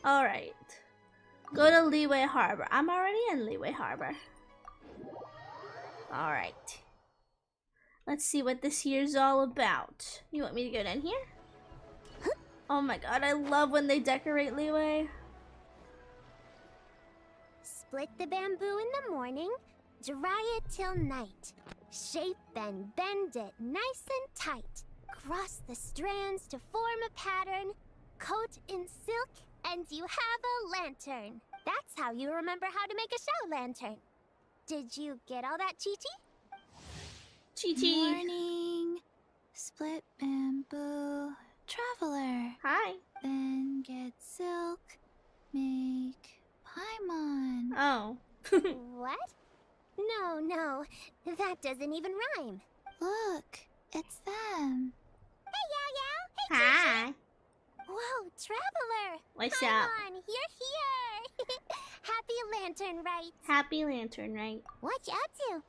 Alright. Go to Leeway Harbor. I'm already in Leeway Harbor. Alright. Let's see what this here's all about. You want me to go down here? Oh my god, I love when they decorate Leeway. Split the bamboo in the morning, dry it till night. Shape and bend it nice and tight. Cross the strands to form a pattern. Coat in silk, and you have a lantern. That's how you remember how to make a show lantern. Did you get all that, Chi-Chi? Chi-Chi. Morning. Split bamboo. Traveler. Hi. Then get silk. Make paimon. Oh. What? No, that doesn't even rhyme. Look, it's them. Hey, Yao Yao! Hey, Hi. Whoa, Traveler! What's Come up? on, you're here! Happy Lantern, right? Happy Lantern, right? What you up to?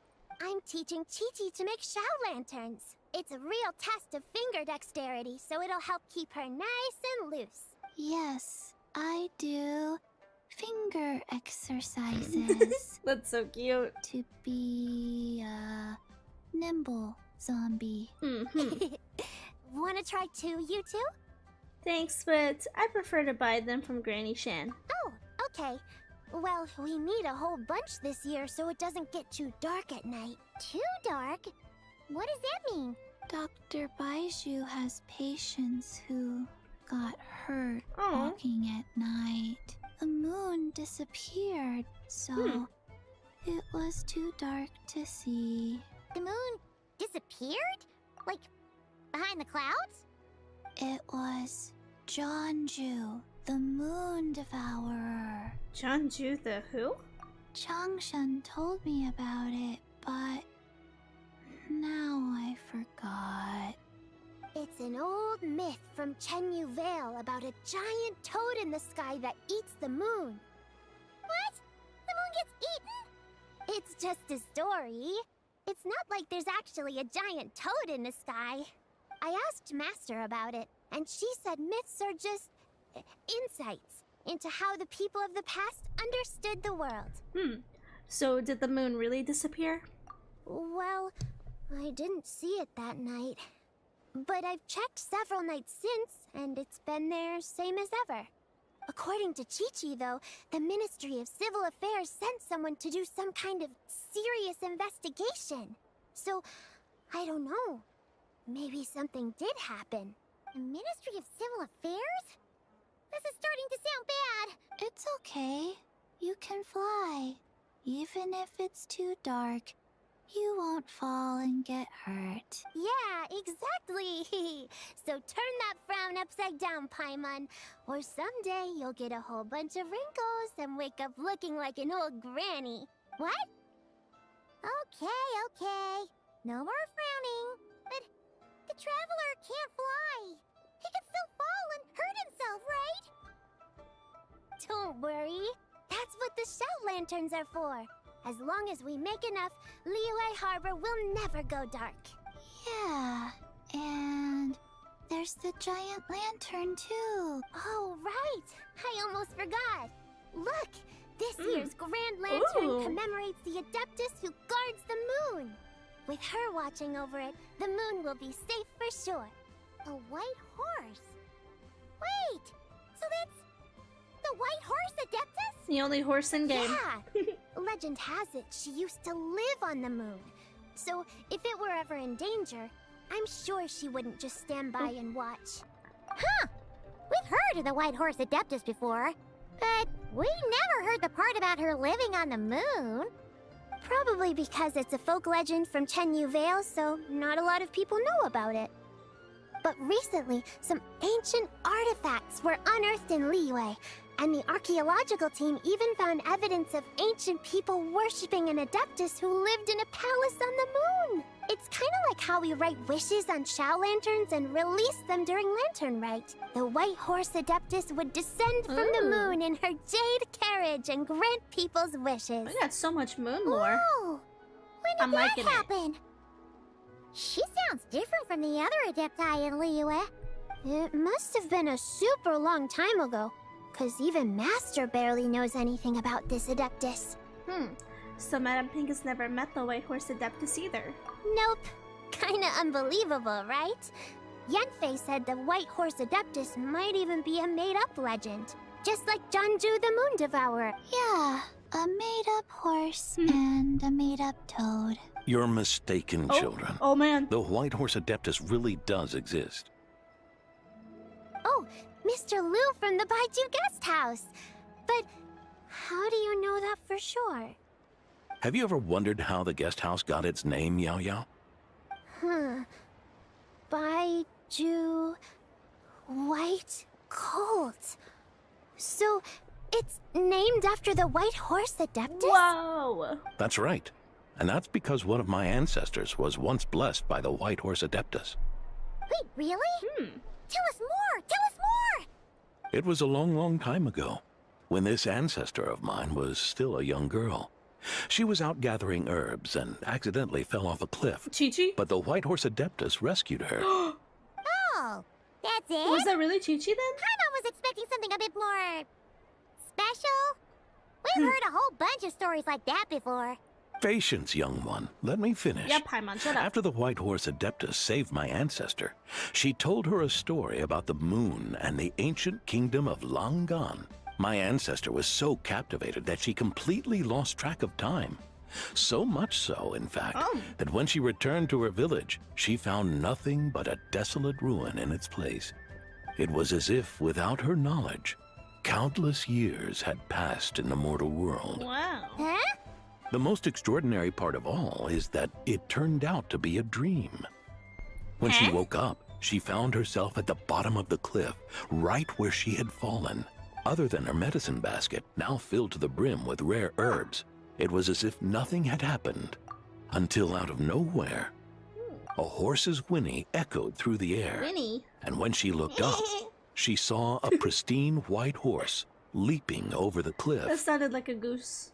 I'm teaching Chi-Chi to make show lanterns. It's a real test of finger dexterity, so it'll help keep her nice and loose. Yes, I do finger exercises That's so cute. to be a nimble zombie. Mm-hmm. Wanna try too, you two? Thanks, but I prefer to buy them from Granny Shan. Oh, okay. Well, we need a whole bunch this year so it doesn't get too dark at night. Too dark? What does that mean? Dr. Baiju has patients who got hurt Aw. walking at night. The moon disappeared, so it was too dark to see. The moon disappeared? Like, behind the clouds? It was Jeonju, the moon devourer. Jeonju the who? Changshan told me about it, but now I forgot. It's an old myth from Chenyu Vale about a giant toad in the sky that eats the moon. What? The moon gets eaten? It's just a story. It's not like there's actually a giant toad in the sky. I asked Master about it, and she said myths are just insights into how the people of the past understood the world. So did the moon really disappear? Well, I didn't see it that night. But I've checked several nights since, and it's been there same as ever. According to Chi-Chi, though, the Ministry of Civil Affairs sent someone to do some kind of serious investigation. So, I don't know. Maybe something did happen. The Ministry of Civil Affairs? This is starting to sound bad. It's okay. You can fly. Even if it's too dark, you won't fall and get hurt. Yeah, exactly. So turn that frown upside down, Paimon. Or someday you'll get a whole bunch of wrinkles and wake up looking like an old granny. What? Okay. No more frowning. But the Traveler can't fly. He can still fall and hurt himself, right? Don't worry. That's what the show lanterns are for. As long as we make enough, Liyue Harbor will never go dark. Yeah, and there's the giant lantern too. Oh, right! I almost forgot. Look, this year's Grand Lantern Ooh. commemorates the Adeptus who guards the moon. With her watching over it, the moon will be safe for sure. A white horse? Wait, so that's the white horse Adeptus? The only horse in game. Yeah! Legend has it she used to live on the moon. So if it were ever in danger, I'm sure she wouldn't just stand by and watch. Huh! We've heard of the White Horse Adeptus before, but we never heard the part about her living on the moon. Probably because it's a folk legend from Chenyu Vale, so not a lot of people know about it. But recently, some ancient artifacts were unearthed in Liyue, and the archaeological team even found evidence of ancient people worshipping an Adeptus who lived in a palace on the moon. It's kind of like how we write wishes on show lanterns and release them during Lantern Rite. The White Horse Adeptus would descend from the moon in her jade carriage and grant people's wishes. I got so much moon lore. Oh, when did I'm that liking it. happen? She sounds different from the other Adepti in Liyue. It must have been a super long time ago. 'cause even Master barely knows anything about this Adeptus. So Madame Pink has never met the White Horse Adeptus either. Nope. Kinda unbelievable, right? Yanfei said the White Horse Adeptus might even be a made-up legend. Just like Janju the Moon Devourer. Yeah, a made-up horse and a made-up toad. You're mistaken, children. Oh man. The White Horse Adeptus really does exist. Oh, Mr. Liu from the Baiju Guest House. But how do you know that for sure? Have you ever wondered how the guest house got its name, Yao Yao? Baiju White Colt. So it's named after the White Horse Adeptus? Whoa. That's right. And that's because one of my ancestors was once blessed by the White Horse Adeptus. Wait, really? Tell us more! Tell us more! It was a long, long time ago, when this ancestor of mine was still a young girl. She was out gathering herbs and accidentally fell off a cliff. Chi-Chi? But the White Horse Adeptus rescued her. Oh, that's it? Was that really Chi-Chi then? Paimon was expecting something a bit more special. We've heard a whole bunch of stories like that before. Patience, young one. Let me finish. Yeah, Paimon, shut up. After the White Horse Adeptus saved my ancestor, she told her a story about the moon and the ancient kingdom of Langan. My ancestor was so captivated that she completely lost track of time. So much so, in fact, that when she returned to her village, she found nothing but a desolate ruin in its place. It was as if, without her knowledge, countless years had passed in the mortal world. Wow. Huh? The most extraordinary part of all is that it turned out to be a dream. When she woke up, she found herself at the bottom of the cliff, right where she had fallen. Other than her medicine basket, now filled to the brim with rare herbs, it was as if nothing had happened. Until out of nowhere, a horse's whinny echoed through the air. Winnie. And when she looked up, she saw a pristine white horse leaping over the cliff. That sounded like a goose.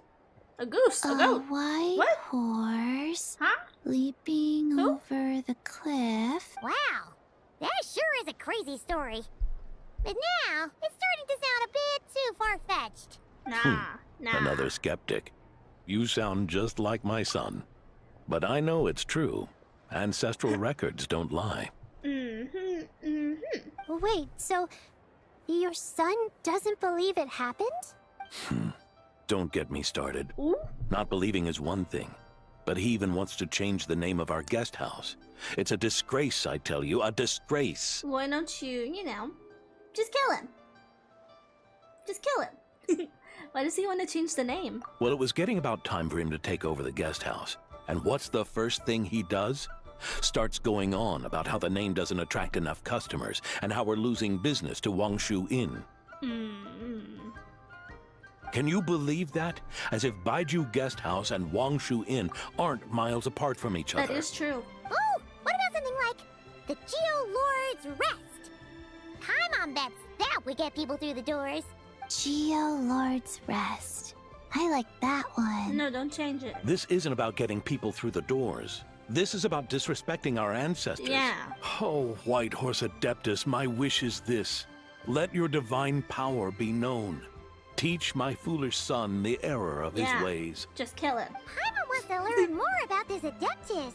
A goose? A A goat? white What? horse Huh? leaping Who? over the cliff. Wow, that sure is a crazy story. But now, it's starting to sound a bit too far-fetched. Nah. Another skeptic. You sound just like my son. But I know it's true. Ancestral records don't lie. Wait, so your son doesn't believe it happened? Don't get me started. Ooh. Not believing is one thing, but he even wants to change the name of our guest house. It's a disgrace, I tell you, a disgrace. Why don't you, just kill him? Just kill him. Why does he want to change the name? Well, it was getting about time for him to take over the guest house. And what's the first thing he does? Starts going on about how the name doesn't attract enough customers and how we're losing business to Wangshu Inn. Can you believe that? As if Baiju Guest House and Wangshu Inn aren't miles apart from each other. That is true. Oh, what about something like the Geo Lord's Rest? Paimon bets that would get people through the doors. Geo Lord's Rest. I like that one. No, don't change it. This isn't about getting people through the doors. This is about disrespecting our ancestors. Yeah. Oh, White Horse Adeptus, my wish is this. Let your divine power be known. Teach my foolish son the error of his ways. Just kill him. Paimon wants to learn more about this Adeptus.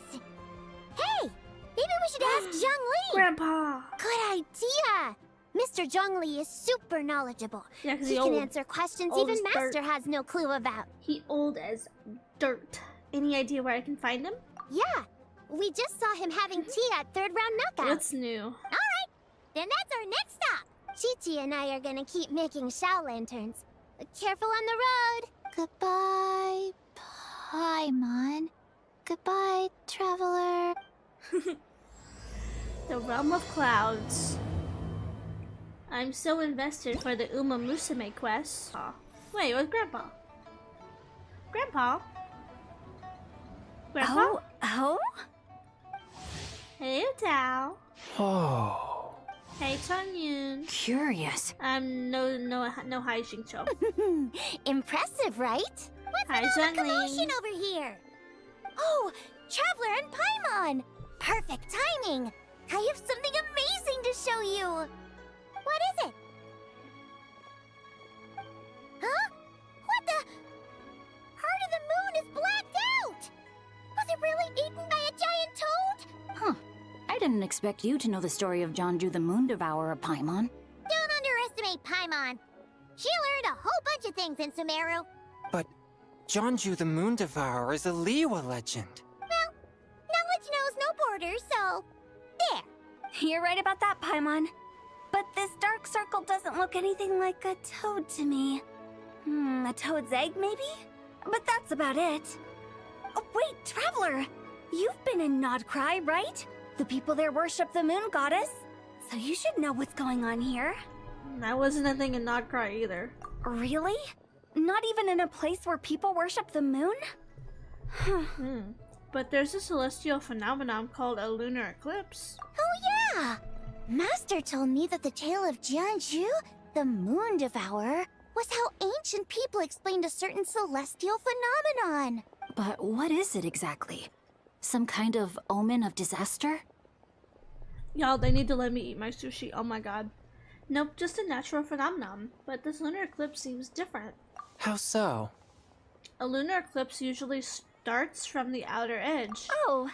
Hey, maybe we should ask Zhang Li. Grandpa. Good idea. Mr. Zhang Li is super knowledgeable. Yeah, because He he's can old. answer questions Old even as Master dirt. has no clue about. He old as dirt. Any idea where I can find him? Yeah, we just saw him having tea at third round knockout. What's new? All right, then that's our next stop. Chi-Chi and I are gonna keep making Shao lanterns. Careful on the road. Goodbye, Paimon. Goodbye, traveler. The Realm of Clouds. I'm so invested for the Uma Musume quest. Aw. Wait, where's Grandpa? Grandpa? Grandpa? Oh? Hey, Tao. Oh. Hey, Chanyun. Curious. Mm, No hi, Xingqiu. Impressive, right? What's Hi, all the Zhang Li. commotion over here? Oh, Traveler and Paimon! Perfect timing! I have something amazing to show you! What is it? didn't expect you to know the story of Jonju the Moon Devourer, Paimon. Don't underestimate Paimon. She learned a whole bunch of things in Sumeru. But Jonju the Moon Devourer is a Liyue legend. Well, knowledge knows no borders, so... there. You're right about that, Paimon. But this dark circle doesn't look anything like a toad to me. A toad's egg, maybe? But that's about it. Oh, wait, Traveler! You've been in Nodcry, right? The people there worship the moon goddess. So you should know what's going on here. That wasn't a thing in Nodcry either. Really? Not even in a place where people worship the moon? But there's a celestial phenomenon called a lunar eclipse. Oh yeah! Master told me that the tale of Jianzhu, the Moon Devourer, was how ancient people explained a certain celestial phenomenon. But what is it exactly? Some kind of omen of disaster? Y'all, they need to let me eat my sushi. Oh my god. Nope, just a natural phenomenon. But this lunar eclipse seems different. How so? A lunar eclipse usually starts from the outer edge. Oh,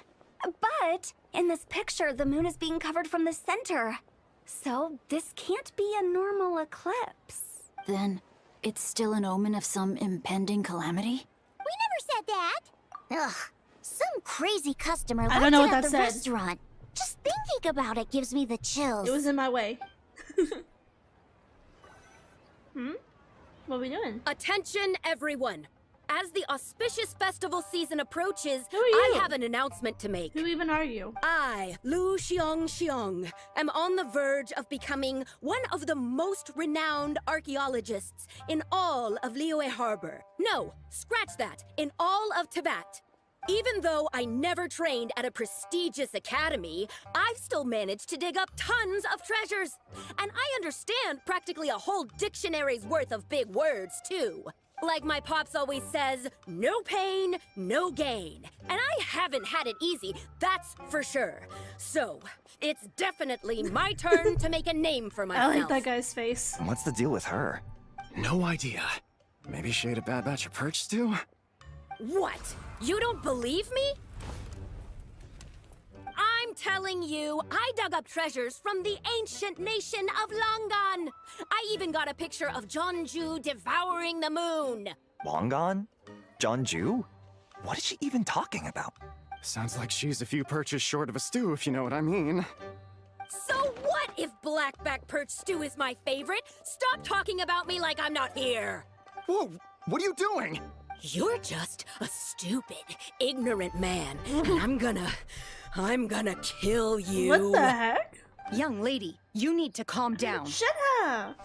but in this picture, the moon is being covered from the center. So this can't be a normal eclipse. Then it's still an omen of some impending calamity? We never said that! Ugh, some crazy customer I left don't know it what at that the said. restaurant. Just thinking about it gives me the chills. It was in my way. What are we doing? Attention, everyone! As the auspicious festival season approaches, Who are you? I have an announcement to make. Who even are you? I, Lu Xiong, am on the verge of becoming one of the most renowned archaeologists in all of Liyue Harbor. No, scratch that, in all of Tibet. Even though I never trained at a prestigious academy, I've still managed to dig up tons of treasures. And I understand practically a whole dictionary's worth of big words, too. Like my pops always says, no pain, no gain. And I haven't had it easy, that's for sure. So, it's definitely my turn to make a name for I myself. like that guy's face. What's the deal with her? No idea. Maybe she ate a bad batch of perch stew? What? You don't believe me? I'm telling you, I dug up treasures from the ancient nation of Longan. I even got a picture of Jonju devouring the moon. Longan? Jonju? What is she even talking about? Sounds like she's a few perches short of a stew, if you know what I mean. So what if blackback perch stew is my favorite? Stop talking about me like I'm not here. Whoa, what are you doing? You're just a stupid, ignorant man, and I'm gonna kill you. What the heck? Young lady, you need to calm down. Shut up!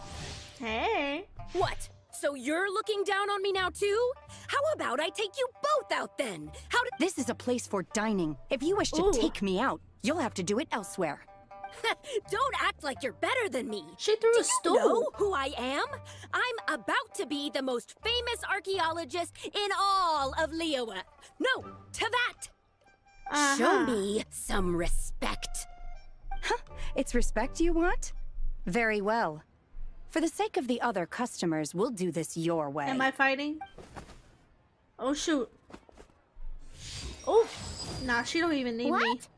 Hey. What? So you're looking down on me now too? How about I take you both out then? How did— This is a place for dining. If you wish to Ooh. take me out, you'll have to do it elsewhere. Don't act like you're better than me. She threw a stool. Know who I am? I'm about to be the most famous archaeologist in all of Liyue. No, Tibet. Show me some respect. It's respect you want? Very well. For the sake of the other customers, we'll do this your way. Am I fighting? Oh shoot. Oh, nah, she don't even need me. What?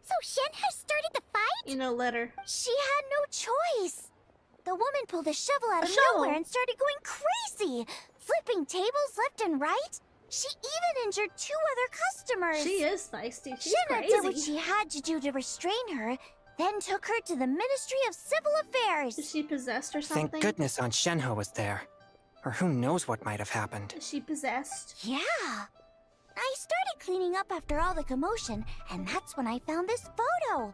So Shenhe started the fight? You know, let her. She had no choice. The woman pulled a shovel out A of shovel? nowhere and started going crazy, flipping tables left and right. She even injured 2 other customers. She is feisty. She's Shenhe did what crazy. she had to do to restrain her, then took her to the Ministry of Civil Affairs. Is she possessed or something? Thank goodness Aunt Shenhe was there. Or who knows what might have happened. Is she possessed? Yeah. I started cleaning up after all the commotion, and that's when I found this photo.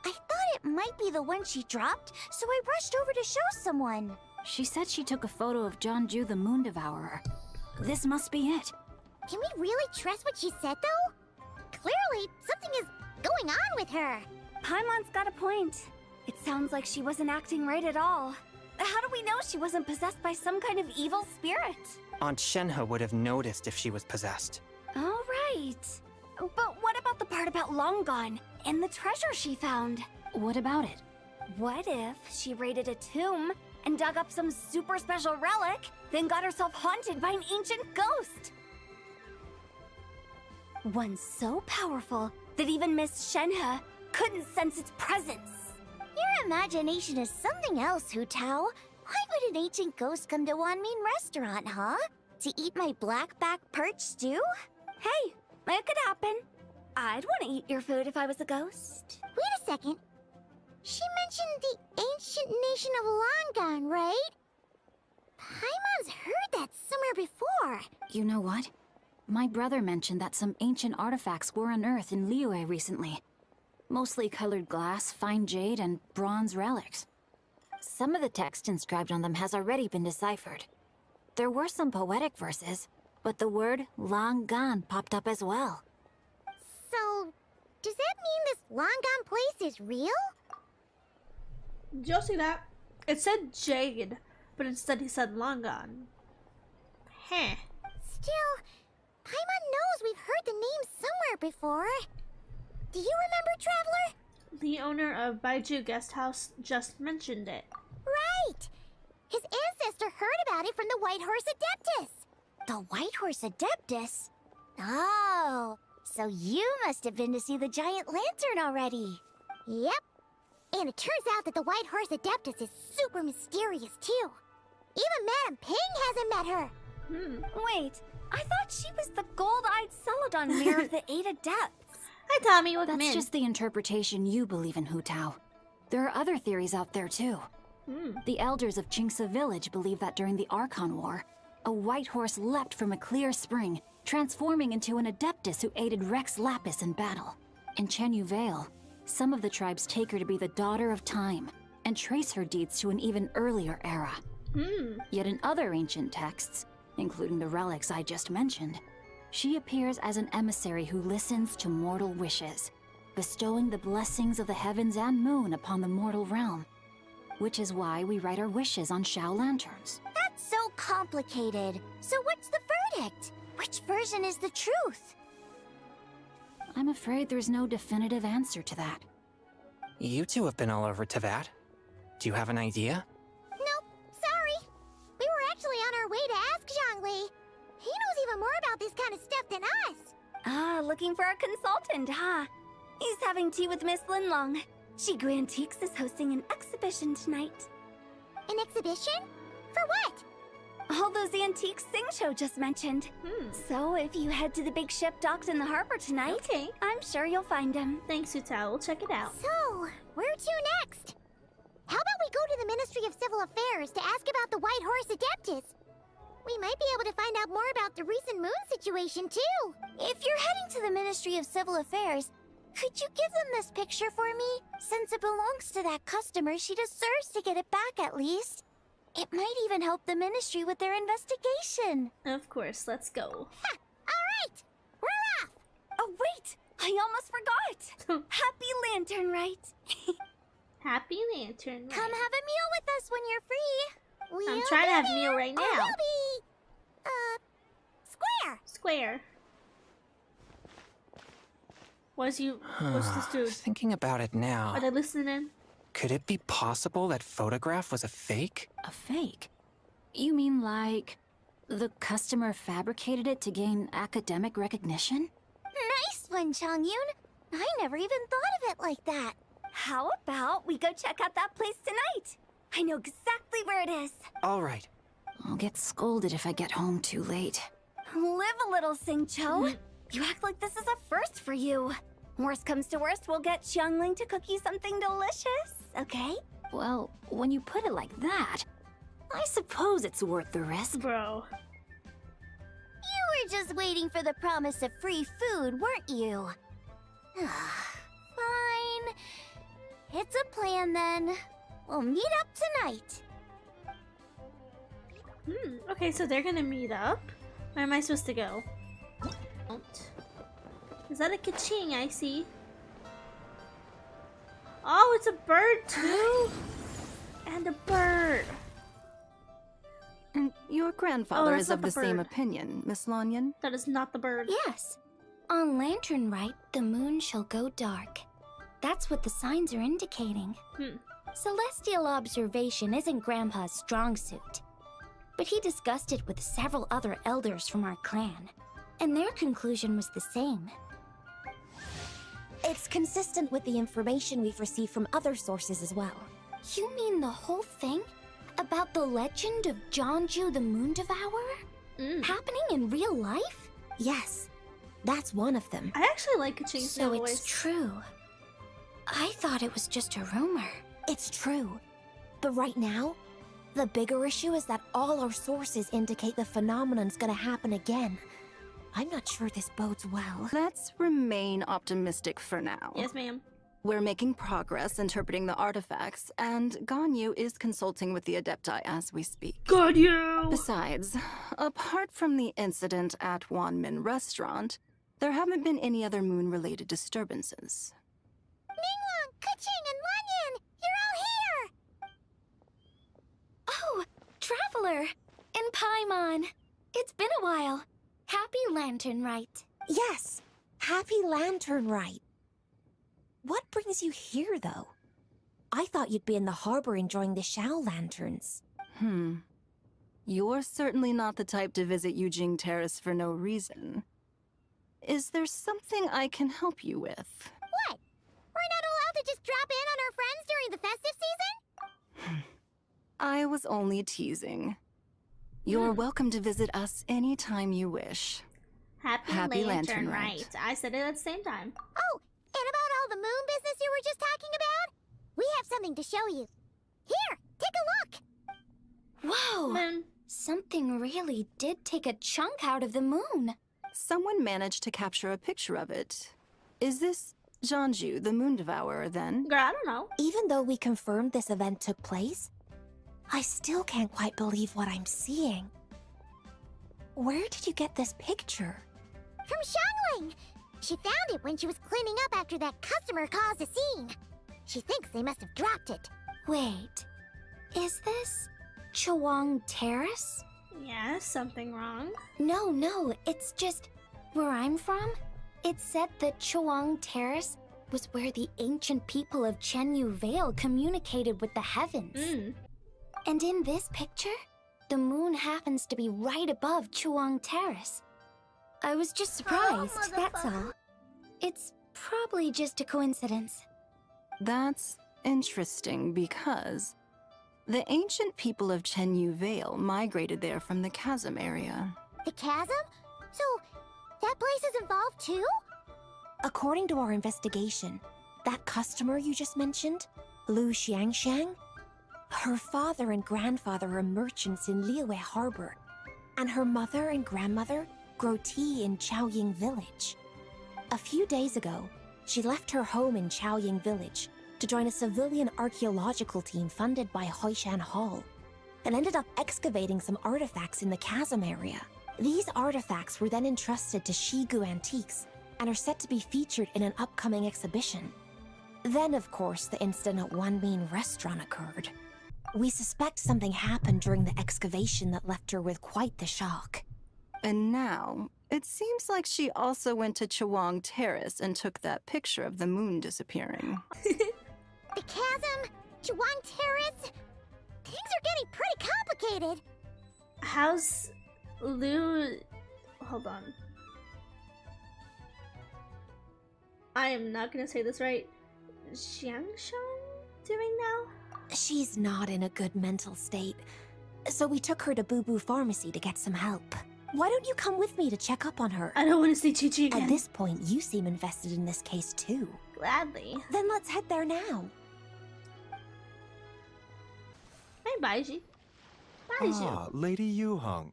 I thought it might be the one she dropped, so I rushed over to show someone. She said she took a photo of Jonju the Moon Devourer. This must be it. Can we really trust what she said, though? Clearly, something is going on with her. Paimon's got a point. It sounds like she wasn't acting right at all. How do we know she wasn't possessed by some kind of evil spirit? Aunt Shenhe would have noticed if she was possessed. All right. But what about the part about Longan and the treasure she found? What about it? What if she raided a tomb and dug up some super special relic, then got herself haunted by an ancient ghost? One so powerful that even Miss Shenhe couldn't sense its presence. Your imagination is something else, Hu Tao. Why would an ancient ghost come to Wanmin restaurant, huh? To eat my blackback perch stew? Hey, it could happen. I'd want to eat your food if I was a ghost. Wait a second. She mentioned the ancient nation of Longon, right? Paimon's heard that somewhere before. You know what? My brother mentioned that some ancient artifacts were unearthed in Liyue recently. Mostly colored glass, fine jade, and bronze relics. Some of the text inscribed on them has already been deciphered. There were some poetic verses, but the word long gone popped up as well. So, does that mean this Longon place is real? Did y'all see that? It said Jade, but instead he said Longon. Heh. Still, Paimon knows we've heard the name somewhere before. Do you remember, Traveler? The owner of Baiju Guest House just mentioned it. Right! His ancestor heard about it from the White Horse Adeptus. The White Horse Adeptus? Oh, so you must have been to see the giant lantern already. Yep. And it turns out that the White Horse Adeptus is super mysterious, too. Even Madame Ping hasn't met her. Wait, I thought she was the gold-eyed Celadon Mare of the 8 Adepts. Hi, Tommy. Welcome That's in. just the interpretation you believe in, Hu Tao. There are other theories out there, too. The elders of Qingce village believe that during the Archon War, a white horse leapt from a clear spring, transforming into an Adeptus who aided Rex Lapis in battle. In Chenyu Vale, some of the tribes take her to be the daughter of time, and trace her deeds to an even earlier era. Yet in other ancient texts, including the relics I just mentioned, she appears as an emissary who listens to mortal wishes, bestowing the blessings of the heavens and moon upon the mortal realm. Which is why we write our wishes on Shao lanterns. That's so complicated. So what's the verdict? Which version is the truth? I'm afraid there's no definitive answer to that. You two have been all over Teyvat. Do you have an idea? Nope, sorry. We were actually on our way to ask Zhongli. He knows even more about this kind of stuff than us. Ah, looking for a consultant, huh? He's having tea with Miss Linlong. Shigu Antiques is hosting an exhibition tonight. An exhibition? For what? All those antiques Sing Show just mentioned. So if you head to the big ship docked in the harbor tonight, Okay. I'm sure you'll find him. Thanks, Utah. We'll check it out. So, where to next? How about we go to the Ministry of Civil Affairs to ask about the White Horse Adeptus? We might be able to find out more about the recent moon situation, too. If you're heading to the Ministry of Civil Affairs, could you give them this picture for me? Since it belongs to that customer, she deserves to get it back at least. It might even help the ministry with their investigation. Of course, let's go. Ha! Alright! We're off! Oh, wait! I almost forgot! Happy Lantern, right? Happy Lantern. Come have a meal with us when you're free. I'm We'll trying to be have a meal there, right or now. we'll be, square. Square. What's this dude? Thinking about it now, Are they listening? could it be possible that photograph was a fake? A fake? You mean like the customer fabricated it to gain academic recognition? Nice one, Changyun. I never even thought of it like that. How about we go check out that place tonight? I know exactly where it is. All right. I'll get scolded if I get home too late. Live a little, Sing-Cho. You act like this is a first for you. Worst comes to worst, we'll get Xiangling to cook you something delicious, okay? Well, when you put it like that, I suppose it's worth the risk. Bro. You were just waiting for the promise of free food, weren't you? Fine. It's a plan then. We'll meet up tonight. Okay, so they're gonna meet up. Where am I supposed to go? Don't. Is that a ka-ching I see? Oh, it's a bird too? And a bird. And your grandfather that's is not of the the same bird. opinion, Miss Lanyan. That is not the bird. Yes. On Lanternlit, the moon shall go dark. That's what the signs are indicating. Celestial observation isn't Grandpa's strong suit. But he discussed it with several other elders from our clan, and their conclusion was the same. It's consistent with the information we've received from other sources as well. You mean the whole thing? About the legend of Jeonju the Moon Devourer? Happening in real life? Yes, that's one of them. I actually like Kaching's So voice. it's true. I thought it was just a rumor. It's true. But right now, the bigger issue is that all our sources indicate the phenomenon's gonna happen again. I'm not sure this bodes well. Let's remain optimistic for now. Yes, ma'am. We're making progress interpreting the artifacts, and Ganyu is consulting with the Adepti as we speak. Ganyu! Besides, apart from the incident at Wanmin Restaurant, there haven't been any other moon-related disturbances. Ningguang, Keqing, and Lanyan! You're all here! Oh, Traveler! And Paimon! It's been a while. Happy Lanternlit. Yes, happy Lanternlit. What brings you here, though? I thought you'd be in the harbor enjoying the Shao lanterns. You're certainly not the type to visit Yujing Terrace for no reason. Is there something I can help you with? What? We're not allowed to just drop in on our friends during the festive season? I was only teasing. You're welcome to visit us anytime you wish. Happy Lanternlit. Lanternlit. I said it at the same time. Oh, and about all the moon business you were just talking about? We have something to show you. Here, take a look! Whoa! Moon. Something really did take a chunk out of the moon. Someone managed to capture a picture of it. Is this Jeonju, the Moon Devourer, then? Girl, I don't know. Even though we confirmed this event took place, I still can't quite believe what I'm seeing. Where did you get this picture? From Xiangling! She found it when she was cleaning up after that customer caused a scene. She thinks they must have dropped it. Wait, is this Chawang Terrace? Yeah, something wrong. No, it's just where I'm from. It said that Chawang Terrace was where the ancient people of Chenyu Vale communicated with the heavens. And in this picture, the moon happens to be right above Chawang Terrace. I was just surprised, that's all. It's probably just a coincidence. That's interesting because the ancient people of Chenyu Vale migrated there from the chasm area. The chasm? So, that place is involved too? According to our investigation, that customer you just mentioned, Lu Xiangxiang, her father and grandfather are merchants in Liyue Harbor, and her mother and grandmother grow tea in Chaoying Village. A few days ago, she left her home in Chaoying Village to join a civilian archaeological team funded by Hoishan Hall, and ended up excavating some artifacts in the chasm area. These artifacts were then entrusted to Shigu Antiques and are set to be featured in an upcoming exhibition. Then, of course, the incident at Wanmin Restaurant occurred. We suspect something happened during the excavation that left her with quite the shock. And now, it seems like she also went to Chawang Terrace and took that picture of the moon disappearing. The chasm? Chawang Terrace? Things are getting pretty complicated. How's Lu... Hold on. I am not gonna say this right. Xiangshan doing now? She's not in a good mental state, so we took her to Boo Boo Pharmacy to get some help. Why don't you come with me to check up on her? I don't want to see Chi-Chi again. At this point, you seem invested in this case too. Gladly. Then let's head there now. Hey, Baiji. Baiji. Ah, Lady Yuheng.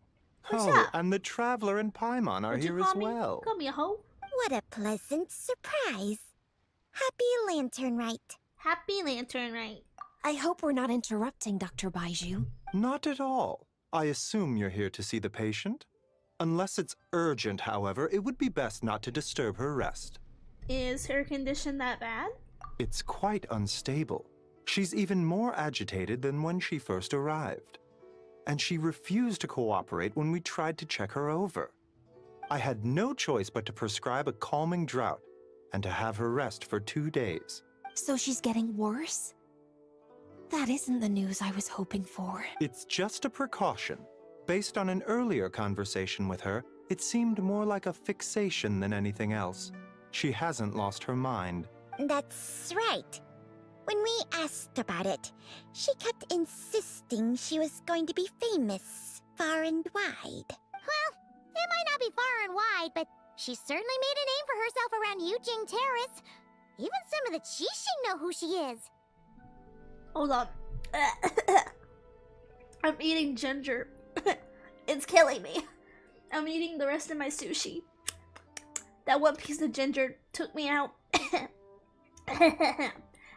What's Oh, up? and the Traveler and Paimon are Would you here as call me? well. Call me a hoe. What a pleasant surprise. Happy Lanternlit. Happy Lanternlit. I hope we're not interrupting Dr. Baiju. Not at all. I assume you're here to see the patient? Unless it's urgent, however, it would be best not to disturb her rest. Is her condition that bad? It's quite unstable. She's even more agitated than when she first arrived. And she refused to cooperate when we tried to check her over. I had no choice but to prescribe a calming draught and to have her rest for 2 days. So she's getting worse? That isn't the news I was hoping for. It's just a precaution. Based on an earlier conversation with her, it seemed more like a fixation than anything else. She hasn't lost her mind. That's right. When we asked about it, she kept insisting she was going to be famous far and wide. Well, it might not be far and wide, but she certainly made a name for herself around Yujing Terrace. Even some of the Qixing know who she is. Hold on. I'm eating ginger. It's killing me. I'm eating the rest of my sushi. That one piece of ginger took me out.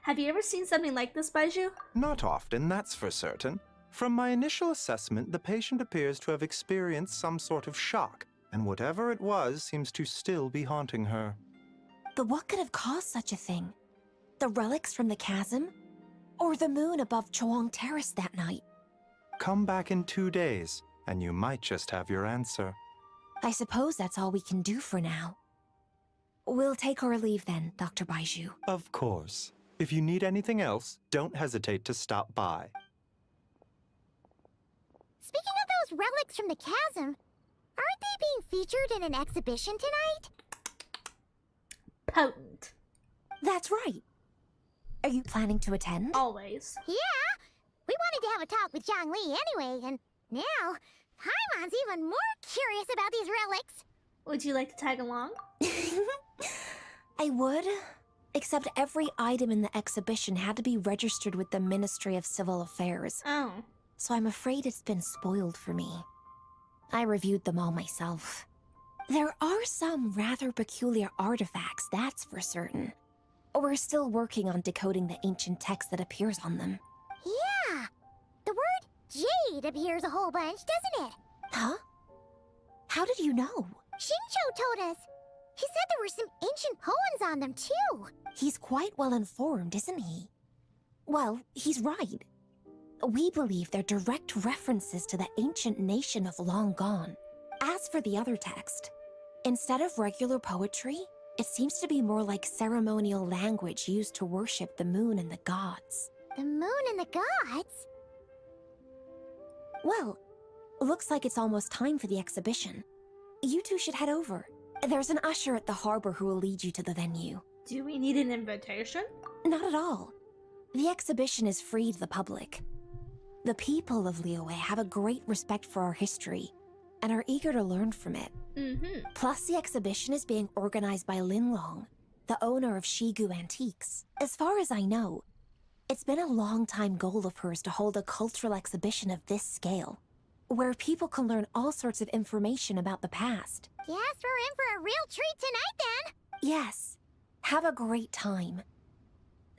Have you ever seen something like this, Baiju? Not often, that's for certain. From my initial assessment, the patient appears to have experienced some sort of shock, and whatever it was seems to still be haunting her. But what could have caused such a thing? The relics from the chasm? Or the moon above Choang Terrace that night? Come back in 2 days, and you might just have your answer. I suppose that's all we can do for now. We'll take our leave then, Dr. Baiju. Of course. If you need anything else, don't hesitate to stop by. Speaking of those relics from the chasm, aren't they being featured in an exhibition tonight? Potent. That's right. Are you planning to attend? Always. Yeah! We wanted to have a talk with Zhangli anyway, and now Paimon's even more curious about these relics. Would you like to tag along? I would, except every item in the exhibition had to be registered with the Ministry of Civil Affairs. Oh. So I'm afraid it's been spoiled for me. I reviewed them all myself. There are some rather peculiar artifacts, that's for certain. We're still working on decoding the ancient text that appears on them. Yeah! The word jade appears a whole bunch, doesn't it? Huh? How did you know? Xingqiu told us. He said there were some ancient poems on them, too. He's quite well informed, isn't he? Well, he's right. We believe they're direct references to the ancient nation of long gone. As for the other text, instead of regular poetry, it seems to be more like ceremonial language used to worship the moon and the gods. The moon and the gods? Well, looks like it's almost time for the exhibition. You two should head over. There's an usher at the harbor who will lead you to the venue. Do we need an invitation? Not at all. The exhibition is free to the public. The people of Liyue have a great respect for our history and are eager to learn from it. Plus, the exhibition is being organized by Linlong, the owner of Shigu Antiques. As far as I know, it's been a long-time goal of hers to hold a cultural exhibition of this scale, where people can learn all sorts of information about the past. Yes, we're in for a real treat tonight, then. Yes. Have a great time.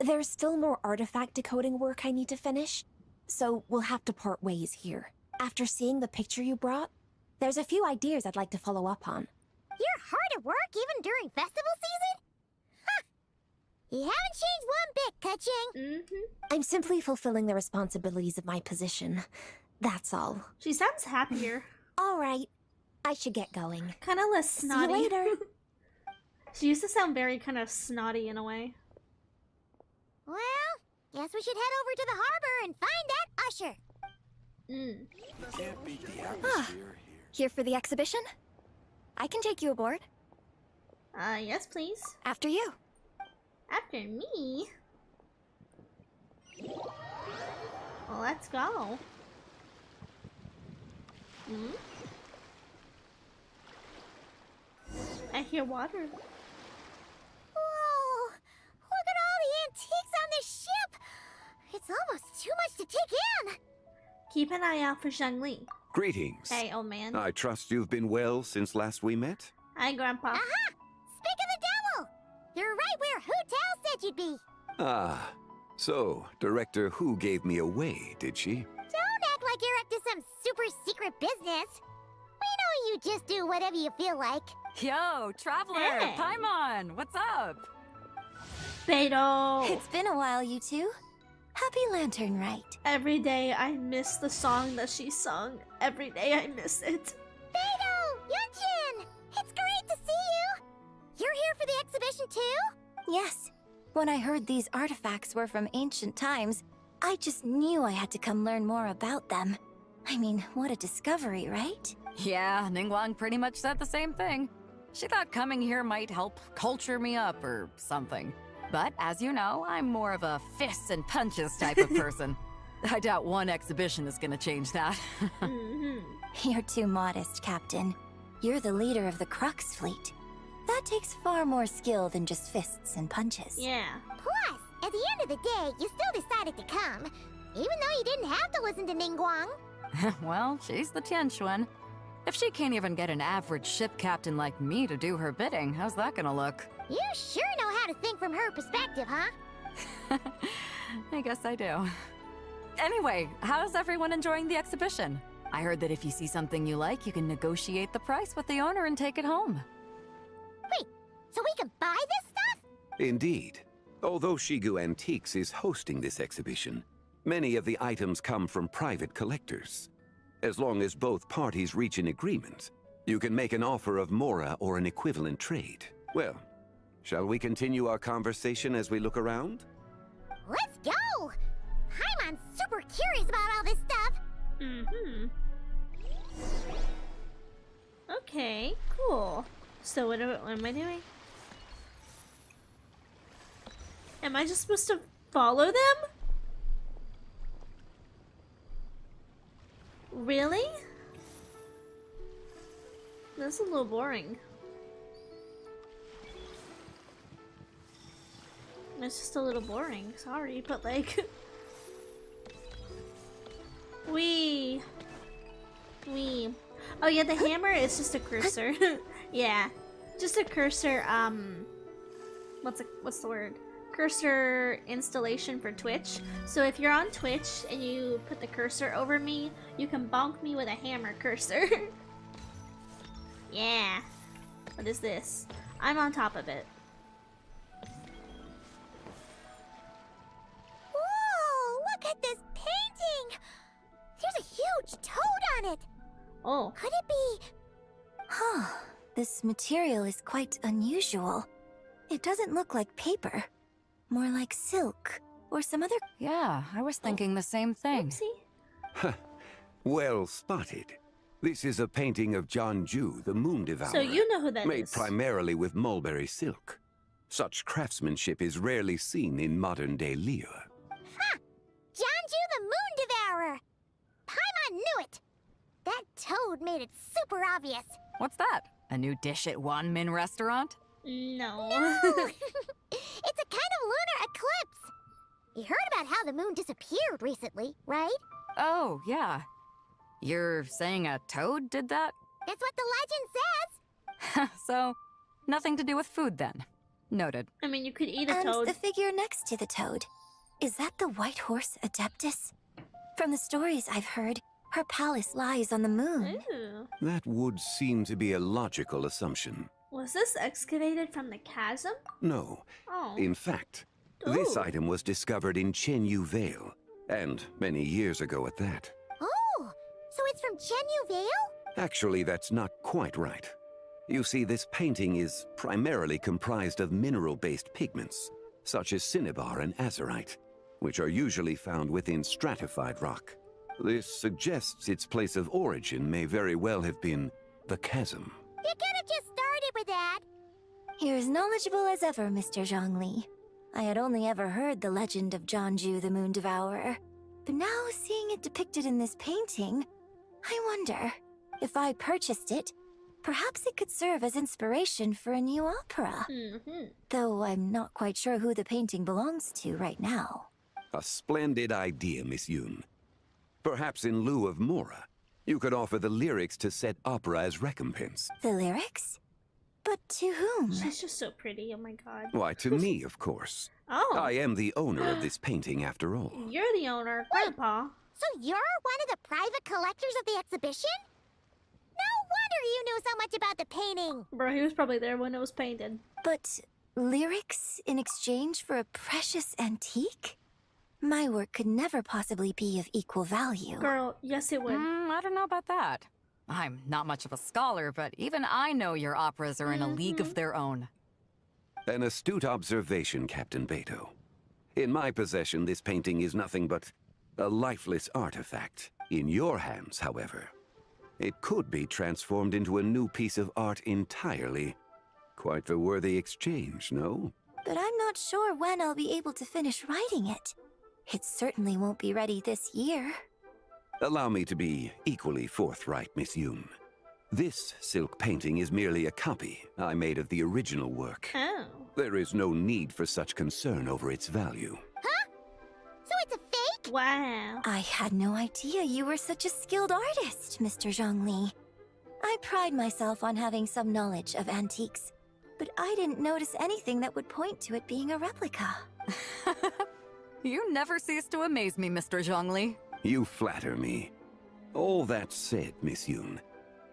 There's still more artifact decoding work I need to finish, so we'll have to part ways here. After seeing the picture you brought, there's a few ideas I'd like to follow up on. You're hard at work even during festival season? Huh. You haven't changed one bit, Keqing. I'm simply fulfilling the responsibilities of my position. That's all. She sounds happier. All right. I should get going. Kind of less snotty. See you later. She used to sound very kind of snotty in a way. Well, guess we should head over to the harbor and find that usher. Can't beat the atmosphere here. Here for the exhibition? I can take you aboard. Yes, please. After you. After me? Well, let's go. I hear water. Whoa! Look at all the antiques on this ship! It's almost too much to take in! Keep an eye out for Zhangli. Greetings. Hey, old man. I trust you've been well since last we met? Hi, Grandpa. Aha! Speak of the devil! You're right where Hu Tao said you'd be. Ah, so Director Hu gave me away, did she? Don't act like you're up to some super secret business. We know you just do whatever you feel like. Yo, Traveler! Hey. Paimon! What's up? Beto! It's been a while, you two. Happy Lanternlit. Every day I miss the song that she sung. Every day I miss it. Beto! Yunjin! It's great to see you! You're here for the exhibition too? Yes. When I heard these artifacts were from ancient times, I just knew I had to come learn more about them. I mean, what a discovery, right? Yeah, Ningguang pretty much said the same thing. She thought coming here might help culture me up or something. But as you know, I'm more of a fists and punches type of person. I doubt one exhibition is gonna change that. You're too modest, Captain. You're the leader of the Crux fleet. That takes far more skill than just fists and punches. Yeah. Plus, at the end of the day, you still decided to come, even though you didn't have to listen to Ningguang. Well, she's the Tianquan. If she can't even get an average ship captain like me to do her bidding, how's that gonna look? You sure know how to think from her perspective, huh? I guess I do. Anyway, how's everyone enjoying the exhibition? I heard that if you see something you like, you can negotiate the price with the owner and take it home. Wait, so we can buy this stuff? Indeed. Although Shigu Antiques is hosting this exhibition, many of the items come from private collectors. As long as both parties reach an agreement, you can make an offer of Mora or an equivalent trade. Well, shall we continue our conversation as we look around? Let's go! Paimon's super curious about all this stuff. Okay, cool. So what am I doing? Am I just supposed to follow them? Really? That's a little boring. It's just a little boring, sorry, but like... Wee. Oh yeah, the hammer is just a cursor. Yeah. Just a cursor, what's the word? Cursor installation for Twitch. So if you're on Twitch and you put the cursor over me, you can bonk me with a hammer cursor. Yeah. What is this? I'm on top of it. Whoa, look at this painting! There's a huge toad on it! Oh. Could it be... Huh. This material is quite unusual. It doesn't look like paper. More like silk, or some other... Yeah, I was thinking the same thing. Oopsie. Well spotted. This is a painting of Jianju, the Moon Devourer. So you know who that made is. primarily with mulberry silk. Such craftsmanship is rarely seen in modern-day Liyue. Ha! Jianju the Moon Devourer! Paimon knew it! That toad made it super obvious. What's that? A new dish at Wanmin restaurant? No. It's a kind of lunar eclipse. You heard about how the moon disappeared recently, right? Oh, yeah. You're saying a toad did that? That's what the legend says. So, nothing to do with food then. Noted. I mean, you could eat a And toad. the figure next to the toad. Is that the white horse Adeptus? From the stories I've heard, her palace lies on the moon. Ooh. That would seem to be a logical assumption. Was this excavated from the chasm? No. Oh. In fact, this Ooh. item was discovered in Chenyu Vale, and many years ago at that. Oh, so it's from Chenyu Vale? Actually, that's not quite right. You see, this painting is primarily comprised of mineral-based pigments, such as cinnabar and azurite, which are usually found within stratified rock. This suggests its place of origin may very well have been the chasm. You could have just started with that. You're as knowledgeable as ever, Mr. Zhongli. I had only ever heard the legend of Jianju the Moon Devourer. But now, seeing it depicted in this painting, I wonder, if I purchased it, perhaps it could serve as inspiration for a new opera. Though I'm not quite sure who the painting belongs to right now. A splendid idea, Miss Yoon. Perhaps in lieu of Mora, you could offer the lyrics to said opera as recompense. The lyrics? But to whom? She's just so pretty, oh my god. Why, to me, of course. Oh. I am the owner of this painting, after all. You're the owner, Grandpa. So you're one of the private collectors of the exhibition? No wonder you knew so much about the painting. Bro, he was probably there when it was painted. But lyrics in exchange for a precious antique? My work could never possibly be of equal value. Girl, yes it would. I don't know about that. I'm not much of a scholar, but even I know your operas are in a league of their own. An astute observation, Captain Beto. In my possession, this painting is nothing but a lifeless artifact. In your hands, however, it could be transformed into a new piece of art entirely. Quite a worthy exchange, no? But I'm not sure when I'll be able to finish writing it. It certainly won't be ready this year. Allow me to be equally forthright, Miss Yoon. This silk painting is merely a copy I made of the original work. Oh. There is no need for such concern over its value. Huh? So it's a fake? Wow. I had no idea you were such a skilled artist, Mr. Zhongli. I pride myself on having some knowledge of antiques, but I didn't notice anything that would point to it being a replica. You never cease to amaze me, Mr. Zhongli. You flatter me. All that said, Miss Yoon,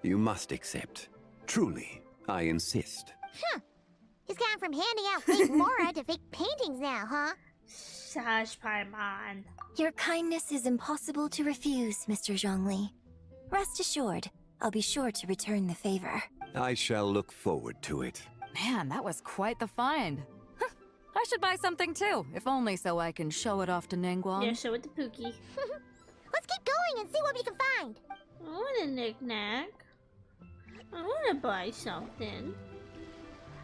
you must accept. Truly, I insist. Huh. He's gone from handing out fake Mora to fake paintings now, huh? Shush, Paimon. Your kindness is impossible to refuse, Mr. Zhongli. Rest assured, I'll be sure to return the favor. I shall look forward to it. Man, that was quite the find. Huh, I should buy something too, if only so I can show it off to Nangguang. Yeah, show it to Pookie. Let's keep going and see what we can find. I want a knick-knack. I want to buy something.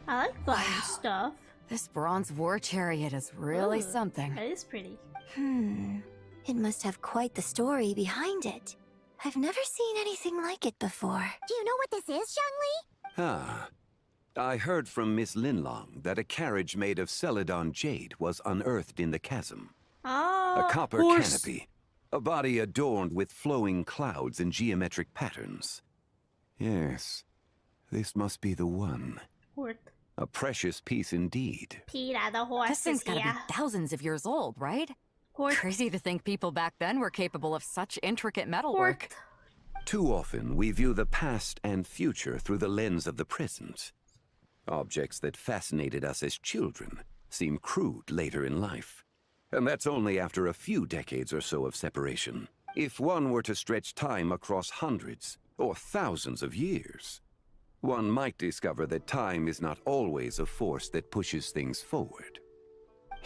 I like buying stuff. This bronze war chariot is really something. That is pretty. It must have quite the story behind it. I've never seen anything like it before. Do you know what this is, Zhongli? Ah. I heard from Miss Linlong that a carriage made of Celadon jade was unearthed in the chasm. Ah, a copper canopy. A body adorned with flowing clouds and geometric patterns. Yes, this must be the one. Worth. A precious piece indeed. Peter, the horse This thing's is gotta here. be thousands of years old, right? Horse. Crazy to think people back then were capable of such intricate metalwork. Too often, we view the past and future through the lens of the present. Objects that fascinated us as children seem crude later in life. And that's only after a few decades or so of separation. If one were to stretch time across hundreds or thousands of years, one might discover that time is not always a force that pushes things forward.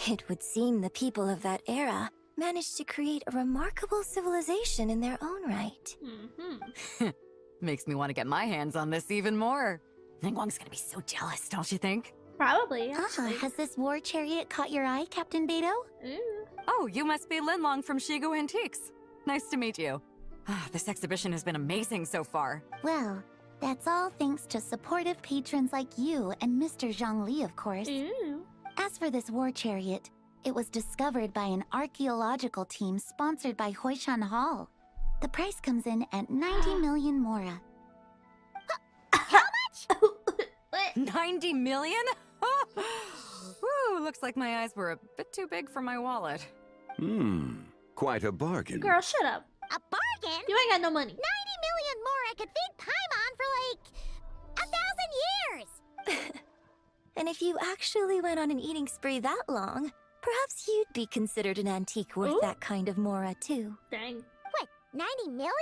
It would seem the people of that era managed to create a remarkable civilization in their own right. Makes me want to get my hands on this even more. Ningguang's gonna be so jealous, don't you think? Probably, actually. Has this war chariot caught your eye, Captain Beto? Ooh. Oh, you must be Linlong from Shigu Antiques. Nice to meet you. This exhibition has been amazing so far. Well, that's all thanks to supportive patrons like you and Mr. Zhongli, of course. Ooh. As for this war chariot, it was discovered by an archaeological team sponsored by Hoishan Hall. The price comes in at 90 million Mora. How much? 90 million? Woo, looks like my eyes were a bit too big for my wallet. Quite a bargain. Girl, shut up. A bargain? You ain't got no money. 90 million Mora could feed Paimon for like 1,000 years. And if you actually went on an eating spree that long, perhaps you'd be considered an antique worth that kind of Mora, too. Dang. What, 90 million?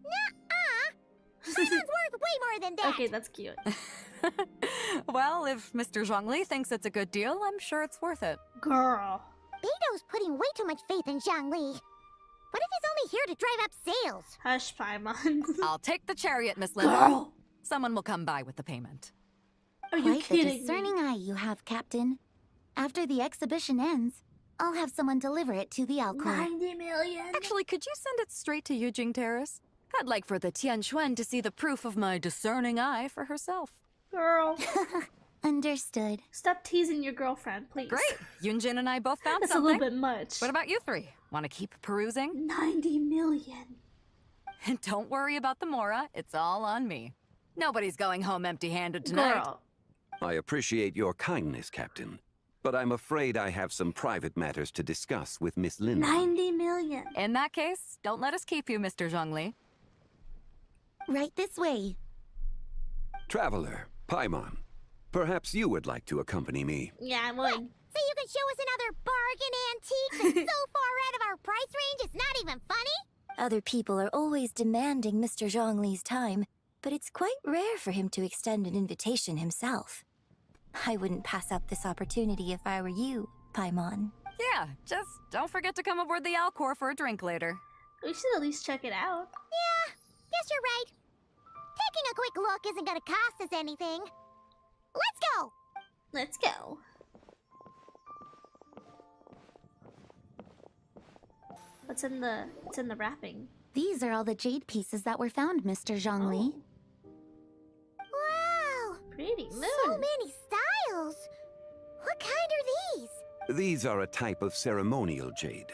Nuh-uh. Paimon's worth way more than that. Okay, that's cute. Well, if Mr. Zhongli thinks it's a good deal, I'm sure it's worth it. Girl. Beto's putting way too much faith in Zhongli. What if he's only here to drive up sales? Hush, Paimon. I'll take the chariot, Miss Linda. Someone will come by with the payment. Are you Quite kidding the discerning eye you have, Captain. After the exhibition ends, I'll have someone deliver it to the Alcor. 90 million? Actually, could you send it straight to Yujing Terrace? I'd like for the Tianquan to see the proof of my discerning eye for herself. Girl. Understood. Stop teasing your girlfriend, please. Great. Yunjin and I both found That's something. a little bit much. What about you three? Want to keep perusing? 90 million. And don't worry about the Mora. It's all on me. Nobody's going home empty-handed tonight. Girl. I appreciate your kindness, Captain, but I'm afraid I have some private matters to discuss with Miss Linda. 90 million. In that case, don't let us keep you, Mr. Zhongli. Right this way. Traveler, Paimon, perhaps you would like to accompany me. Yeah, I would. So you can show us another bargain antique that's so far out of our price range it's not even funny? Other people are always demanding Mr. Zhongli's time, but it's quite rare for him to extend an invitation himself. I wouldn't pass up this opportunity if I were you, Paimon. Yeah, just don't forget to come aboard the Alcor for a drink later. We should at least check it out. Yeah, guess you're right. Taking a quick look isn't gonna cost us anything. Let's go! Let's go. What's in the wrapping? These are all the jade pieces that were found, Mr. Zhongli. Wow! Pretty moon. So many styles! What kind are these? These are a type of ceremonial jade.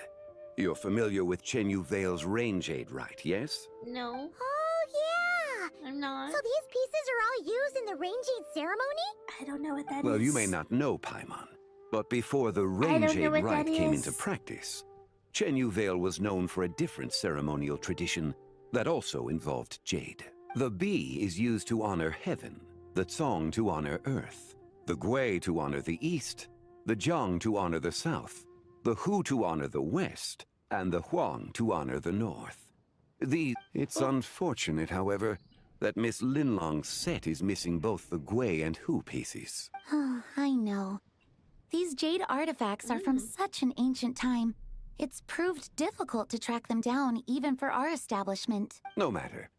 You're familiar with Chenyu Vale's rain jade, right, yes? No. Oh, yeah! I'm not. So these pieces are all used in the rain jade ceremony? I don't know what that is. Well, you may not know, Paimon, but before the rain jade rite came into practice, Chenyu Vale was known for a different ceremonial tradition that also involved jade. The Bi is used to honor heaven, the Tsong to honor earth, the Gui to honor the east, the Jiang to honor the south, the Hu to honor the west, and the Huang to honor the north. It's unfortunate, however, that Miss Linlong's set is missing both the Gui and Hu pieces. Oh, I know. These jade artifacts are from such an ancient time. It's proved difficult to track them down, even for our establishment. No matter.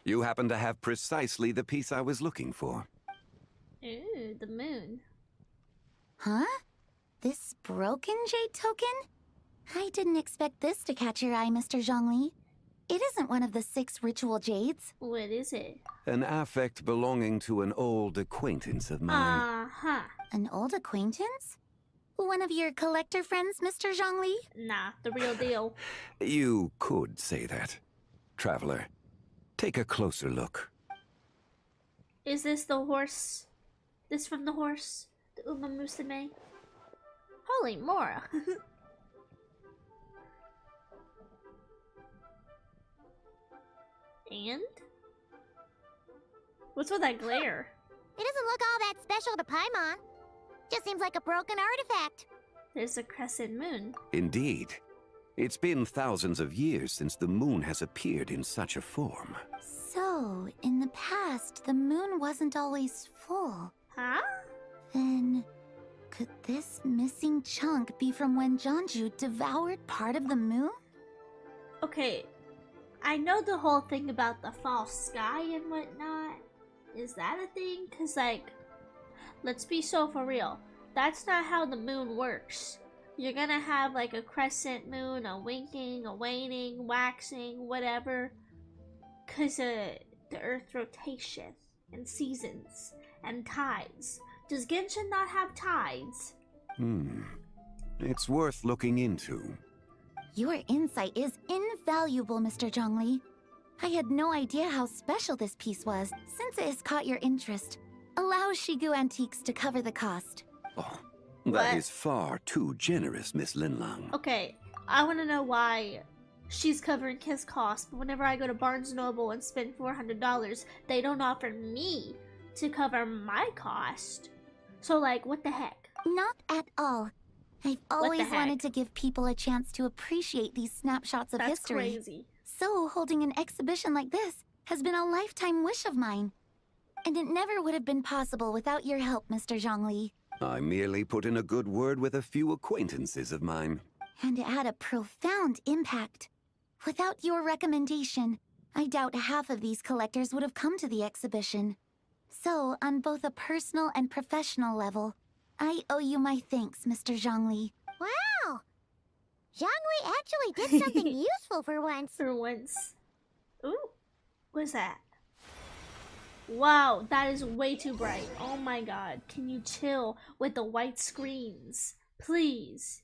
You happen to have precisely the piece I was looking for. Ooh, the moon. Huh? This broken jade token? I didn't expect this to catch your eye, Mr. Zhongli. It isn't one of the 6 ritual jades. What is it? An affect belonging to an old acquaintance of mine. Uh-huh. An old acquaintance? One of your collector friends, Mr. Zhongli? Nah, the real deal. You could say that. Traveler, take a closer look. Is this the horse? This from the horse? The Uma Musume? Holy Mora. And? What's with that glare? It doesn't look all that special to Paimon. Just seems like a broken artifact. There's a crescent moon. Indeed. It's been thousands of years since the moon has appeared in such a form. So, in the past, the moon wasn't always full. Huh? Then, could this missing chunk be from when Jeonju devoured part of the moon? Okay, I know the whole thing about the false sky and whatnot. Is that a thing? Cause like, let's be so for real. That's not how the moon works. You're gonna have like a crescent moon, a winking, a waning, waxing, whatever. Cause of the Earth rotation and seasons and tides. Does Genshin not have tides? It's worth looking into. Your insight is invaluable, Mr. Zhongli. I had no idea how special this piece was. Since it has caught your interest, allow Shigu Antiques to cover the cost. Oh, that is far too generous, Miss Linlang. Okay, I want to know why she's covering his cost, but whenever I go to Barnes & Noble and spend $400, they don't offer me to cover my cost. So like, what the heck? Not at all. I've always wanted to give people a chance to appreciate these snapshots of history. That's crazy. So holding an exhibition like this has been a lifetime wish of mine. And it never would have been possible without your help, Mr. Zhongli. I merely put in a good word with a few acquaintances of mine. And it had a profound impact. Without your recommendation, I doubt half of these collectors would have come to the exhibition. So, on both a personal and professional level, I owe you my thanks, Mr. Zhongli. Wow! Zhongli actually did something useful for once. For once. Ooh, what's that? Wow, that is way too bright. Oh my god, can you chill with the white screens? Please.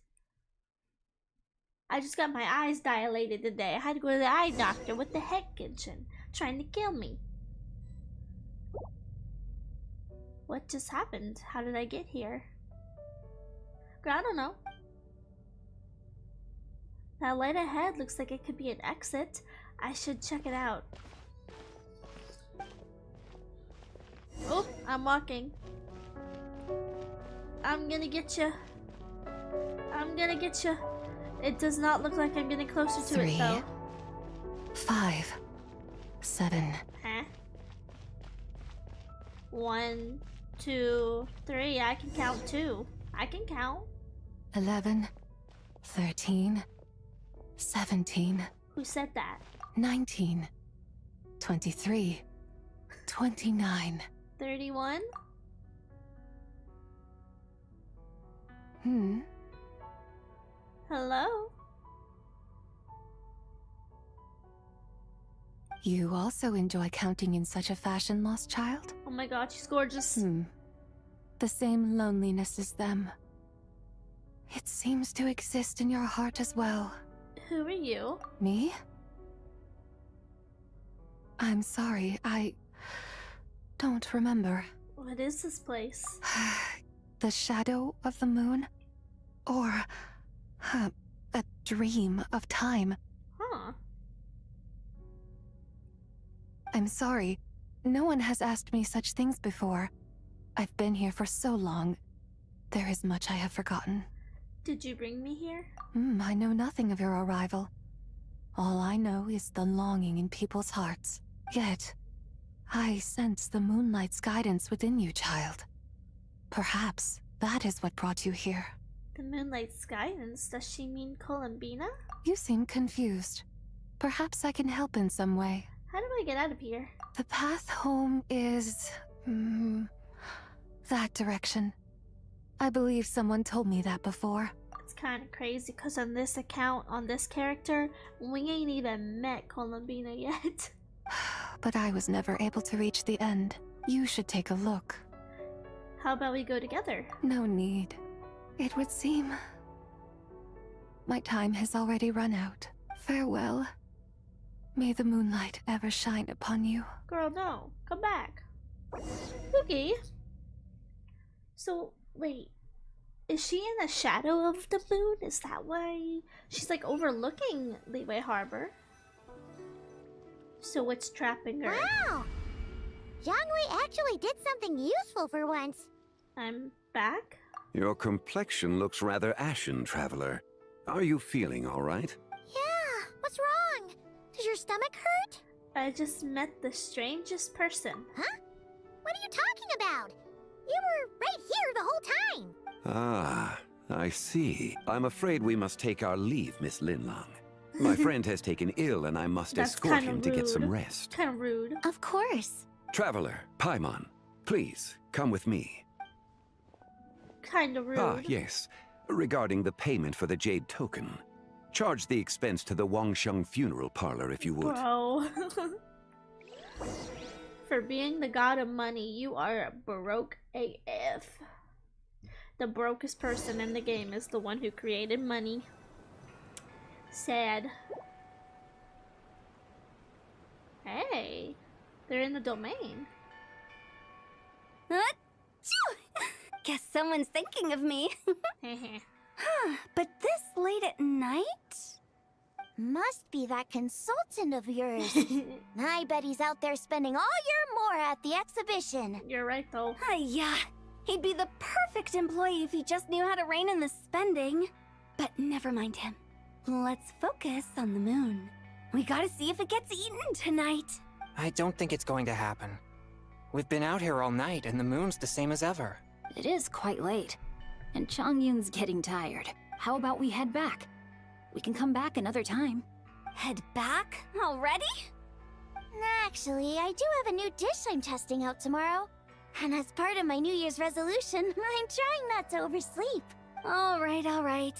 I just got my eyes dilated today. I had to go to the eye doctor. What the heck, Genshin? Trying to kill me. What just happened? How did I get here? Girl, I don't know. That light ahead looks like it could be an exit. I should check it out. Oh, I'm walking. I'm gonna get you. I'm gonna get you. It does not look like I'm getting closer to it though. 5, 7. Huh? 1, 2, 3. I can count 2. I can count. 11, 13, 17. Who said that? 19, 23, 29. 31. Hello? You also enjoy counting in such a fashion, lost child? Oh my god, she's gorgeous. The same loneliness as them. It seems to exist in your heart as well. Who are you? Me? I'm sorry, I don't remember. What is this place? The shadow of the moon? Or a dream of time? Huh. I'm sorry. No one has asked me such things before. I've been here for so long. There is much I have forgotten. Did you bring me here? I know nothing of your arrival. All I know is the longing in people's hearts. Yet, I sense the moonlight's guidance within you, child. Perhaps that is what brought you here. The moonlight's guidance? Does she mean Columbina? You seem confused. Perhaps I can help in some way. How do I get out of here? The path home is... that direction. I believe someone told me that before. It's kind of crazy because on this account, on this character, we ain't even met Columbina yet. But I was never able to reach the end. You should take a look. How about we go together? No need. It would seem... my time has already run out. Farewell. May the moonlight ever shine upon you. Girl, no. Come back. Okay. So, wait. Is she in the shadow of the moon? Is that why she's like overlooking Liyue Harbor? So what's trapping her? Wow! Jiangwei actually did something useful for once. I'm back? Your complexion looks rather ashen, traveler. Are you feeling all right? Yeah, what's wrong? Does your stomach hurt? I just met the strangest person. Huh? What are you talking about? You were right here the whole time. Ah, I see. I'm afraid we must take our leave, Miss Linlang. My friend has taken ill and I must escort him to get some rest. Kind of rude. Of course. Traveler, Paimon, please, come with me. Kind of rude. Ah, yes. Regarding the payment for the jade token. Charge the expense to the Wangsheng funeral parlor if you would. Bro. For being the god of money, you are broke AF. The brokest person in the game is the one who created money. Sad. Hey, they're in the domain. Guess someone's thinking of me. But this late at night? Must be that consultant of yours. I bet he's out there spending all year more at the exhibition. You're right, though. Yeah, he'd be the perfect employee if he just knew how to rein in the spending. But never mind him. Let's focus on the moon. We gotta see if it gets eaten tonight. I don't think it's going to happen. We've been out here all night and the moon's the same as ever. It is quite late, and Chongyun's getting tired. How about we head back? We can come back another time. Head back? Already? Actually, I do have a new dish I'm testing out tomorrow. And as part of my New Year's resolution, I'm trying not to oversleep. All right.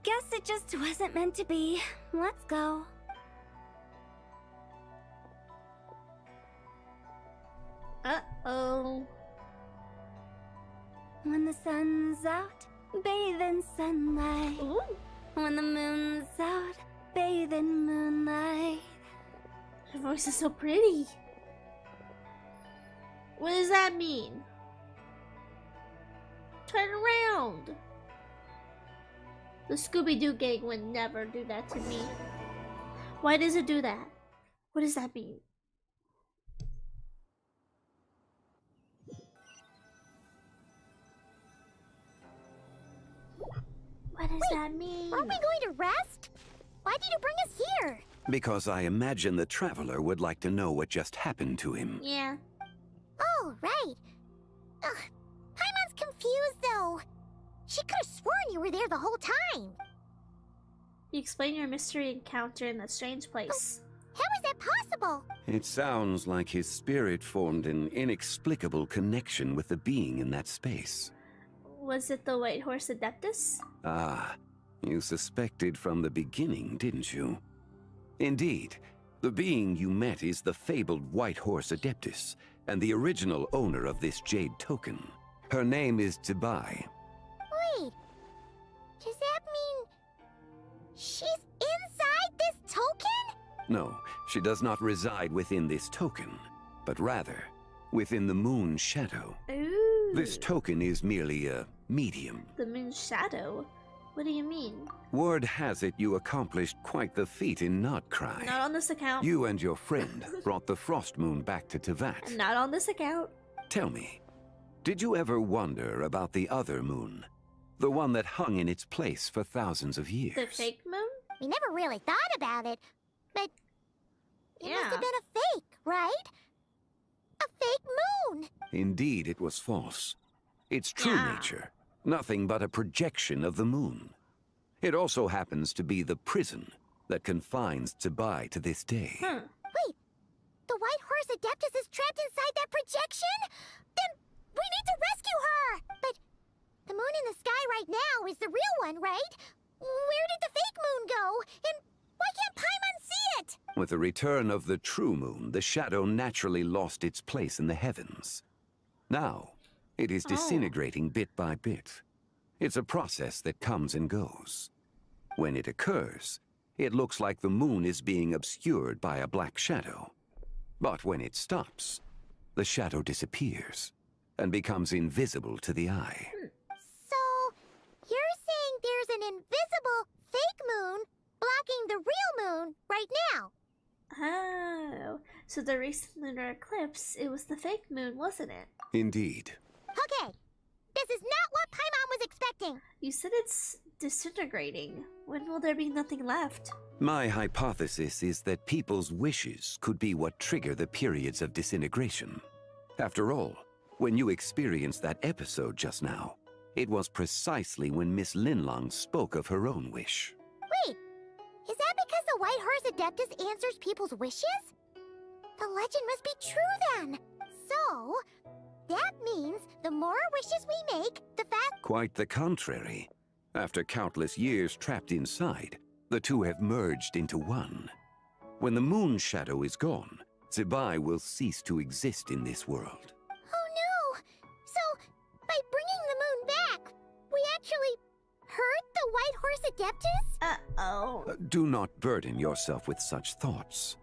Guess it just wasn't meant to be. Let's go. Uh-oh. When the sun's out, bathe in sunlight. Ooh. When the moon's out, bathe in moonlight. Her voice is so pretty. What does that mean? Turn around. The Scooby-Doo gang would never do that to me. Why does it do that? What does that mean? What does that mean? Aren't we going to rest? Why did you bring us here? Because I imagine the traveler would like to know what just happened to him. Yeah. Oh, right. Ugh, Paimon's confused, though. She could have sworn you were there the whole time. You explain your mystery encounter in that strange place. How is that possible? It sounds like his spirit formed an inexplicable connection with the being in that space. Was it the White Horse Adeptus? Ah, you suspected from the beginning, didn't you? Indeed, the being you met is the fabled White Horse Adeptus, and the original owner of this jade token. Her name is Zibai. Wait, does that mean she's inside this token? No, she does not reside within this token, but rather within the moon's shadow. Ooh. This token is merely a medium. The moon's shadow? What do you mean? Word has it you accomplished quite the feat in Notcry. Not on this account. You and your friend brought the Frost Moon back to Tevat. Not on this account. Tell me, did you ever wonder about the other moon? The one that hung in its place for thousands of years? The fake moon? We never really thought about it, but it must Yeah. have been a fake, right? A fake moon! Indeed, it was false. Its true nature, nothing but a projection of the moon. It also happens to be the prison that confines Zibai to this day. Wait, the White Horse Adeptus is trapped inside that projection? Then we need to rescue her! But the moon in the sky right now is the real one, right? Where did the fake moon go? And why can't Paimon see it? With the return of the true moon, the shadow naturally lost its place in the heavens. Now, it is disintegrating bit by bit. It's a process that comes and goes. When it occurs, it looks like the moon is being obscured by a black shadow. But when it stops, the shadow disappears and becomes invisible to the eye. So, you're saying there's an invisible fake moon blocking the real moon right now? Oh, so the recent lunar eclipse, it was the fake moon, wasn't it? Indeed. Okay, this is not what Paimon was expecting. You said it's disintegrating. When will there be nothing left? My hypothesis is that people's wishes could be what trigger the periods of disintegration. After all, when you experienced that episode just now, it was precisely when Miss Linlong spoke of her own wish. Wait, is that because the White Horse Adeptus answers people's wishes? The legend must be true then. So, that means the more wishes we make, the faster. Quite the contrary. After countless years trapped inside, the two have merged into one. When the moon shadow is gone, Zibai will cease to exist in this world. Oh no! So, by bringing the moon back, we actually hurt the White Horse Adeptus? Uh-oh. Do not burden yourself with such thoughts.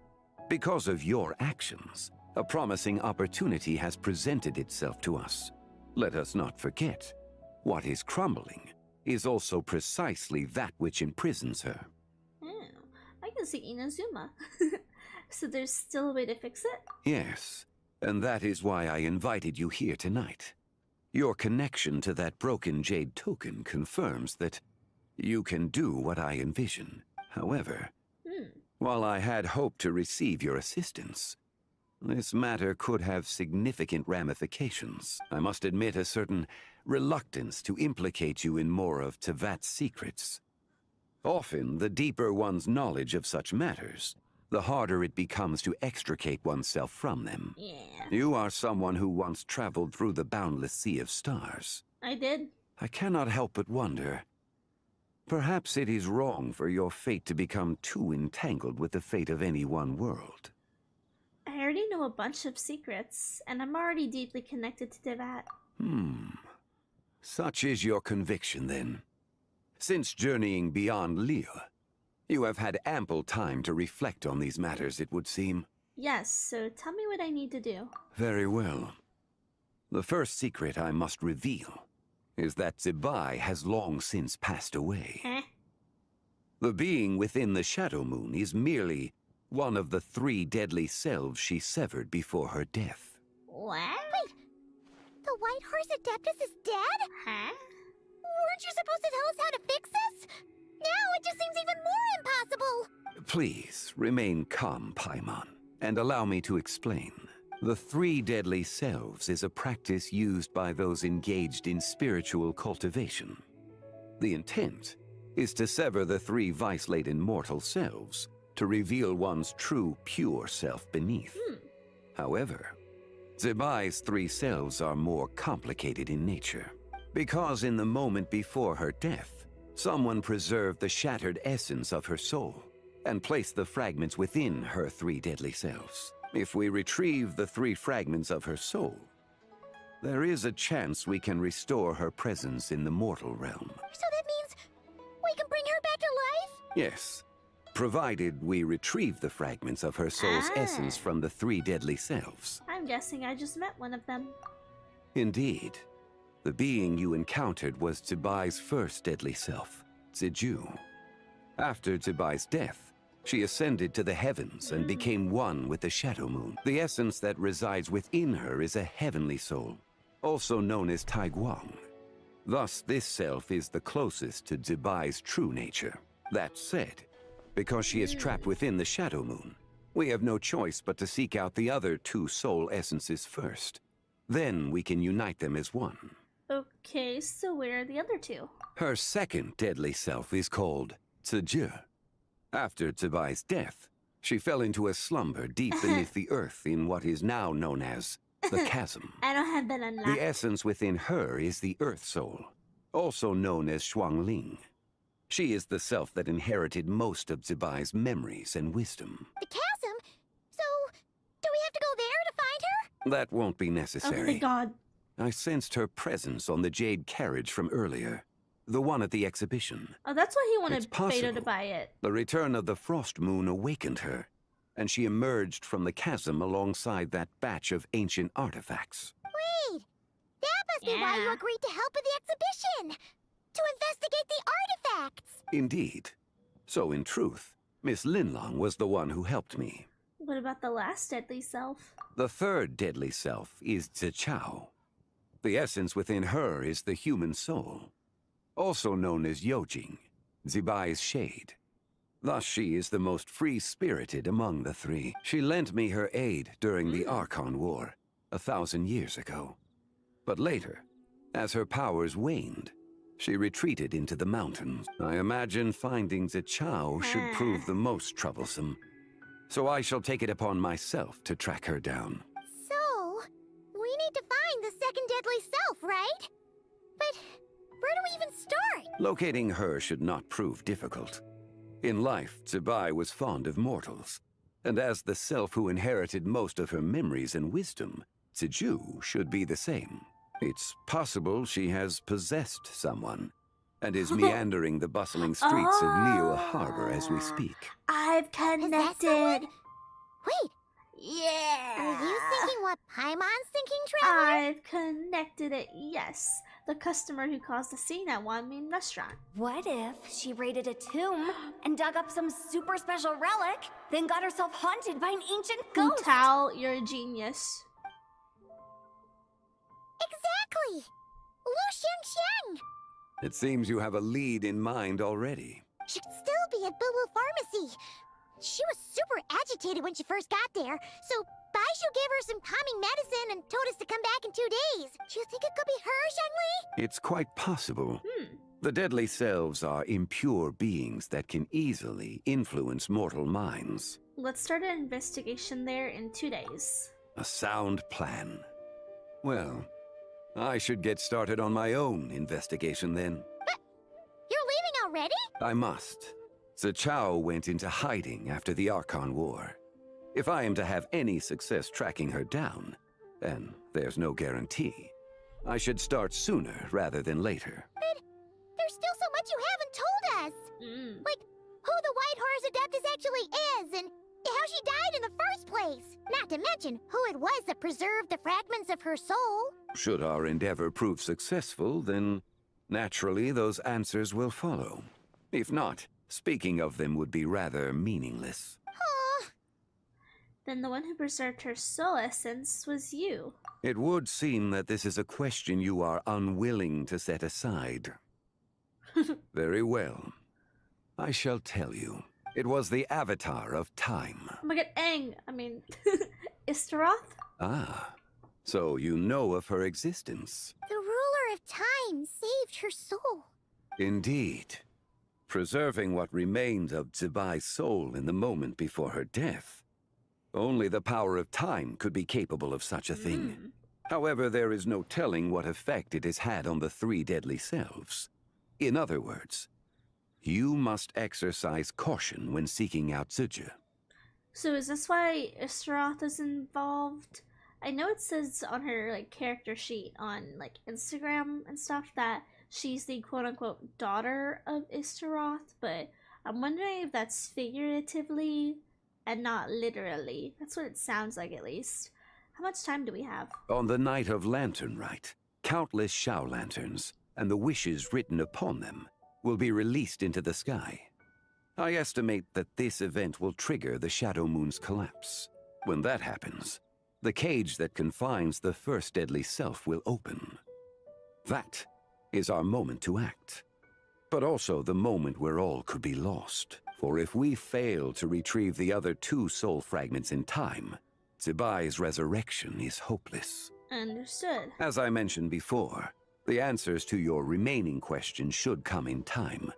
Because of your actions, a promising opportunity has presented itself to us. Let us not forget, what is crumbling is also precisely that which imprisons her. Oh, I can see Inazuma. So there's still a way to fix it? Yes, and that is why I invited you here tonight. Your connection to that broken jade token confirms that you can do what I envision. However, while I had hoped to receive your assistance, this matter could have significant ramifications. I must admit a certain reluctance to implicate you in more of Tevat's secrets. Often, the deeper one's knowledge of such matters, the harder it becomes to extricate oneself from them. Yeah. You are someone who once traveled through the boundless sea of stars. I did. I cannot help but wonder. Perhaps it is wrong for your fate to become too entangled with the fate of any one world. I already know a bunch of secrets, and I'm already deeply connected to Tevat. Such is your conviction, then. Since journeying beyond Liyue, you have had ample time to reflect on these matters, it would seem. Yes, so tell me what I need to do. Very well. The first secret I must reveal is that Zibai has long since passed away. The being within the Shadow Moon is merely one of the 3 deadly selves she severed before her death. What? Wait, the White Horse Adeptus is dead? Huh? Weren't you supposed to tell us how to fix this? Now it just seems even more impossible! Please, remain calm, Paimon, and allow me to explain. The 3 deadly selves is a practice used by those engaged in spiritual cultivation. The intent is to sever the 3 vice-laden mortal selves to reveal one's true, pure self beneath. However, Zibai's 3 selves are more complicated in nature. Because in the moment before her death, someone preserved the shattered essence of her soul and placed the fragments within her 3 deadly selves. If we retrieve the 3 fragments of her soul, there is a chance we can restore her presence in the mortal realm. So that means we can bring her back to life? Yes, provided we retrieve the fragments of her soul's essence from the 3 deadly selves. I'm guessing I just met one of them. Indeed. The being you encountered was Zibai's first deadly self, Ziju. After Zibai's death, she ascended to the heavens and became one with the Shadow Moon. The essence that resides within her is a heavenly soul, also known as Taiguang. Thus, this self is the closest to Zibai's true nature. That said, because she is trapped within the Shadow Moon, we have no choice but to seek out the other 2 soul essences first. Then we can unite them as one. Okay, so where are the other 2? Her second deadly self is called Ziju. After Zibai's death, she fell into a slumber deep beneath the earth in what is now known as the chasm. I don't have that unlocked. The essence within her is the Earth Soul, also known as Shuangling. She is the self that inherited most of Zibai's memories and wisdom. The chasm? So, do we have to go there to find her? That won't be necessary. Oh my god. I sensed her presence on the jade carriage from earlier. The one at the exhibition. Oh, that's why he wanted It's Beta to possible. buy it. The return of the Frost Moon awakened her, and she emerged from the chasm alongside that batch of ancient artifacts. Wait! That must be why you agreed to help with the exhibition! To investigate the artifacts! Indeed. So in truth, Miss Linlong was the one who helped me. What about the last deadly self? The third deadly self is Zichao. The essence within her is the human soul, also known as Yojing, Zibai's shade. Thus she is the most free-spirited among the 3. She lent me her aid during the Archon War, 1,000 years ago. But later, as her powers waned, she retreated into the mountains. I imagine finding Zichao should prove the most troublesome. So I shall take it upon myself to track her down. So, we need to find the second deadly self, right? But where do we even start? Locating her should not prove difficult. In life, Zibai was fond of mortals, and as the self who inherited most of her memories and wisdom, Ziju should be the same. It's possible she has possessed someone, and is meandering the bustling streets of Liyue Harbor as we speak. I've connected. Wait, Yeah. are you thinking what Paimon's thinking, Traveler? I've connected it, yes. The customer who caused a scene at Wan Min restaurant. What if she raided a tomb and dug up some super special relic, then got herself haunted by an ancient Hu ghost? Tao, you're a genius. Exactly! Lu Xiangxiang! It seems you have a lead in mind already. Should still be at Boo Boo Pharmacy. She was super agitated when she first got there, so Baishu gave her some calming medicine and told us to come back in 2 days. Do you think it could be her, Shangli? It's quite possible. The deadly selves are impure beings that can easily influence mortal minds. Let's start an investigation there in 2 days. A sound plan. Well, I should get started on my own investigation then. But you're leaving already? I must. Zichao went into hiding after the Archon War. If I am to have any success tracking her down, and there's no guarantee, I should start sooner rather than later. But there's still so much you haven't told us. Like, who the White Horse Adeptus actually is, and how she died in the first place. Not to mention who it was that preserved the fragments of her soul. Should our endeavor prove successful, then naturally those answers will follow. If not, speaking of them would be rather meaningless. Then the one who preserved her soul essence was you. It would seem that this is a question you are unwilling to set aside. Very well. I shall tell you. It was the Avatar of Time. Oh my god, Istaroth? Ah, so you know of her existence. The ruler of time saved her soul. Indeed. Preserving what remained of Zibai's soul in the moment before her death. Only the power of time could be capable of such a thing. However, there is no telling what effect it has had on the 3 deadly selves. In other words, you must exercise caution when seeking out Zuje. So is this why Istaroth is involved? I know it says on her like character sheet on like Instagram and stuff that she's the quote-unquote daughter of Istaroth, but I'm wondering if that's figuratively and not literally. That's what it sounds like, at least. How much time do we have? On the night of Lanternlit, countless Shao lanterns, and the wishes written upon them, will be released into the sky. I estimate that this event will trigger the Shadow Moon's collapse. When that happens, the cage that confines the first deadly self will open. That is our moment to act. But also the moment where all could be lost. For if we fail to retrieve the other 2 soul fragments in time, Zibai's resurrection is hopeless. Understood. As I mentioned before, the answers to your remaining questions should come in time,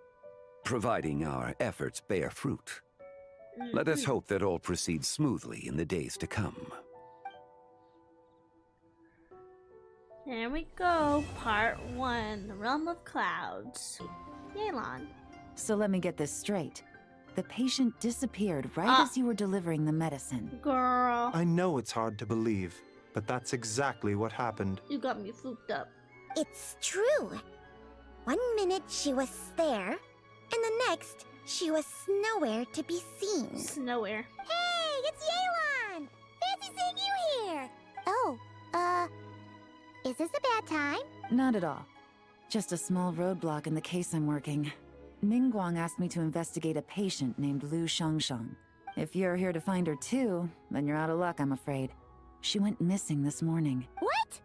providing our efforts bear fruit. Let us hope that all proceeds smoothly in the days to come. There we go, part 1, the Realm of Clouds. Yelan. So let me get this straight. The patient disappeared right as you were delivering the medicine. Girl. I know it's hard to believe, but that's exactly what happened. You got me fooped up. It's true. 1 minute she was there, and the next she was nowhere to be seen. Nowhere. Hey, it's Yelan! Fancy seeing you here! Oh, is this a bad time? Not at all. Just a small roadblock in the case I'm working. Ningguang asked me to investigate a patient named Lu Shangshang. If you're here to find her too, then you're out of luck, I'm afraid. She went missing this morning. What?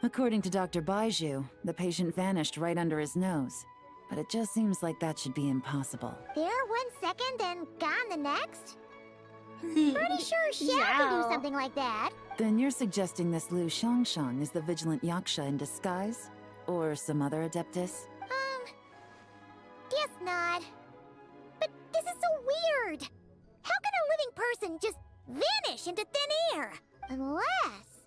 According to Dr. Baiju, the patient vanished right under his nose. But it just seems like that should be impossible. There 1 second and gone the next? Pretty sure Xiao can do something like that. Then you're suggesting this Lu Shangshang is the vigilant Yaksha in disguise? Or some other adeptus? Guess not. But this is so weird. How can a living person just vanish into thin air? Unless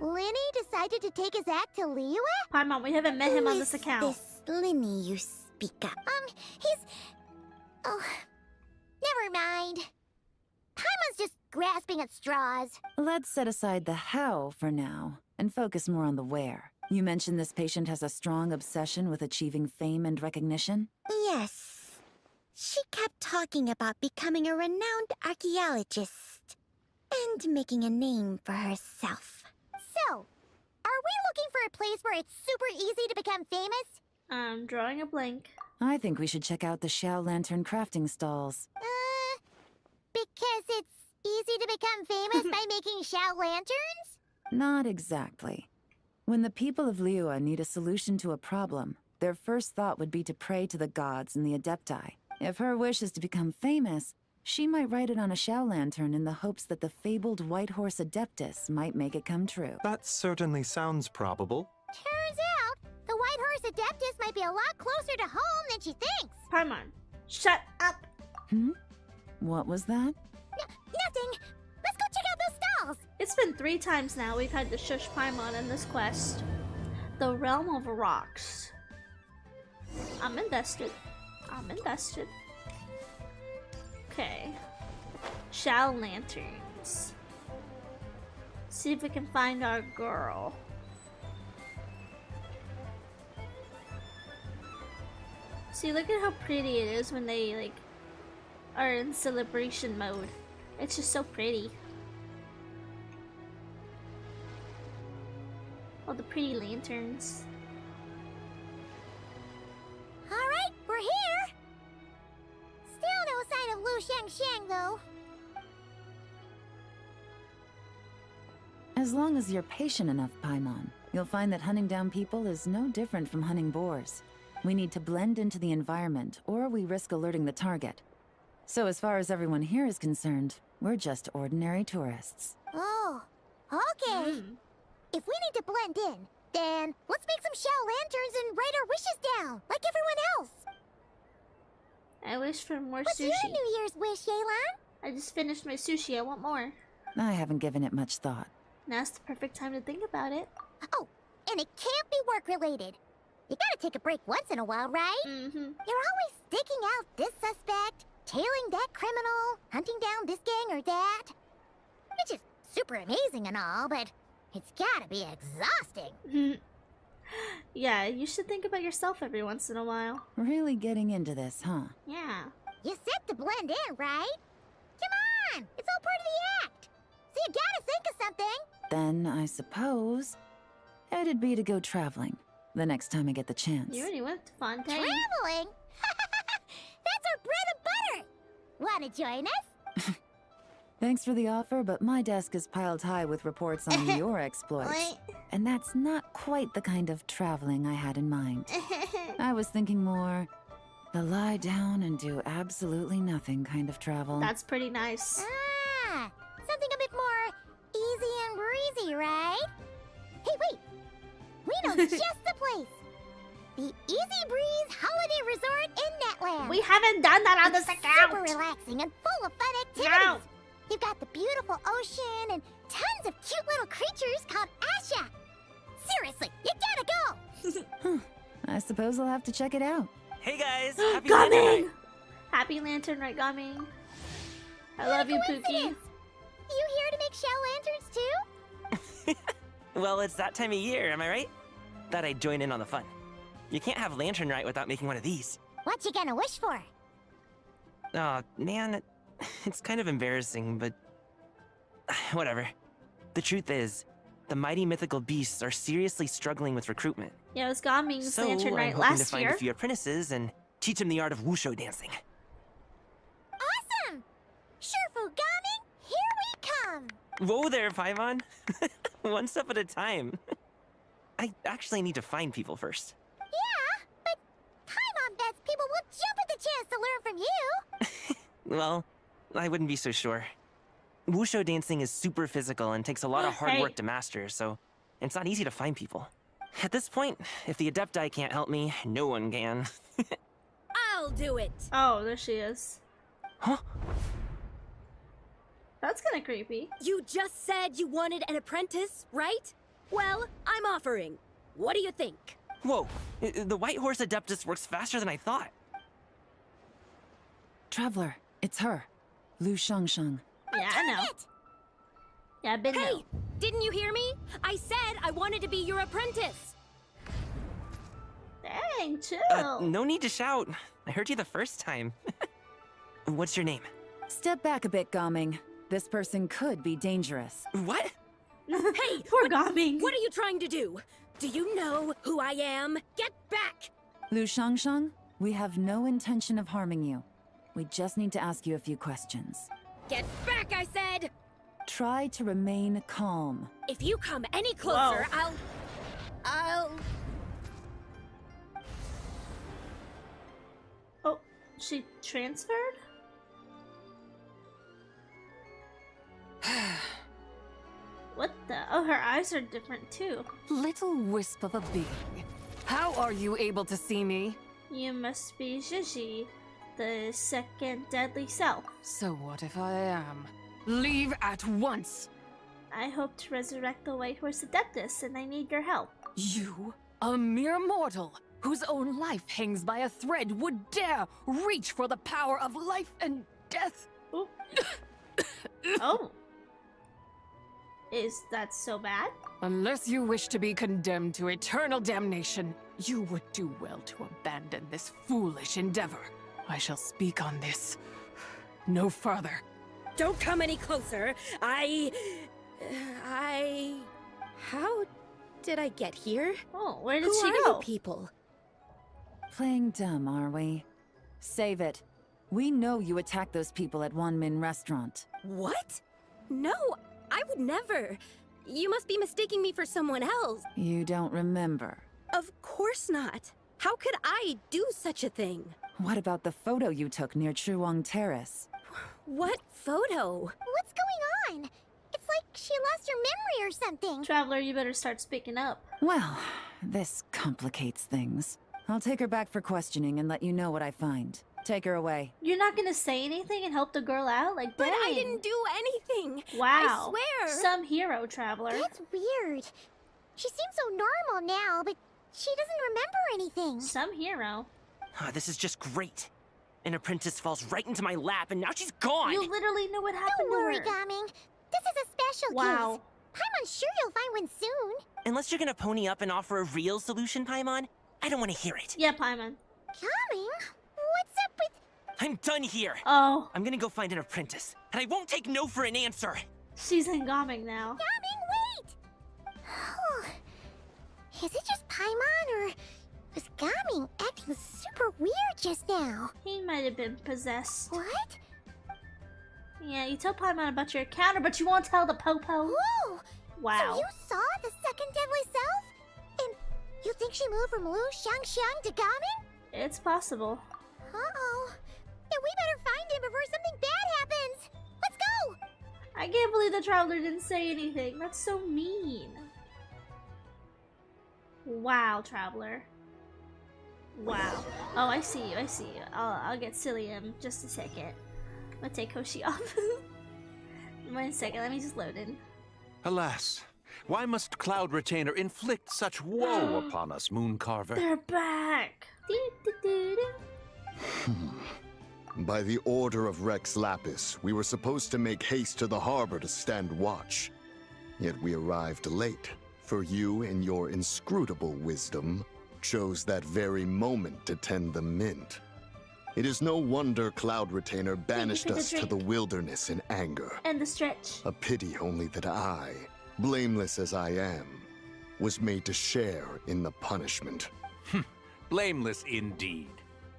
Linny decided to take his act to Liyue? Hi, Mom, we haven't met him on this Who account. is this Linny you speak of? He's... Oh, never mind. Paimon's just grasping at straws. Let's set aside the how for now, and focus more on the where. You mentioned this patient has a strong obsession with achieving fame and recognition? Yes. She kept talking about becoming a renowned archaeologist and making a name for herself. So, are we looking for a place where it's super easy to become famous? I'm drawing a blank. I think we should check out the Shao Lantern crafting stalls. Because it's easy to become famous by making Shao lanterns? Not exactly. When the people of Liyue need a solution to a problem, their first thought would be to pray to the gods and the Adepti. If her wish is to become famous, she might write it on a Shao lantern in the hopes that the fabled White Horse Adeptus might make it come true. That certainly sounds probable. Turns out, the White Horse Adeptus might be a lot closer to home than she thinks. Paimon, shut up. What was that? Nothing. Let's go check out those stalls. It's been 3 times now we've had to shush Paimon in this quest. The Realm of Rocks. I'm invested. I'm invested. Okay. Shao lanterns. See if we can find our girl. See, look at how pretty it is when they like are in celebration mode. It's just so pretty. All the pretty lanterns. Alright, we're here. Still no sign of Lu Shangshang, though. As long as you're patient enough, Paimon, you'll find that hunting down people is no different from hunting boars. We need to blend into the environment, or we risk alerting the target. So as far as everyone here is concerned, we're just ordinary tourists. Oh, okay. If we need to blend in, then let's make some Shao lanterns and write our wishes down, like everyone else. I wish for more What's sushi. What's your New Year's wish, Yelan? I just finished my sushi. I want more. I haven't given it much thought. Now's the perfect time to think about it. Oh, and it can't be work-related. You gotta take a break once in a while, right? Mm-hmm. You're always sticking out this suspect, tailing that criminal, hunting down this gang or that. Which is super amazing and all, but it's gotta be exhausting. Yeah, you should think about yourself every once in a while. Really getting into this, huh? Yeah. You said to blend in, right? Come on! It's all part of the act! So you gotta think of something! Then I suppose it'd be to go traveling the next time I get the chance. You already went to Fontaine. Traveling? That's our bread and butter! Wanna join us? Thanks for the offer, but my desk is piled high with reports on your exploits. And that's not quite the kind of traveling I had in mind. I was thinking more the lie down and do absolutely nothing kind of travel. That's pretty nice. Ah, something a bit more easy and breezy, right? Hey, wait! We know just the place! The Easy Breeze Holiday Resort in Netland! We haven't done that on this account! Super relaxing and full of fun activities! No. You've got the beautiful ocean and tons of cute little creatures called Asha! Seriously, you gotta go! I suppose I'll have to check it out. Hey guys, happy Lantern Night. Happy Lanternlit Gumming. I love you, Pookie. You here to make shell lanterns too? Well, it's that time of year, am I right? Thought I'd join in on the fun. You can't have Lanternlit without making one of these. What you gonna wish for? Oh, man, it's kind of embarrassing, but whatever. The truth is, the mighty mythical beasts are seriously struggling with recruitment. Yeah, it was Gumming's So I'm Lanternlit hoping last to find year. a few apprentices and teach them the art of wushu dancing. Awesome! Shurfugami, here we come! Whoa there, Paimon. One step at a time. I actually need to find people first. Yeah, but Paimon bets people will jump at the chance to learn from you! Well, I wouldn't be so sure. Wushu dancing is super physical and takes a lot of hard work to master, so it's not easy to find people. At this point, if the Adepti can't help me, no one can. I'll do it! Oh, there she is. Huh? That's kind of creepy. You just said you wanted an apprentice, right? Well, I'm offering. What do you think? Whoa, the White Horse Adeptus works faster than I thought. Traveler, it's her. Lu Shangshang. Yeah, I know. Yeah, I've been there. Hey, didn't you hear me? I said I wanted to be your apprentice. Dang, chill. No need to shout. I heard you the first time. What's your name? Step back a bit, Gaming. This person could be dangerous. What? Hey, poor Gaming. What are you trying to do? Do you know who I am? Get back! Lu Shangshang, we have no intention of harming you. We just need to ask you a few questions. Get back, I said! Try to remain calm. If you come any closer, I'll... Oh, she transferred? What the? Oh, her eyes are different too. Little wisp of a being. How are you able to see me? You must be Gigi, the second deadly self. So what if I am? Leave at once! I hope to resurrect the White Horse Adeptus, and I need your help. You, a mere mortal, whose own life hangs by a thread, would dare reach for the power of life and death? Oh. Oh. Is that so bad? Unless you wish to be condemned to eternal damnation, you would do well to abandon this foolish endeavor. I shall speak on this no further. Don't come any closer. How did I get here? Oh, where did Who she are go? you people? Playing dumb, are we? Save it. We know you attacked those people at Wanmin Restaurant. What? No, I would never. You must be mistaking me for someone else. You don't remember. Of course not. How could I do such a thing? What about the photo you took near Chuang Terrace? What photo? What's going on? It's like she lost her memory or something. Traveler, you better start speaking up. Well, this complicates things. I'll take her back for questioning and let you know what I find. Take her away. You're not gonna say anything and help the girl out? Like, But I dang. didn't do anything. Wow. I swear. Some hero, Traveler. That's weird. She seems so normal now, but she doesn't remember anything. Some hero. This is just great. An apprentice falls right into my lap, and now she's gone. You literally know what happened Don't worry, to her. Gaming. This is a special Wow. case. Paimon's sure you'll find one soon. Unless you're gonna pony up and offer a real solution, Paimon, I don't want to hear it. Yeah, Paimon. Gaming? What's up with... I'm done here. Oh. I'm gonna go find an apprentice, and I won't take no for an answer. She's in Gaming now. Gaming, wait! Is it just Paimon, or was Gaming acting super weird just now? He might have been possessed. What? Yeah, you tell Paimon about your encounter, but you won't tell the Popo. Whoa! Wow. So you saw the second deadly self? And you think she moved from Lu Xiangxiang to Gaming? It's possible. Uh-oh. Then we better find him before something bad happens. Let's go! I can't believe the Traveler didn't say anything. That's so mean. Wow, Traveler. Wow. Oh, I see you. I see you. I'll get silly in just a second. I'm gonna take Hoshi off. 1 second. Let me just load in. Alas, why must Cloud Retainer inflict such woe upon us, Mooncarver? They're back. By the order of Rex Lapis, we were supposed to make haste to the harbor to stand watch. Yet we arrived late, for you, in your inscrutable wisdom, chose that very moment to tend the mint. It is no wonder Cloud Retainer banished us to the wilderness in anger. And the stretch. A pity only that I, blameless as I am, was made to share in the punishment. Blameless indeed.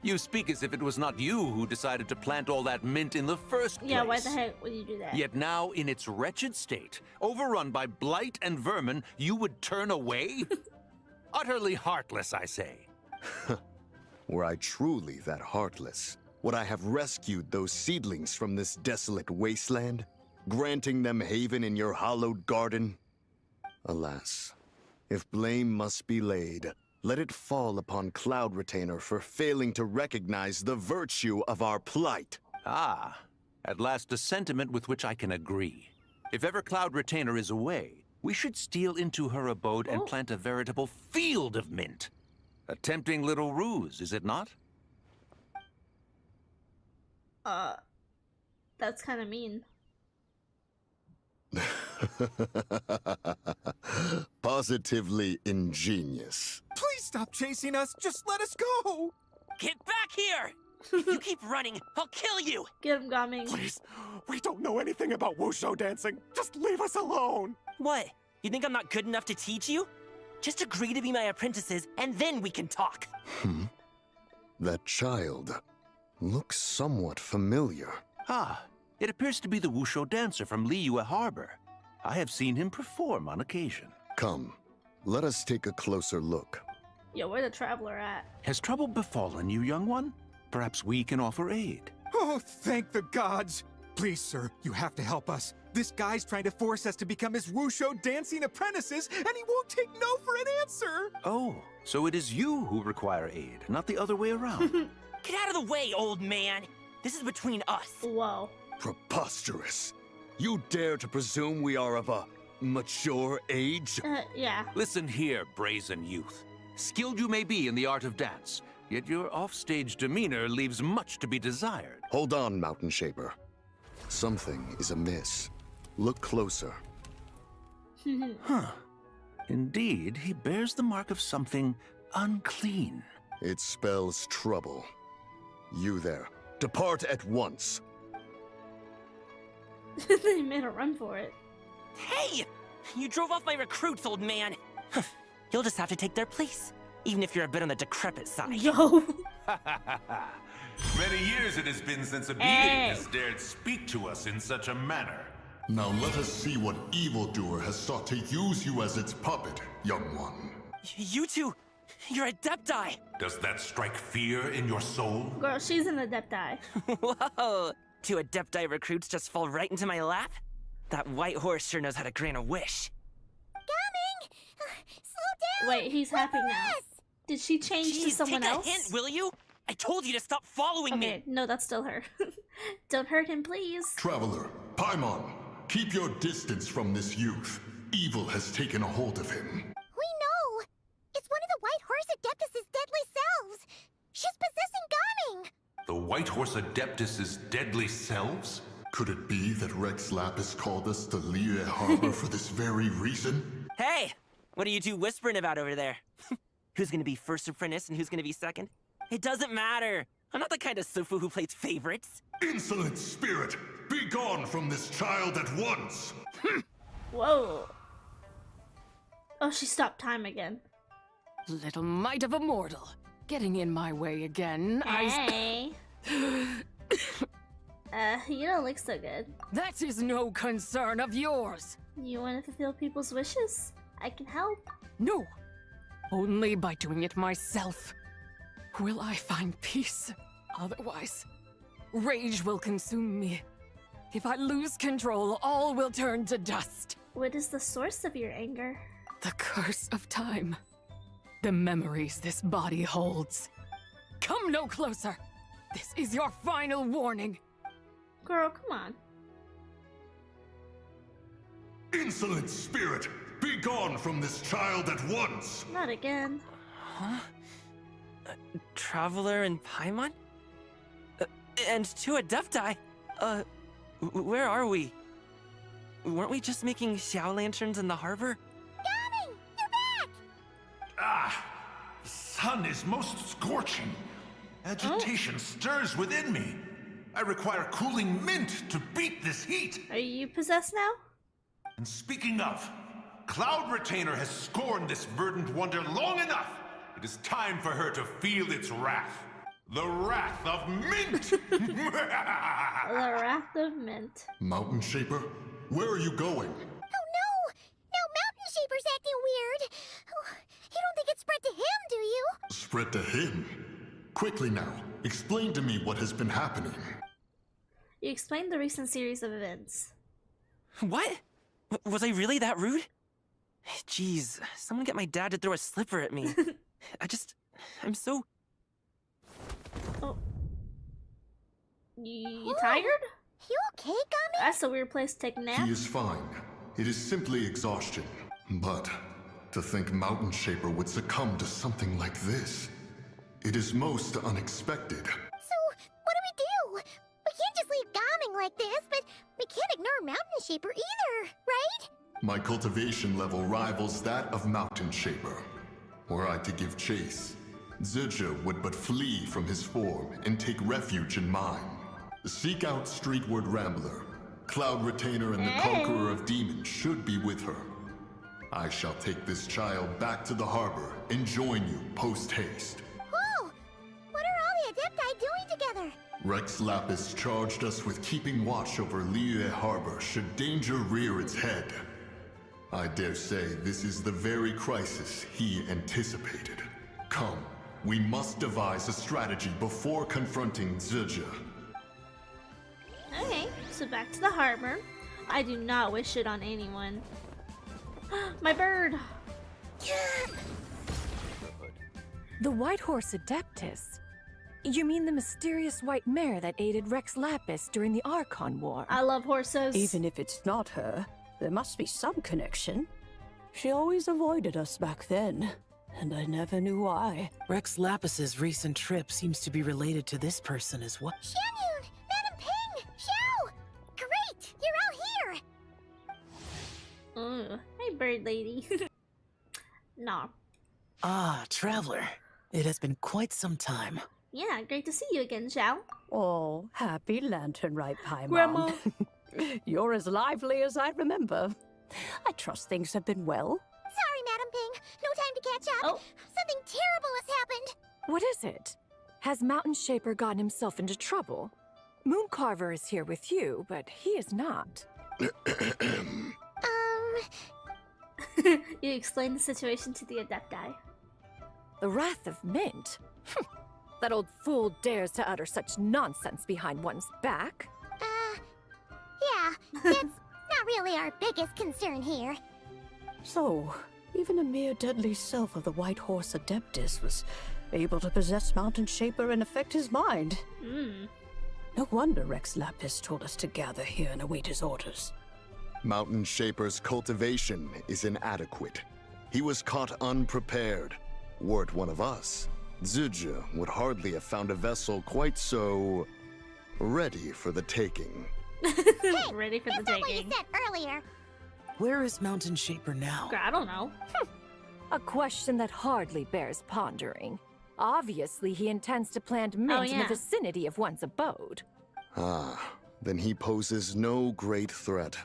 You speak as if it was not you who decided to plant all that mint in the first place. Yeah, why the heck would you do that? Yet now, in its wretched state, overrun by blight and vermin, you would turn away? Utterly heartless, I say. Were I truly that heartless, would I have rescued those seedlings from this desolate wasteland, granting them haven in your hallowed garden? Alas, if blame must be laid, let it fall upon Cloud Retainer for failing to recognize the virtue of our plight. Ah, at last a sentiment with which I can agree. If ever Cloud Retainer is away, we should steal into her abode and plant a veritable field of mint. A tempting little ruse, is it not? That's kind of mean. Positively ingenious. Please stop chasing us. Just let us go. Get back here! If you keep running, I'll kill you! Get him, Gaming. Please, we don't know anything about wushu dancing. Just leave us alone. What? You think I'm not good enough to teach you? Just agree to be my apprentices, and then we can talk. That child looks somewhat familiar. Ah, it appears to be the wushu dancer from Liyue Harbor. I have seen him perform on occasion. Come, let us take a closer look. Yo, where the Traveler at? Has trouble befallen you, young one? Perhaps we can offer aid. Oh, thank the gods. Please, sir, you have to help us. This guy's trying to force us to become his wushu dancing apprentices, and he won't take no for an answer. Oh, so it is you who require aid, not the other way around. Get out of the way, old man! This is between us. Whoa. Preposterous. You dare to presume we are of a mature age? Yeah. Listen here, brazen youth. Skilled you may be in the art of dance, yet your offstage demeanor leaves much to be desired. Hold on, Mountain Shaper. Something is amiss. Look closer. Huh. Indeed, he bears the mark of something unclean. It spells trouble. You there, depart at once. They made a run for it. Hey! You drove off my recruits, old man! You'll just have to take their place, even if you're a bit on the decrepit side. Yo! Many years it has been since a being has dared speak to us in such a manner. Now let us see what evildoer has sought to use you as its puppet, young one. You two, you're Adepti! Does that strike fear in your soul? Girl, she's an Adepti. Whoa! 2 Adepti recruits just fall right into my lap? That white horse sure knows how to grant a wish. Gaming! Slow down! Wait, he's happy now. Did she change to Jeez, someone take else? a hint, will you? I told you to stop following me! No, that's still her. Don't hurt him, please. Traveler, Paimon, keep your distance from this youth. Evil has taken a hold of him. We know! It's one of the White Horse Adeptus' deadly selves! She's possessing Gaming! The White Horse Adeptus' deadly selves? Could it be that Rex Lapis called us to Liyue Harbor for this very reason? Hey! What are you two whispering about over there? Who's gonna be first apprentice and who's gonna be second? It doesn't matter! I'm not the kind of Sufu who plays favorites! Insolent spirit! Be gone from this child at once! Whoa. Oh, she stopped time again. Little mite of a mortal. Getting in my way again. Hey. You don't look so good. That is no concern of yours. You want to fulfill people's wishes? I can help. No. Only by doing it myself. Will I find peace? Otherwise, rage will consume me. If I lose control, all will turn to dust. What is the source of your anger? The curse of time. The memories this body holds. Come no closer. This is your final warning. Girl, come on. Insolent spirit! Be gone from this child at once! Not again. Huh? Traveler and Paimon? And two Adepti? Where are we? Weren't we just making Xiao lanterns in the harbor? Gaming! You're back! Ah! The sun is most scorching. Agitation stirs within me. I require cooling mint to beat this heat. Are you possessed now? And speaking of, Cloud Retainer has scorned this verdant wonder long enough. It is time for her to feel its wrath. The wrath of mint! The wrath of mint. Mountain Shaper, where are you going? Oh no! Now Mountain Shaper's acting weird! Oh, you don't think it's spread to him, do you? Spread to him? Quickly now, explain to me what has been happening. You explained the recent series of events. What? Was I really that rude? Jeez, someone get my dad to throw a slipper at me. I'm so... Oh. You tired? You okay, Gummy? That's a weird place to take a nap. He is fine. It is simply exhaustion. But to think Mountain Shaper would succumb to something like this, it is most unexpected. So, what do? We can't just leave Gaming like this, but we can't ignore Mountain Shaper either, right? My cultivation level rivals that of Mountain Shaper. Were I to give chase, Zizha would but flee from his form and take refuge in mine. Seek out Streetward Rambler. Cloud Retainer and the Conqueror of Demons should be with her. I shall take this child back to the harbor and join you post-haste. Whoa! What are all the Adepti doing together? Rex Lapis charged us with keeping watch over Liyue Harbor should danger rear its head. I dare say this is the very crisis he anticipated. Come, we must devise a strategy before confronting Zizha. Okay, so back to the harbor. I do not wish it on anyone. My bird! The White Horse Adeptus? You mean the mysterious white mare that aided Rex Lapis during the Archon War? I love horses. Even if it's not her, there must be some connection. She always avoided us back then, and I never knew why. Rex Lapis's recent trip seems to be related to this person as well. Xianyun! Madam Ping! Xiao! Great! You're out here! Hey, bird lady. Nah. Ah, Traveler. It has been quite some time. Yeah, great to see you again, Xiao. Oh, happy Lanternlit, Paimon. Grandma. You're as lively as I remember. I trust things have been well. Sorry, Madam Ping. No time to catch up. Something terrible has happened. What is it? Has Mountain Shaper gotten himself into trouble? Mooncarver is here with you, but he is not. You explained the situation to the Adepti. The Wrath of Mint? That old fool dares to utter such nonsense behind one's back. Yeah, that's not really our biggest concern here. So, even a mere deadly self of the White Horse Adeptus was able to possess Mountain Shaper and affect his mind. No wonder Rex Lapis told us to gather here and await his orders. Mountain Shaper's cultivation is inadequate. He was caught unprepared. Were it one of us, Zhuge would hardly have found a vessel quite so ready for the taking. Ready for the taking. You said earlier. Where is Mountain Shaper now? I don't know. A question that hardly bears pondering. Obviously, he intends to plant mint in the vicinity of one's abode. Ah, then he poses no great threat.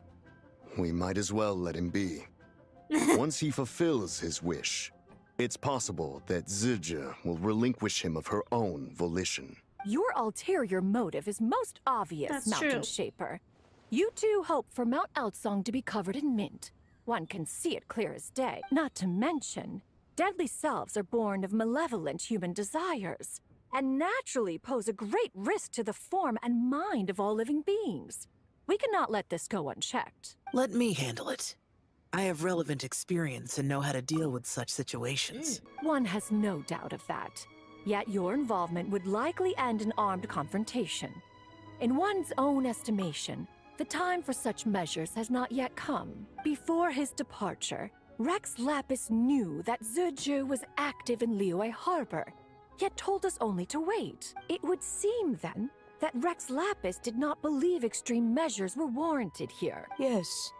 We might as well let him be. Once he fulfills his wish, it's possible that Zhuge will relinquish him of her own volition. Your ulterior motive is most obvious, That's Mountain true. Shaper. You two hope for Mount Outsong to be covered in mint. One can see it clear as day. Not to mention, deadly selves are born of malevolent human desires, and naturally pose a great risk to the form and mind of all living beings. We cannot let this go unchecked. Let me handle it. I have relevant experience and know how to deal with such situations. One has no doubt of that. Yet your involvement would likely end in armed confrontation. In one's own estimation, the time for such measures has not yet come. Before his departure, Rex Lapis knew that Zhuge was active in Liyue Harbor, yet told us only to wait. It would seem, then, that Rex Lapis did not believe extreme measures were warranted here. Yes,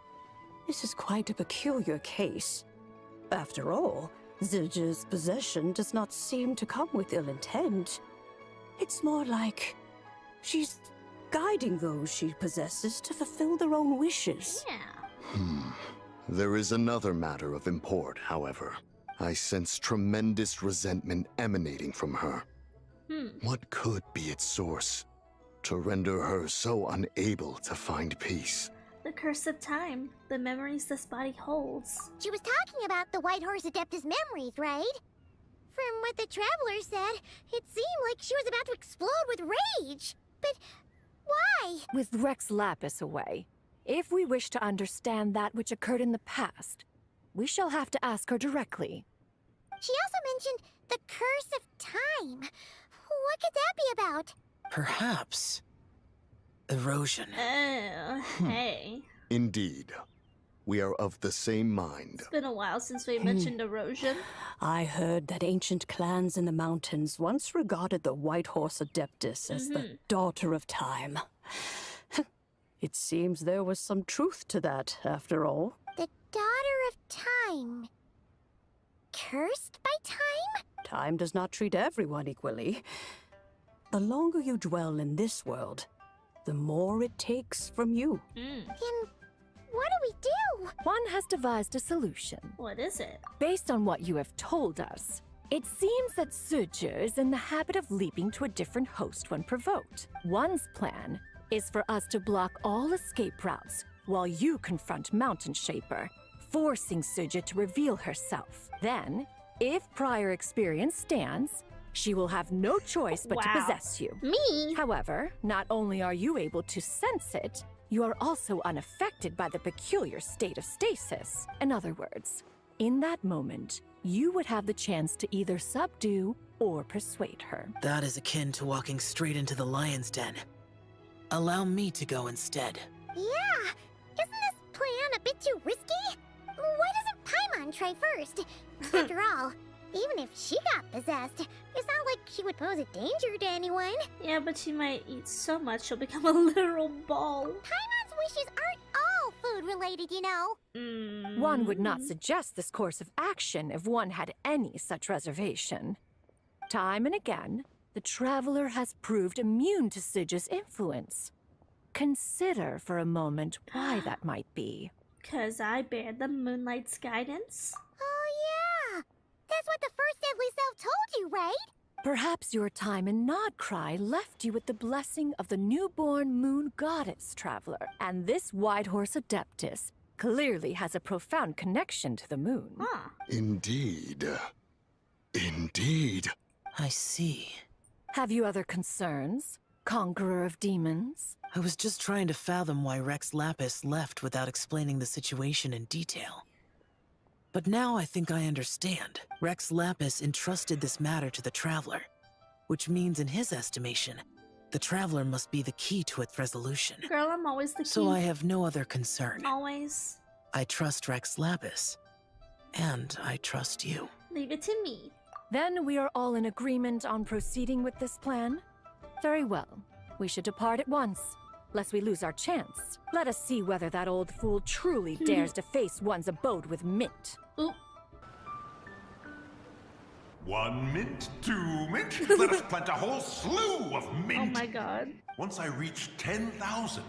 this is quite a peculiar case. After all, Zhuge's possession does not seem to come with ill intent. It's more like she's guiding those she possesses to fulfill their own wishes. There is another matter of import, however. I sense tremendous resentment emanating from her. What could be its source to render her so unable to find peace? The curse of time, the memories this body holds. She was talking about the White Horse Adeptus memories, right? From what the Traveler said, it seemed like she was about to explode with rage. But why? With Rex Lapis away, if we wish to understand that which occurred in the past, we shall have to ask her directly. She also mentioned the curse of time. What could that be about? Perhaps erosion. Oh, hey. Indeed. We are of the same mind. It's been a while since we mentioned erosion. I heard that ancient clans in the mountains once regarded the White Horse Adeptus as the daughter of time. It seems there was some truth to that, after all. The daughter of time. Cursed by time? Time does not treat everyone equally. The longer you dwell in this world, the more it takes from you. Then what do we do? One has devised a solution. What is it? Based on what you have told us, it seems that Zhuge is in the habit of leaping to a different host when provoked. One's plan is for us to block all escape routes while you confront Mountain Shaper, forcing Zhuge to reveal herself. Then, if prior experience stands, she will have no choice but to possess you. Me? However, not only are you able to sense it, you are also unaffected by the peculiar state of stasis. In other words, in that moment, you would have the chance to either subdue or persuade her. That is akin to walking straight into the lion's den. Allow me to go instead. Yeah, isn't this plan a bit too risky? Why doesn't Paimon try first? After all, even if she got possessed, it's not like she would pose a danger to anyone. Yeah, but she might eat so much she'll become a literal ball. Paimon's wishes aren't all food-related, you know. One would not suggest this course of action if one had any such reservation. Time and again, the Traveler has proved immune to Zhuge's influence. Consider for a moment why that might be. 'Cause I bear the moonlight's guidance? Oh, yeah. That's what the first deadly self told you, right? Perhaps your time in Nodcry left you with the blessing of the newborn moon goddess, Traveler. And this White Horse Adeptus clearly has a profound connection to the moon. Indeed. Indeed. I see. Have you other concerns, Conqueror of Demons? I was just trying to fathom why Rex Lapis left without explaining the situation in detail. But now I think I understand. Rex Lapis entrusted this matter to the Traveler, which means in his estimation, the Traveler must be the key to its resolution. Girl, I'm always the key. So I have no other concern. Always. I trust Rex Lapis, and I trust you. Leave it to me. Then we are all in agreement on proceeding with this plan? Very well. We should depart at once, lest we lose our chance. Let us see whether that old fool truly dares to face one's abode with mint. Oop. 1 mint, 2 mint. Let us plant a whole slew of mint. Oh my god. Once I reach 10,000,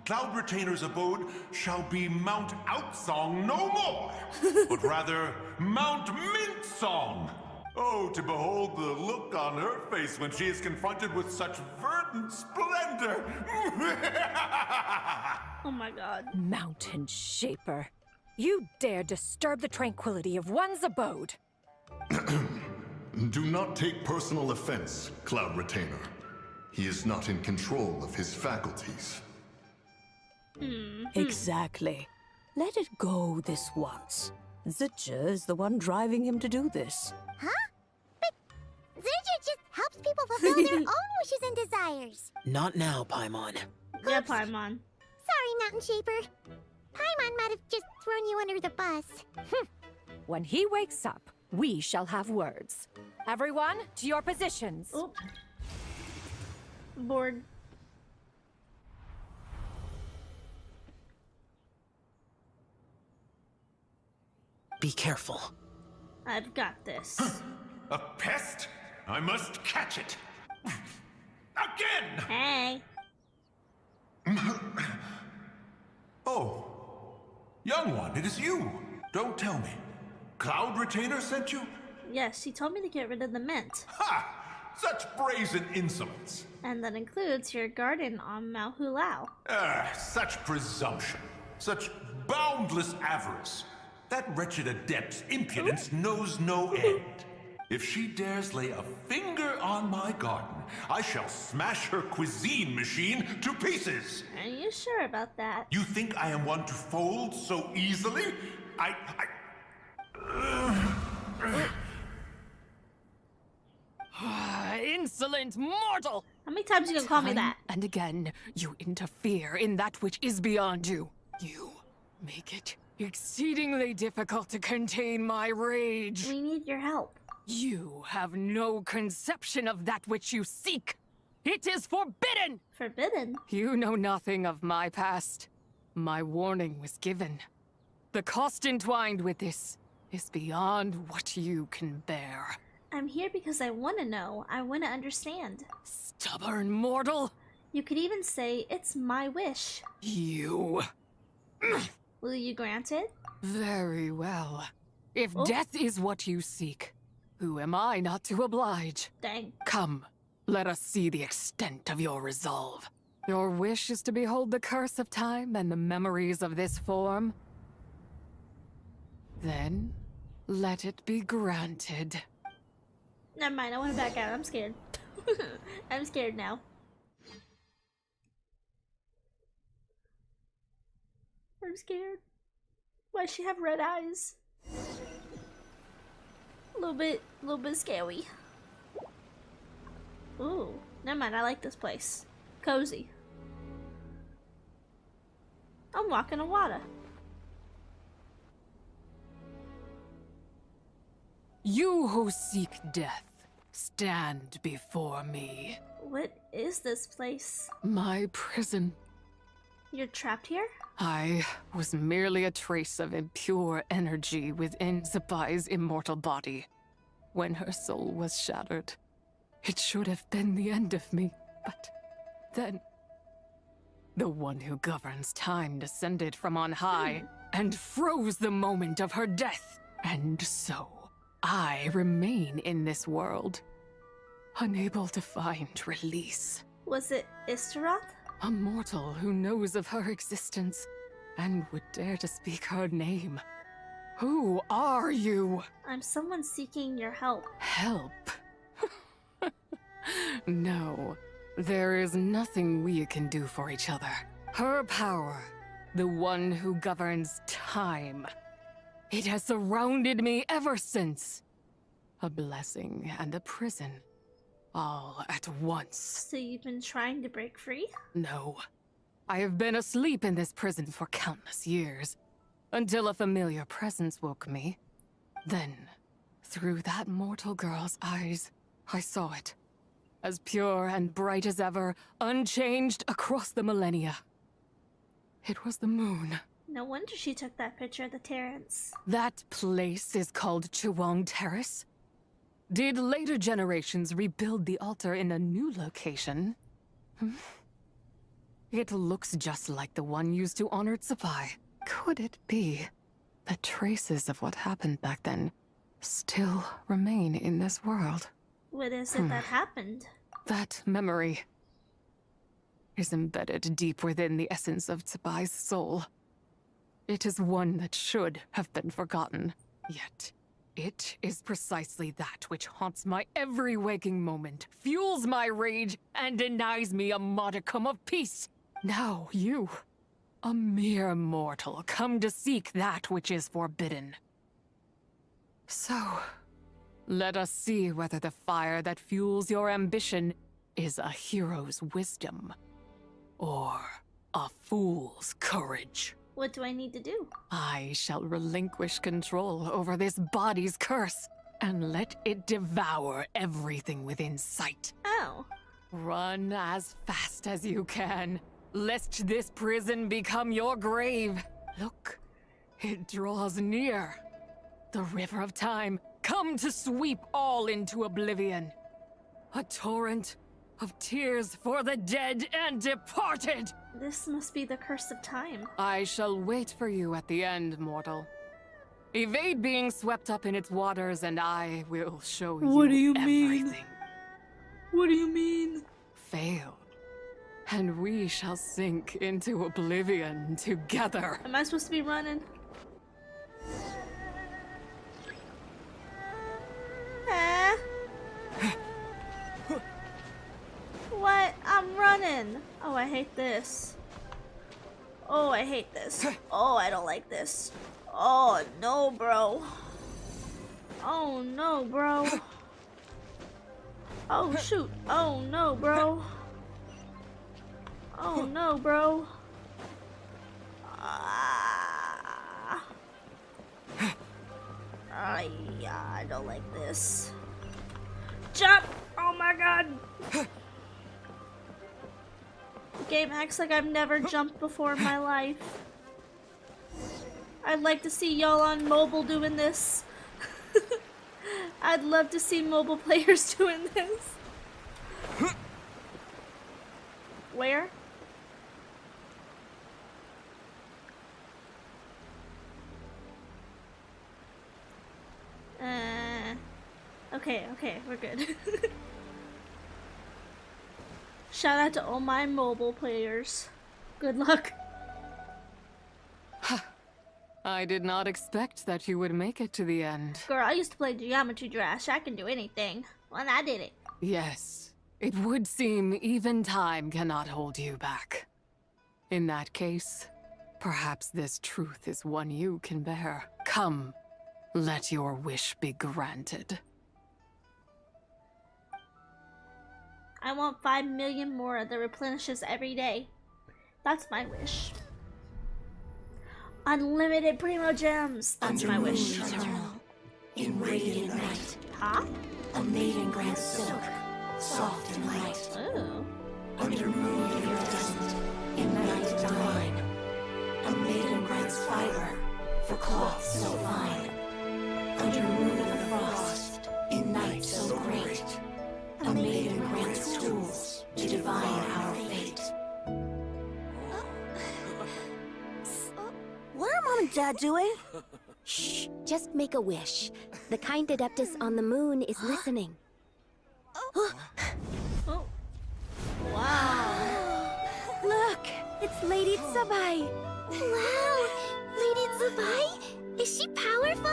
Cloud Retainer's abode shall be Mount Outsong no more, but rather Mount Mint Song. Oh, to behold the look on her face when she is confronted with such verdant splendor. Oh my god. Mountain Shaper. You dare disturb the tranquility of one's abode. Do not take personal offense, Cloud Retainer. He is not in control of his faculties. Exactly. Let it go this once. Zidja is the one driving him to do this. Huh? But Zidja just helps people fulfill their own wishes and desires. Not now, Paimon. Yeah, Paimon. Sorry, Mountain Shaper. Paimon might have just thrown you under the bus. When he wakes up, we shall have words. Everyone, to your positions. Oop. Bored. Be careful. I've got this. A pest? I must catch it. Again! Hey. Oh. Young one, it is you. Don't tell me. Cloud Retainer sent you? Yes, she told me to get rid of the mint. Ha! Such brazen insolence. And that includes your garden on Mount Hulao. Such presumption. Such boundless avarice. That wretched adept's impudence knows no end. If she dares lay a finger on my garden, I shall smash her cuisine machine to pieces. Are you sure about that? You think I am one to fold so easily? Insolent mortal! How many times are you gonna call me that? And again, you interfere in that which is beyond you. You make it exceedingly difficult to contain my rage. We need your help. You have no conception of that which you seek. It is forbidden! Forbidden? You know nothing of my past. My warning was given. The cost entwined with this is beyond what you can bear. I'm here because I want to know. I want to understand. Stubborn mortal! You could even say it's my wish. You... Will you grant it? Very well. If death is what you seek, who am I not to oblige? Dang. Come, let us see the extent of your resolve. Your wish is to behold the curse of time and the memories of this form? Then, let it be granted. Never mind, I want to back out. I'm scared. I'm scared now. I'm scared. Why does she have red eyes? A little bit scary. Ooh, never mind. I like this place. Cozy. I'm walking on water. You who seek death, stand before me. What is this place? My prison. You're trapped here? I was merely a trace of impure energy within Zapai's immortal body. When her soul was shattered, it should have been the end of me, but then... the one who governs time descended from on high and froze the moment of her death. And so, I remain in this world, unable to find release. Was it Istaroth? A mortal who knows of her existence and would dare to speak her name. Who are you? I'm someone seeking your help. Help? No, there is nothing we can do for each other. Her power, the one who governs time, It has surrounded me ever since. A blessing and a prison, all at once. So you've been trying to break free? No. I have been asleep in this prison for countless years, until a familiar presence woke me. Then, through that mortal girl's eyes, I saw it. As pure and bright as ever, unchanged across the millennia. It was the moon. No wonder she took that picture of the Terrence. That place is called Chewong Terrace. Did later generations rebuild the altar in a new location? It looks just like the one used to honor Tsupai. Could it be that traces of what happened back then still remain in this world? What is it that happened? That memory is embedded deep within the essence of Tsubai's soul. It is one that should have been forgotten. Yet, it is precisely that which haunts my every waking moment, fuels my rage, and denies me a modicum of peace. Now you, a mere mortal, come to seek that which is forbidden. So, let us see whether the fire that fuels your ambition is a hero's wisdom, or a fool's courage. What do I need to do? I shall relinquish control over this body's curse, and let it devour everything within sight. Oh. Run as fast as you can, lest this prison become your grave. Look, it draws near. The river of time, come to sweep all into oblivion. A torrent of tears for the dead and departed. This must be the curse of time. I shall wait for you at the end, mortal. Evade being swept up in its waters, and I will show you What do you everything. mean? What do you mean? Fail, and we shall sink into oblivion together. Am I supposed to be running? Ah. What? I'm running. Oh, I hate this. Oh, I hate this. Oh, I don't like this. Oh, no, bro. Oh, no, bro. Oh, shoot. Oh, no, bro. Oh, no, bro. Yeah, I don't like this. Jump! Oh my god! The game acts like I've never jumped before in my life. I'd like to see y'all on mobile doing this. I'd love to see mobile players doing this. Where? Okay, we're good. Shout out to all my mobile players. Good luck. I did not expect that you would make it to the end. Girl, I used to play Geometry Dash. I can do anything. Well, I did it. Yes, it would seem even time cannot hold you back. In that case, perhaps this truth is one you can bear. Come, let your wish be granted. I want 5 million more that replenishes every day. That's my wish. Unlimited Primo Gems. That's my wish. Eternal, in radiant night. Huh? A maiden grants silk, soft and light. Ooh. Under moon iridescent, in night divine. A maiden grants fiber, for cloth so fine. Under moon of the frost, in night so great. A maiden grants tools to divine our fate. What are Mom and Dad doing? Shh, just make a wish. The kind Adeptus on the moon is listening. Oh. Wow. Look, it's Lady Tsubai. Wow, Lady Tsubai? Is she powerful?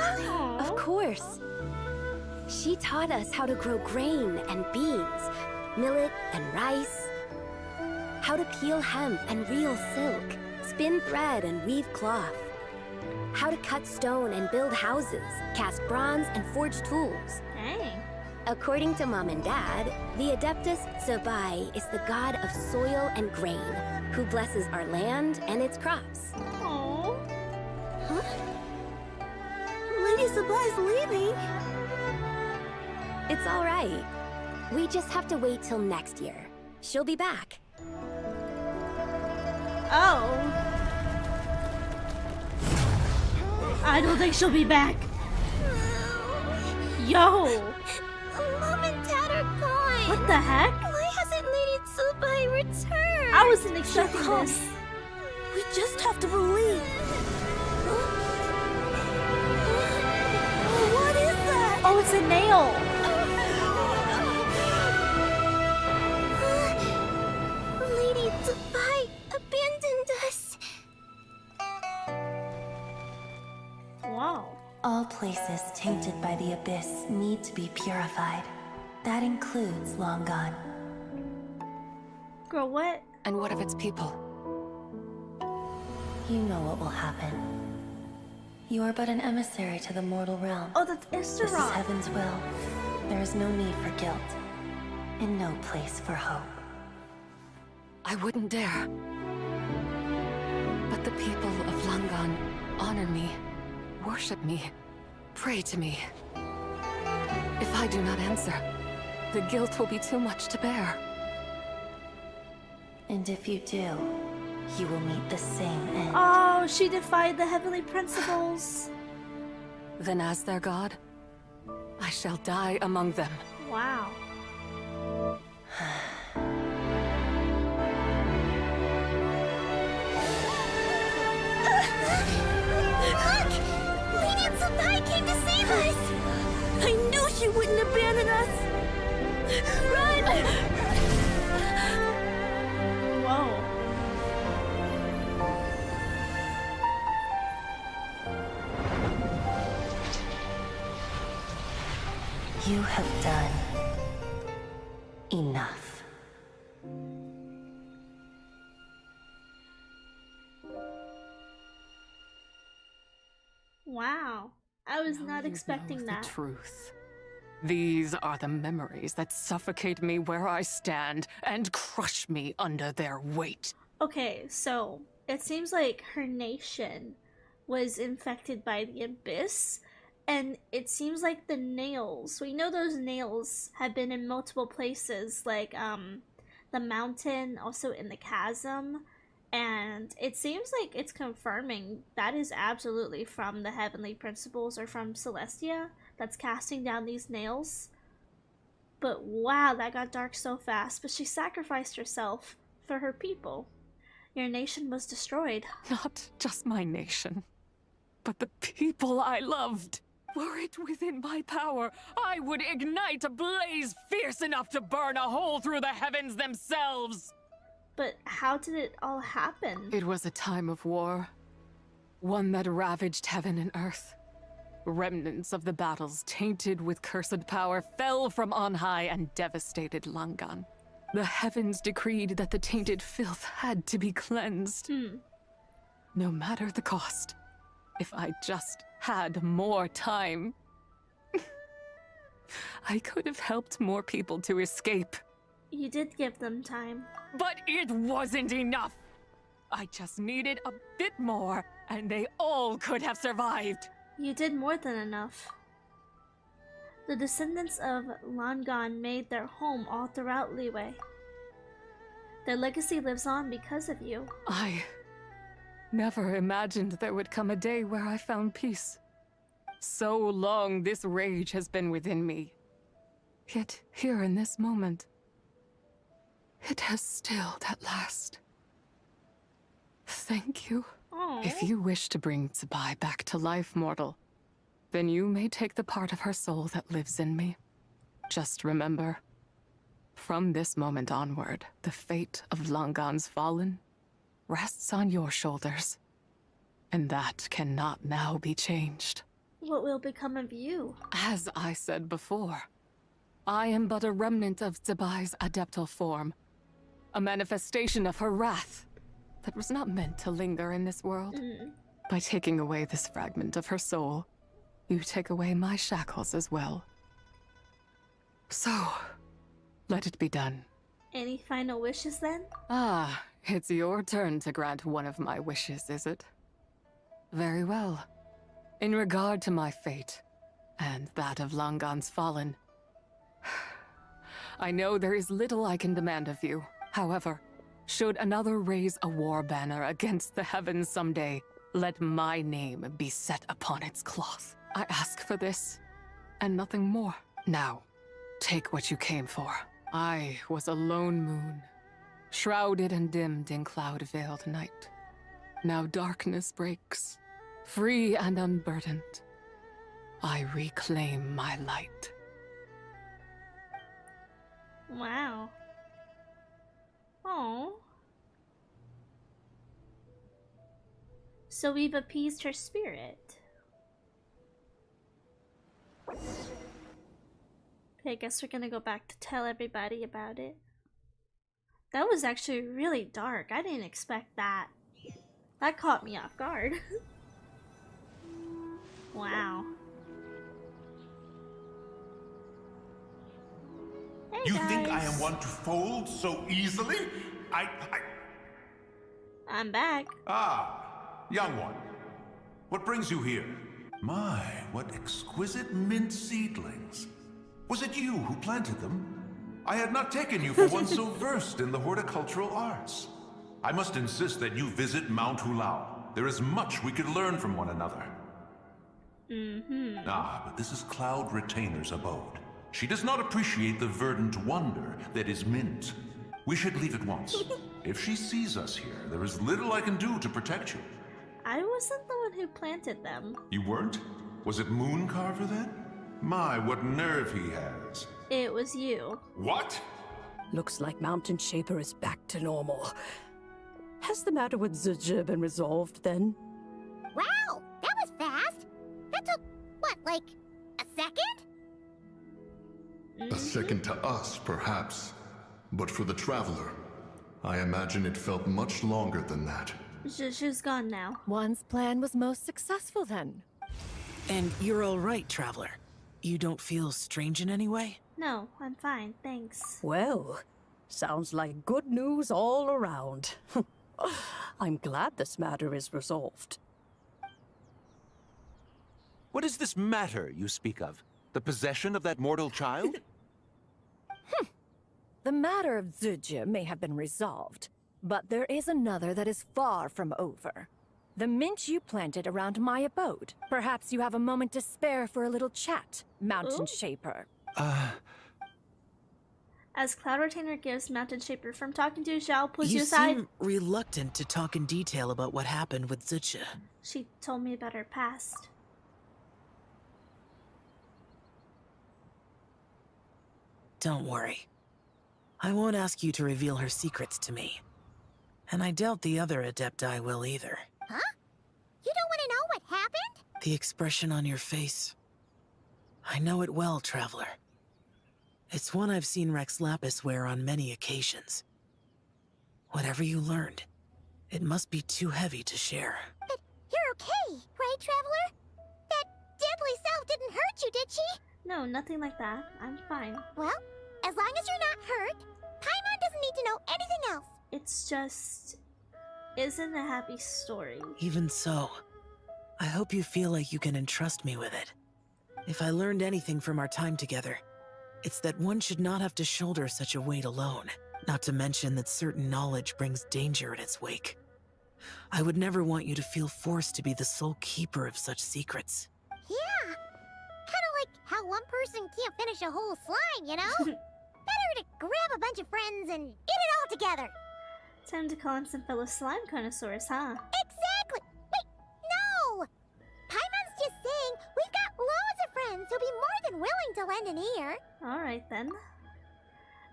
Of course. She taught us how to grow grain and beans, millet and rice, how to peel hemp and reel silk, spin thread and weave cloth. how to cut stone and build houses, cast bronze and forge tools. Dang. According to Mom and Dad, the Adeptus Tsubai is the god of soil and grain, who blesses our land and its crops. Aww. Huh? Lady Tsubai's leaving. It's all right. We just have to wait till next year. She'll be back. Oh. I don't think she'll be back. Yo. Mom and Dad are gone. What the heck? Why hasn't Lady Tsubai returned? I wasn't expecting this. We just have to believe. What is that? Oh, it's a nail. Lady Tsubai abandoned us. Wow. All places tainted by the abyss need to be purified. That includes Long Gone. Girl, what? And what of its people? You know what will happen. You are but an emissary to the mortal realm. Oh, that's This is Isteron. heaven's will. There is no need for guilt, and no place for hope. I wouldn't dare. But the people of Langan honor me, worship me, pray to me. If I do not answer, the guilt will be too much to bear. And if you do, you will meet the same end. Oh, she defied the heavenly principles. Then as their god, I shall die among them. Wow. Look! Lady Tsubai came to save us! I knew she wouldn't abandon us! Run! Whoa. You have done enough. Wow. I was not expecting that. The truth. These are the memories that suffocate me where I stand and crush me under their weight. Okay, so it seems like her nation was infected by the abyss, and it seems like the nails, we know those nails have been in multiple places, like the mountain, also in the chasm, and it seems like it's confirming that is absolutely from the heavenly principles or from Celestia that's casting down these nails. But wow, that got dark so fast. But she sacrificed herself for her people. Your nation was destroyed. Not just my nation, but the people I loved. Were it within my power, I would ignite a blaze fierce enough to burn a hole through the heavens themselves. But how did it all happen? It was a time of war, one that ravaged heaven and earth. Remnants of the battles tainted with cursed power fell from on high and devastated Langan. The heavens decreed that the tainted filth had to be cleansed. No matter the cost, if I just had more time, I could have helped more people to escape. You did give them time. But it wasn't enough! I just needed a bit more, and they all could have survived. You did more than enough. The descendants of Langan made their home all throughout Liyue. Their legacy lives on because of you. I never imagined there would come a day where I found peace. So long this rage has been within me. Yet here in this moment, it has stilled at last. Thank you. Aww. If you wish to bring Tsubai back to life, mortal, then you may take the part of her soul that lives in me. Just remember, from this moment onward, the fate of Langan's fallen rests on your shoulders. And that cannot now be changed. What will become of you? As I said before, I am but a remnant of Tsubai's adeptal form. A manifestation of her wrath that was not meant to linger in this world. By taking away this fragment of her soul, you take away my shackles as well. So, let it be done. Any final wishes then? Ah, it's your turn to grant one of my wishes, is it? Very well. In regard to my fate, and that of Langan's fallen, I know there is little I can demand of you. However, should another raise a war banner against the heavens someday, let my name be set upon its cloth. I ask for this, and nothing more. Now, take what you came for. I was a lone moon, shrouded and dimmed in cloud-veiled night. Now darkness breaks, free and unburdened. I reclaim my light. Wow. Oh. So we've appeased her spirit. Okay, I guess we're gonna go back to tell everybody about it. That was actually really dark. I didn't expect that. That caught me off guard. Wow. Hey You guys. think I am one to fold so easily? I'm back. Ah, young one. What brings you here? My, what exquisite mint seedlings. Was it you who planted them? I had not taken you for one so versed in the horticultural arts. I must insist that you visit Mount Hulao. There is much we could learn from one another. Ah, but this is Cloud Retainer's abode. She does not appreciate the verdant wonder that is mint. We should leave at once. If she sees us here, there is little I can do to protect you. I wasn't the one who planted them. You weren't? Was it Mooncarver then? My, what nerve he has. It was you. What? Looks like Mountain Shaper is back to normal. Has the matter with Zizha been resolved then? Wow, that was fast. That took, what, like, a second? A second to us, perhaps. But for the Traveler, I imagine it felt much longer than that. She's gone now. One's plan was most successful then. And you're all right, Traveler. You don't feel strange in any way? No, I'm fine, thanks. Well, sounds like good news all around. I'm glad this matter is resolved. What is this matter you speak of? The possession of that mortal child? The matter of Zizha may have been resolved, but there is another that is far from over. The mint you planted around my abode. Perhaps you have a moment to spare for a little chat, Mountain Shaper. As Cloud Retainer gives Mountain Shaper from talking to Zhao, pulls You you aside. seem reluctant to talk in detail about what happened with Zizha. She told me about her past. Don't worry. I won't ask you to reveal her secrets to me. And I doubt the other Adepti will either. Huh? You don't want to know what happened? The expression on your face. I know it well, Traveler. It's one I've seen Rex Lapis wear on many occasions. Whatever you learned, it must be too heavy to share. But you're okay, right, Traveler? That deadly self didn't hurt you, did she? No, nothing like that. I'm fine. Well, as long as you're not hurt, Paimon doesn't need to know anything else. It's just... isn't a happy story. Even so, I hope you feel like you can entrust me with it. If I learned anything from our time together, it's that one should not have to shoulder such a weight alone. Not to mention that certain knowledge brings danger in its wake. I would never want you to feel forced to be the sole keeper of such secrets. Yeah. Kind of like how one person can't finish a whole slime, you know? Better to grab a bunch of friends and eat it all together. Time to call in some fellow slime connoisseurs, huh? Exactly! Wait, no! Paimon's just saying we've got loads of friends who'll be more than willing to lend an ear. Alright then.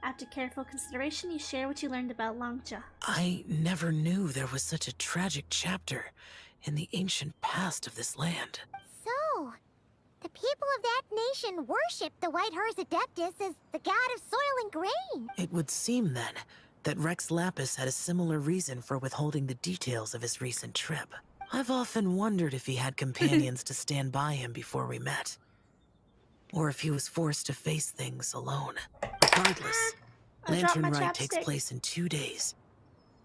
After careful consideration, you share what you learned about Longja. I never knew there was such a tragic chapter in the ancient past of this land. So, the people of that nation worship the White Horse Adeptus as the god of soil and grain. It would seem, then, that Rex Lapis had a similar reason for withholding the details of his recent trip. I've often wondered if he had companions to stand by him before we met. Or if he was forced to face things alone. Regardless, Lanternlit takes place in 2 days.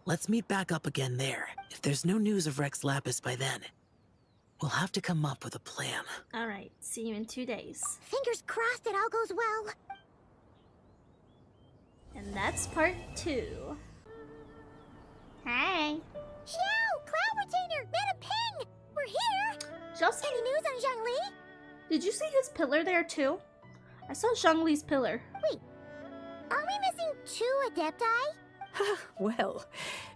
Let's meet back up again there. If there's no news of Rex Lapis by then, we'll have to come up with a plan. Alright, see you in 2 days. Fingers crossed it all goes well. And that's part 2. Hey. Xiao! Cloud Retainer! Madam Ping! We're here! Just any news on Zhongli? Did you see his pillar there too? I saw Zhongli's pillar. Wait, are we missing 2 Adepti? Well,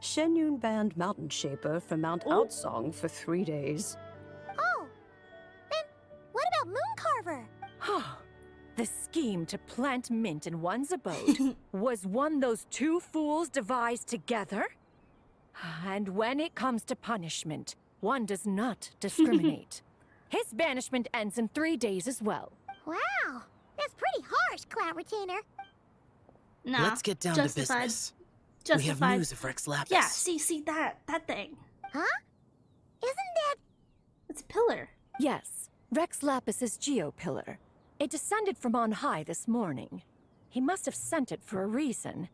Shenyun banned Mountain Shaper from Mount Outsong for 3 days. Oh, then what about Mooncarver? The scheme to plant mint in one's abode was one those 2 fools devised together? And when it comes to punishment, one does not discriminate. His banishment ends in 3 days as well. Wow, that's pretty harsh, Cloud Retainer. Nah, let's get down to business. We have news of Rex Lapis. Yeah, see that thing. Huh? Isn't that... It's a pillar. Yes, Rex Lapis's Geo-Pillar. It descended from on high this morning. He must have sent it for a reason,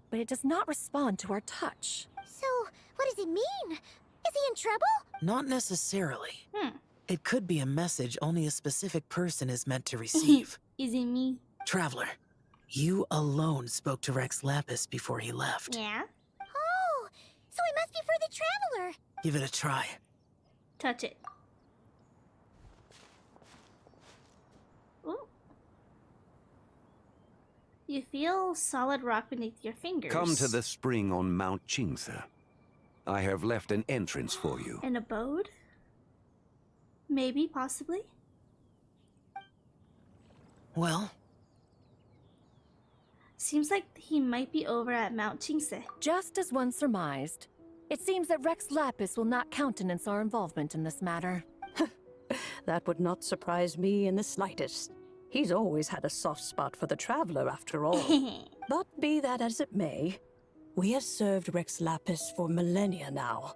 but it does not respond to our touch. So, what does it mean? Is he in trouble? Not necessarily. It could be a message only a specific person is meant to receive. Is it me? Traveler, you alone spoke to Rex Lapis before he left. Yeah? Oh, so it must be for the Traveler. Give it a try. Touch it. Ooh. You feel solid rock beneath your fingers. Come to the spring on Mount Qingse. I have left an entrance for you. An abode? Maybe, possibly. Well? Seems like he might be over at Mount Qingse. Just as one surmised. It seems that Rex Lapis will not countenance our involvement in this matter. That would not surprise me in the slightest. He's always had a soft spot for the Traveler, after all. But be that as it may, we have served Rex Lapis for millennia now.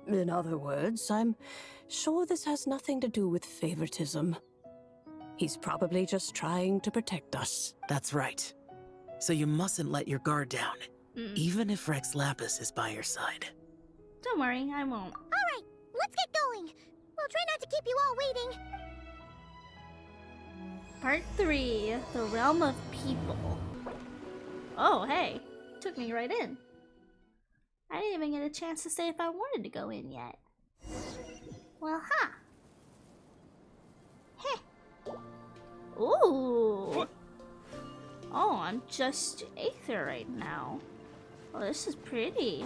In other words, I'm sure this has nothing to do with favoritism. He's probably just trying to protect us. That's right. So you mustn't let your guard down, even if Rex Lapis is by your side. Don't worry, I won't. Alright, let's get going. We'll try not to keep you all waiting. Part 3, The Realm of People. Oh, hey. Took me right in. I didn't even get a chance to say if I wanted to go in yet. Well, Heh. Ooh. Oh, I'm just Aether right now. Oh, this is pretty.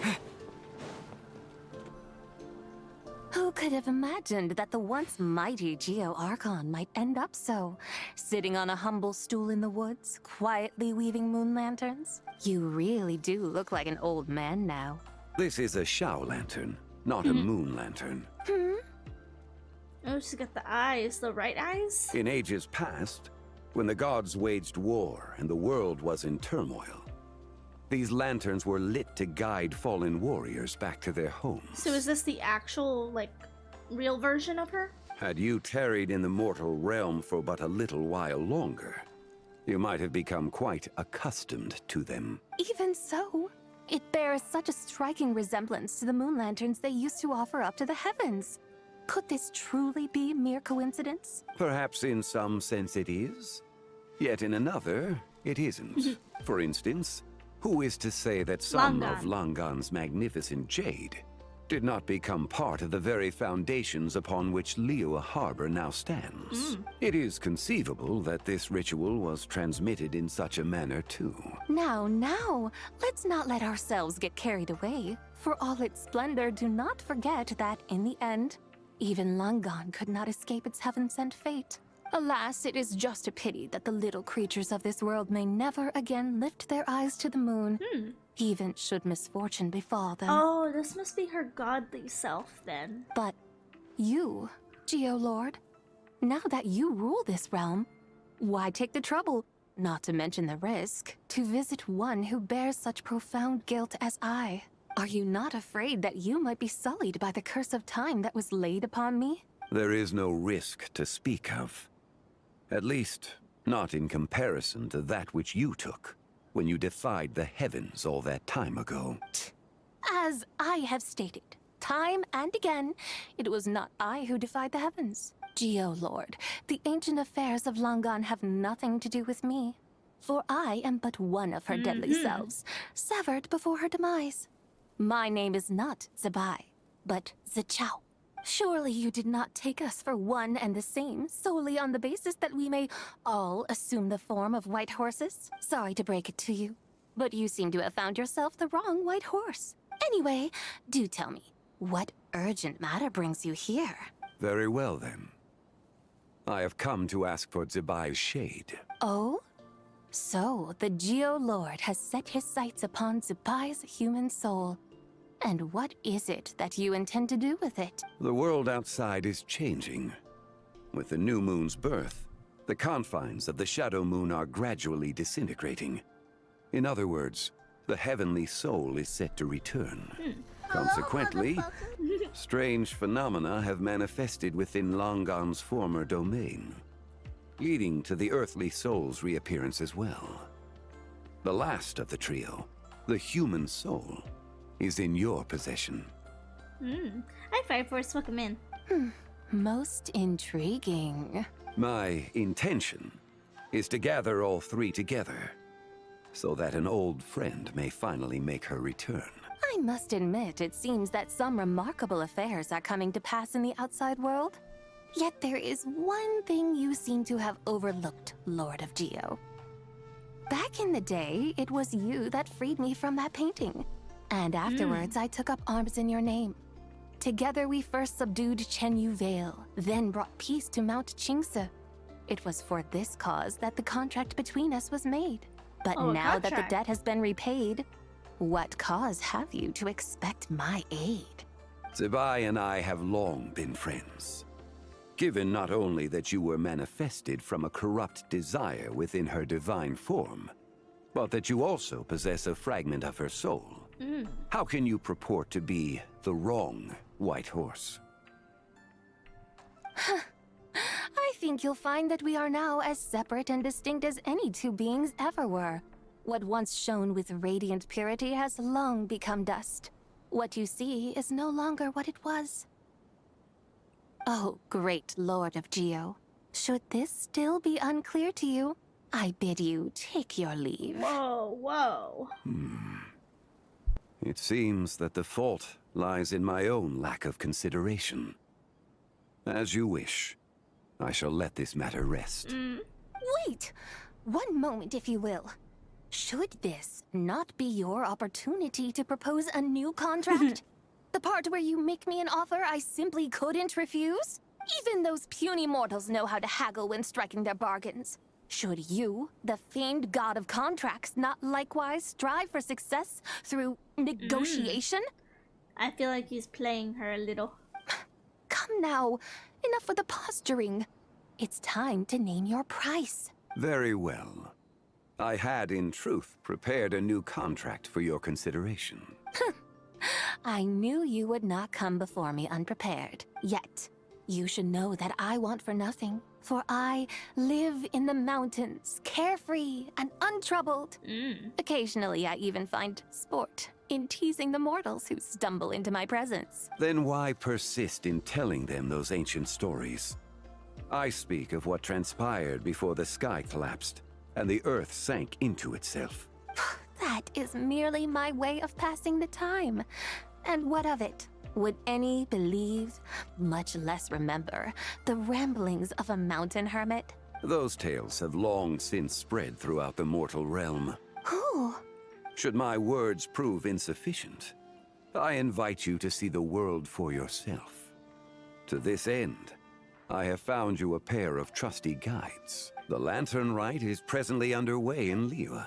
Who could have imagined that the once mighty Geo-Archon might end up so? Sitting on a humble stool in the woods, quietly weaving moon lanterns? You really do look like an old man now. This is a Xiao lantern, not a moon lantern. Oh, she's got the eyes, the right eyes? In ages past, when the gods waged war and the world was in turmoil, these lanterns were lit to guide fallen warriors back to their homes. So is this the actual, like, real version of her? Had you tarried in the mortal realm for but a little while longer, you might have become quite accustomed to them. Even so, it bears such a striking resemblance to the moon lanterns they used to offer up to the heavens. Could this truly be mere coincidence? Perhaps in some sense it is, yet in another, it isn't. For instance, who is to say that some of Langan's magnificent jade did not become part of the very foundations upon which Liyue Harbor now stands? It is conceivable that this ritual was transmitted in such a manner too. Now, let's not let ourselves get carried away. For all its splendor, do not forget that, in the end, even Langan could not escape its heaven-sent fate. Alas, it is just a pity that the little creatures of this world may never again lift their eyes to the moon, even should misfortune befall them. Oh, this must be her godly self, then. But you, Geo-Lord, now that you rule this realm, why take the trouble, not to mention the risk, to visit one who bears such profound guilt as I? Are you not afraid that you might be sullied by the curse of time that was laid upon me? There is no risk to speak of. At least, not in comparison to that which you took when you defied the heavens all that time ago. As I have stated, time and again, it was not I who defied the heavens. Geo-Lord, the ancient affairs of Langan have nothing to do with me. For I am but one of her deadly selves, severed before her demise. My name is not Zebai, but Zichao. Surely you did not take us for one and the same, solely on the basis that we may all assume the form of white horses? Sorry to break it to you, but you seem to have found yourself the wrong white horse. Anyway, do tell me, what urgent matter brings you here? Very well, then. I have come to ask for Zebai's shade. Oh? So, the Geo-Lord has set his sights upon Zebai's human soul. And what is it that you intend to do with it? The world outside is changing. With the new moon's birth, the confines of the Shadow Moon are gradually disintegrating. In other words, the heavenly soul is set to return. Consequently, strange phenomena have manifested within Langan's former domain, leading to the earthly soul's reappearance as well. The last of the trio, the human soul, is in your possession. I Fire Force, welcome in. Most intriguing. My intention is to gather all three together, so that an old friend may finally make her return. I must admit, it seems that some remarkable affairs are coming to pass in the outside world. Yet there is one thing you seem to have overlooked, Lord of Geo. Back in the day, it was you that freed me from that painting. And afterwards, I took up arms in your name. Together we first subdued Chenyu Vale, then brought peace to Mount Qingse. It was for this cause that the contract between us was made. But now that the debt has been repaid, what cause have you to expect my aid? Zebai and I have long been friends. Given not only that you were manifested from a corrupt desire within her divine form, but that you also possess a fragment of her soul. How can you purport to be the wrong white horse? I think you'll find that we are now as separate and distinct as any two beings ever were. What once shone with radiant purity has long become dust. What you see is no longer what it was. Oh, great Lord of Geo. Should this still be unclear to you, I bid you take your leave. Whoa, whoa. It seems that the fault lies in my own lack of consideration. As you wish. I shall let this matter rest. Wait! One moment, if you will. Should this not be your opportunity to propose a new contract? The part where you make me an offer I simply couldn't refuse? Even those puny mortals know how to haggle when striking their bargains. Should you, the famed god of contracts, not likewise strive for success through negotiation? I feel like he's playing her a little. Come now, enough with the posturing. It's time to name your price. Very well. I had, in truth, prepared a new contract for your consideration. I knew you would not come before me unprepared. Yet, you should know that I want for nothing. For I live in the mountains, carefree and untroubled. Occasionally, I even find sport in teasing the mortals who stumble into my presence. Then why persist in telling them those ancient stories? I speak of what transpired before the sky collapsed and the earth sank into itself. That is merely my way of passing the time. And what of it? Would any believe, much less remember, the ramblings of a mountain hermit? Those tales have long since spread throughout the mortal realm. Who? Should my words prove insufficient, I invite you to see the world for yourself. To this end, I have found you a pair of trusty guides. The Lanternlit is presently underway in Liyue,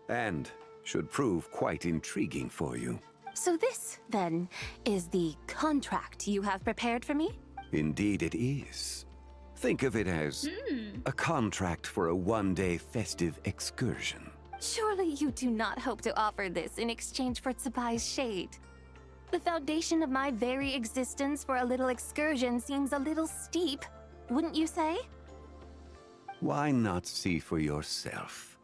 and should prove quite intriguing for you. So this, then, is the contract you have prepared for me? Indeed it is. Think of it as a contract for a one-day festive excursion. Surely you do not hope to offer this in exchange for Tsubai's shade. The foundation of my very existence for a little excursion seems a little steep, wouldn't you say? Why not see for yourself?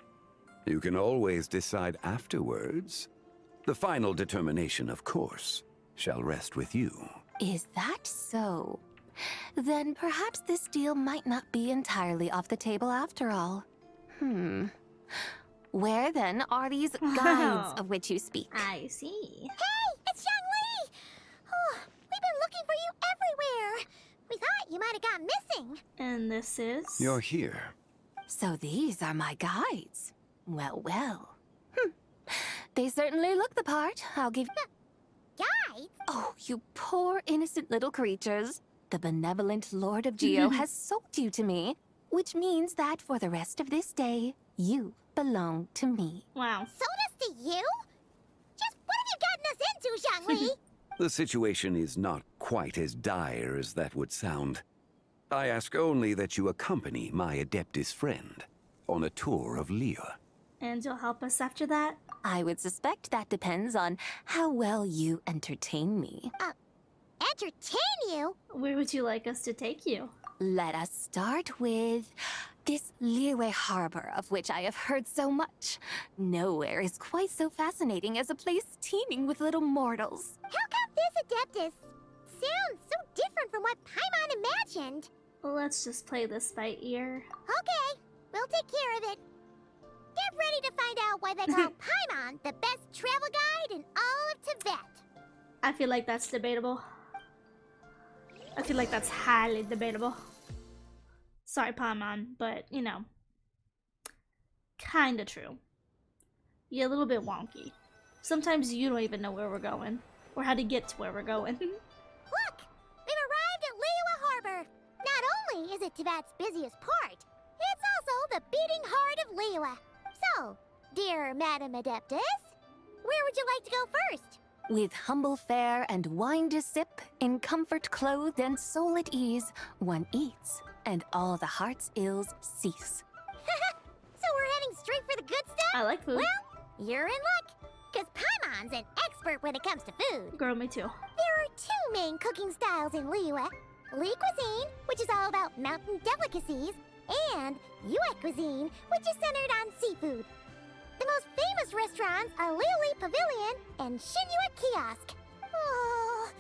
You can always decide afterwards. The final determination, of course, shall rest with you. Is that so? Then perhaps this deal might not be entirely off the table after all. Where then are these guides of which you speak? I see. Hey, it's Zhangli! Oh, we've been looking for you everywhere. We thought you might have gone missing. And this is? You're here. So these are my guides. Well, well. They certainly look the part, I'll give... Guides? Oh, you poor innocent little creatures. The benevolent Lord of Geo has sold you to me, which means that for the rest of this day, you belong to me. Wow. Sold us to you? Just what have you gotten us into, Zhangli? The situation is not quite as dire as that would sound. I ask only that you accompany my Adeptus friend on a tour of Liyue. And you'll help us after that? I would suspect that depends on how well you entertain me. Entertain you? Where would you like us to take you? Let us start with this Liyue harbor of which I have heard so much. Nowhere is quite so fascinating as a place teeming with little mortals. How come this Adeptus sounds so different from what Paimon imagined? Let's just play this by ear. Okay, we'll take care of it. Get ready to find out why they call Paimon the best travel guide in all of Tibet. I feel like that's debatable. I feel like that's highly debatable. Sorry, Paimon, but, you know, kinda true. You're a little bit wonky. Sometimes you don't even know where we're going, or how to get to where we're going. Look! We've arrived at Liyue Harbor! Not only is it Tibet's busiest port, it's also the beating heart of Liyue. So, dear Madam Adeptus, where would you like to go first? With humble fare and wine to sip, in comfort clothed and soul at ease, one eats, and all the heart's ills cease. So we're heading straight for the good stuff? I like food. Well, you're in luck, because Paimon's an expert when it comes to food. Girl, me too. There are two main cooking styles in Liyue. Li cuisine, which is all about mountain delicacies, and Yue cuisine, which is centered on seafood. The most famous restaurants are Liyue Pavilion and Shinua Kiosk. Oh,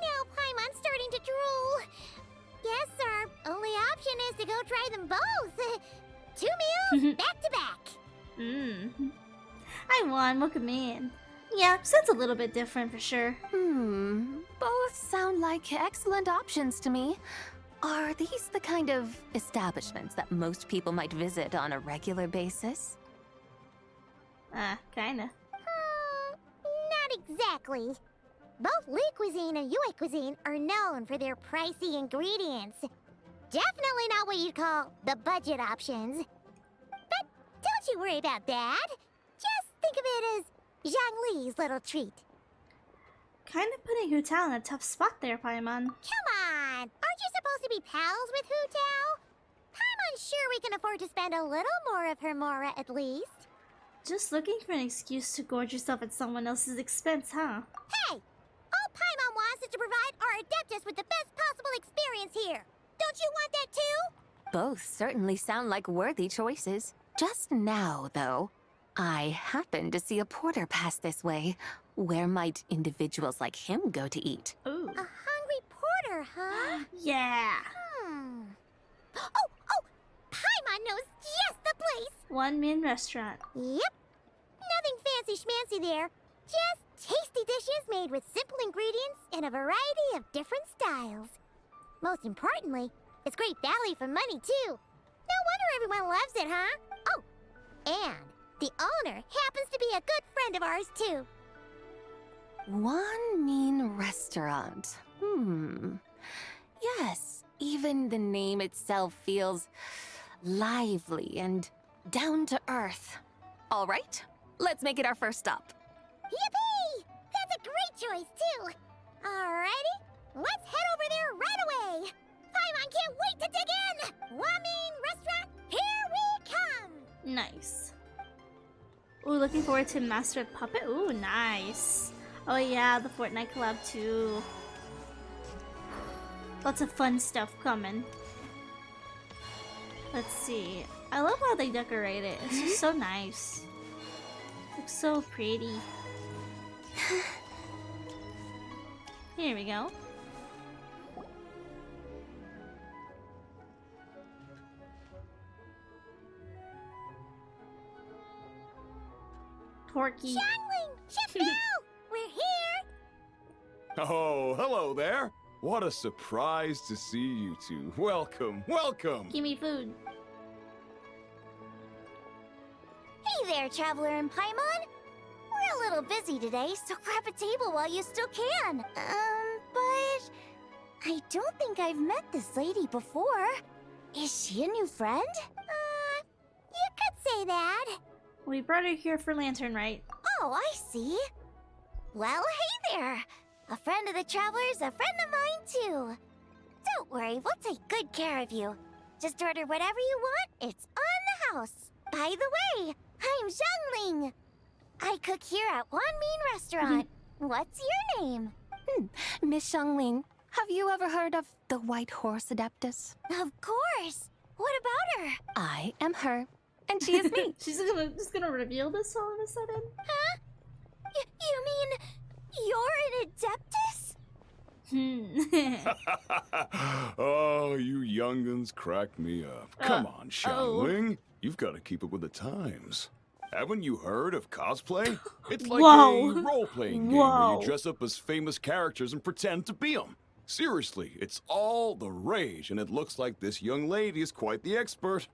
now Paimon's starting to drool. Guess our only option is to go try them both. 2 meals back to back. I won, look at me. Yeah, sounds a little bit different for sure. Both sound like excellent options to me. Are these the kind of establishments that most people might visit on a regular basis? Kinda. Not exactly. Both Li cuisine and Yue cuisine are known for their pricey ingredients. Definitely not what you'd call the budget options. But don't you worry about that. Just think of it as Zhangli's little treat. Kind of putting Hu Tao in a tough spot there, Paimon. Come on! Aren't you supposed to be pals with Hu Tao? Paimon's sure we can afford to spend a little more of her mora at least. Just looking for an excuse to gorge yourself at someone else's expense, huh? Hey! All Paimon wants is to provide our Adeptus with the best possible experience here. Don't you want that too? Both certainly sound like worthy choices. Just now, though, I happened to see a porter pass this way. Where might individuals like him go to eat? Ooh. A hungry porter, huh? Yeah. Oh! Paimon knows just the place! One-man restaurant. Yep. Nothing fancy schmancy there. Just tasty dishes made with simple ingredients in a variety of different styles. Most importantly, it's great value for money, too. No wonder everyone loves it, huh? Oh, and the owner happens to be a good friend of ours, too. One mean restaurant. Yes, even the name itself feels lively and down to earth. All right, let's make it our first stop. Yippee! That's a great choice, too. Alrighty, let's head over there right away. Paimon can't wait to dig in. Wamin Restaurant, here we come. Nice. Ooh, looking forward to Master of Puppet. Ooh, nice. Oh yeah, the Fortnite collab too. Lots of fun stuff coming. Let's see. I love how they decorate it. It's just so nice. Looks so pretty. Here we go. Torky. We're here! Oh, hello there. What a surprise to see you two. Welcome, welcome. Give me food. Hey there, Traveler and Paimon. We're a little busy today, so grab a table while you still can. But I don't think I've met this lady before. Is she a new friend? You could say that. We brought her here for Lanternlit. Oh, I see. Well, hey there. A friend of the Traveler's a friend of mine, too. Don't worry, we'll take good care of you. Just order whatever you want, it's on the house. By the way, I'm Zhongling. I cook here at Wan Min Restaurant. What's your name? Miss Xiangling, have you ever heard of the White Horse Adeptus? Of course. What about her? I am her, and she is me. She's just gonna reveal this all of a sudden? Huh? You mean you're an Adeptus? Oh, you young'uns crack me up. Come on, Xiangling. You've got to keep up with the times. Haven't you heard of cosplay? It's like a role-playing game where you dress up as famous characters and pretend to be them. Seriously, it's all the rage, and it looks like this young lady is quite the expert.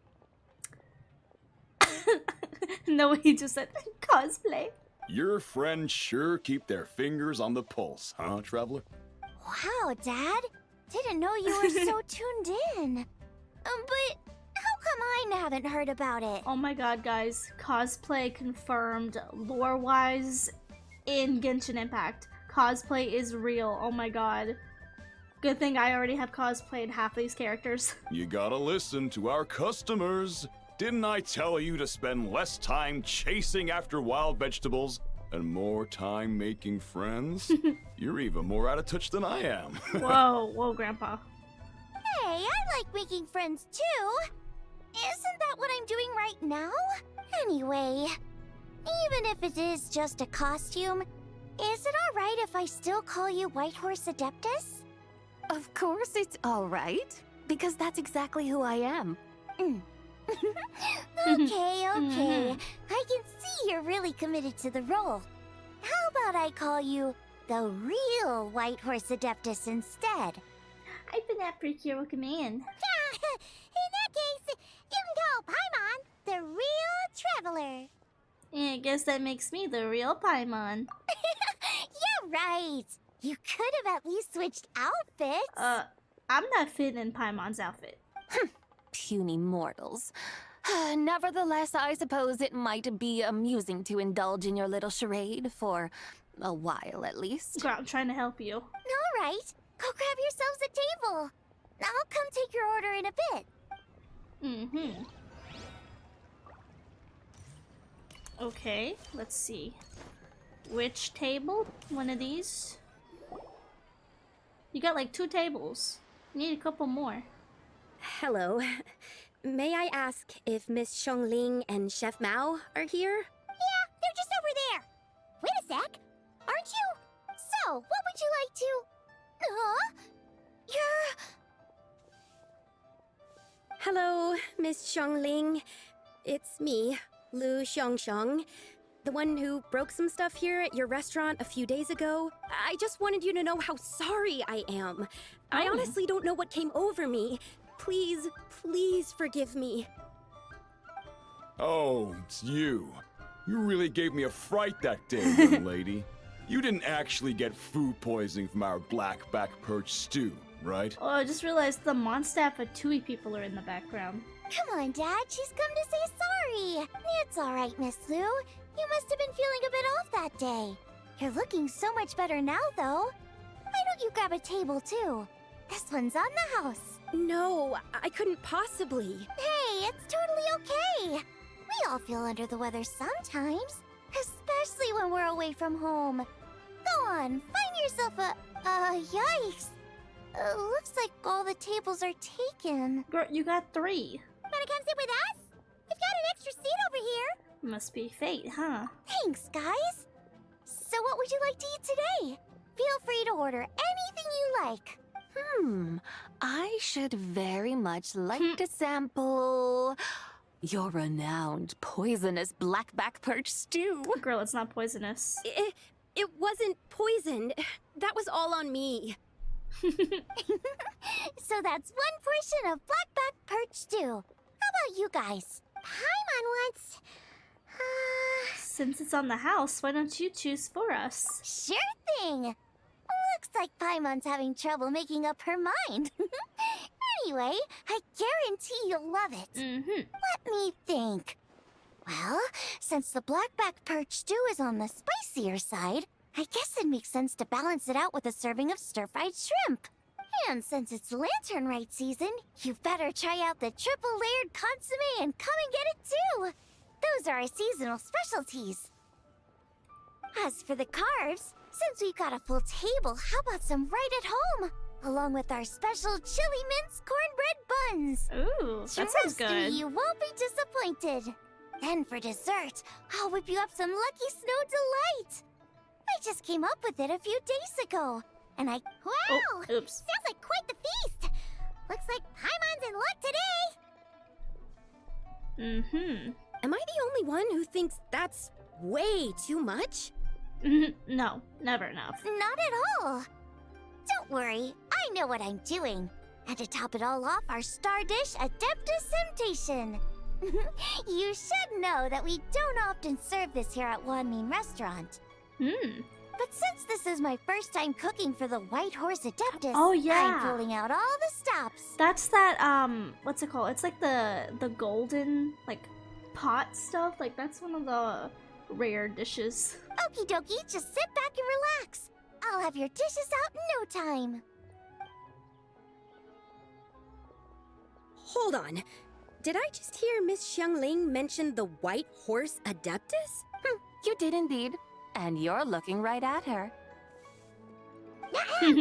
No, he just said cosplay. Your friends sure keep their fingers on the pulse, huh, Traveler? Wow, Dad. Didn't know you were so tuned in. But how come I haven't heard about it? Oh my god, guys. Cosplay confirmed lore-wise in Genshin Impact. Cosplay is real. Oh my god. Good thing I already have cosplayed half these characters. You gotta listen to our customers. Didn't I tell you to spend less time chasing after wild vegetables and more time making friends? You're even more out of touch than I am. Whoa, Grandpa. Hey, I like making friends too. Isn't that what I'm doing right now? Anyway, even if it is just a costume, is it alright if I still call you White Horse Adeptus? Of course it's all right, because that's exactly who I am. Okay. I can see you're really committed to the role. How about I call you the real White Horse Adeptus instead? I've been at Procure Command. In that case, you can call Paimon the real Traveler. Yeah, I guess that makes me the real Paimon. You're right. You could have at least switched outfits. I'm not fitting in Paimon's outfit. Puny mortals. Nevertheless, I suppose it might be amusing to indulge in your little charade for a while at least. Girl, I'm trying to help you. All right. Go grab yourselves a table. I'll come take your order in a bit. Okay, let's see. Which table? One of these? You got like 2 tables. You need a couple more. Hello. May I ask if Miss Xiangling and Chef Mao are here? Yeah, they're just over there. Wait a sec. Aren't you? So, what would you like to... You're... Hello, Miss Xiangling. It's me, Lu Xiangxiang, the one who broke some stuff here at your restaurant a few days ago. I just wanted you to know how sorry I am. I honestly don't know what came over me. Please, please forgive me. Oh, it's you. You really gave me a fright that day, young lady. You didn't actually get food poisoning from our black back perch stew, right? Oh, I just realized the Mondstadt Fatui people are in the background. Come on, Dad. She's come to say sorry. It's all right, Miss Lu. You must have been feeling a bit off that day. You're looking so much better now, though. Why don't you grab a table, too? This one's on the house. No, I couldn't possibly. Hey, it's totally okay. We all feel under the weather sometimes, especially when we're away from home. Go on, find yourself a... yikes. Looks like all the tables are taken. Girl, you got 3. Wanna come sit with us? We've got an extra seat over here. Must be fate, huh? Thanks, guys. So what would you like to eat today? Feel free to order anything you like. I should very much like to sample your renowned poisonous blackback perch stew. Girl, it's not poisonous. It wasn't poisoned. That was all on me. So that's 1 portion of blackback perch stew. How about you guys? Paimon wants... Since it's on the house, why don't you choose for us? Sure thing. Looks like Paimon's having trouble making up her mind. Anyway, I guarantee you'll love it. Let me think. Well, since the blackback perch stew is on the spicier side, I guess it makes sense to balance it out with a serving of stir-fried shrimp. And since it's Lanternlit season, you better try out the triple-layered consommé and come and get it too. Those are our seasonal specialties. As for the carbs, since we've got a full table, how about some right at home? Along with our special chili mince cornbread buns. Ooh, that sounds good. Trust me, you won't be disappointed. Then for dessert, I'll whip you up some Lucky Snow Delight. I just came up with it a few days ago. And Wow! Oh, oops. Sounds like quite the feast. Looks like Paimon's in luck today. Am I the only one who thinks that's way too much? No, never enough. Not at all. Don't worry, I know what I'm doing. And to top it all off, our star dish, Adeptus Temptation. You should know that we don't often serve this here at Wanmin Restaurant. But since this is my first time cooking for the White Horse Adeptus, oh yeah, I'm pulling out all the stops. That's that what's it called? It's like the golden like pot stuff. Like that's one of the rare dishes. Okie dokie, just sit back and relax. I'll have your dishes out in no time. Hold on. Did I just hear Miss Xiangling mention the White Horse Adeptus? You did indeed. And you're looking right at her. That's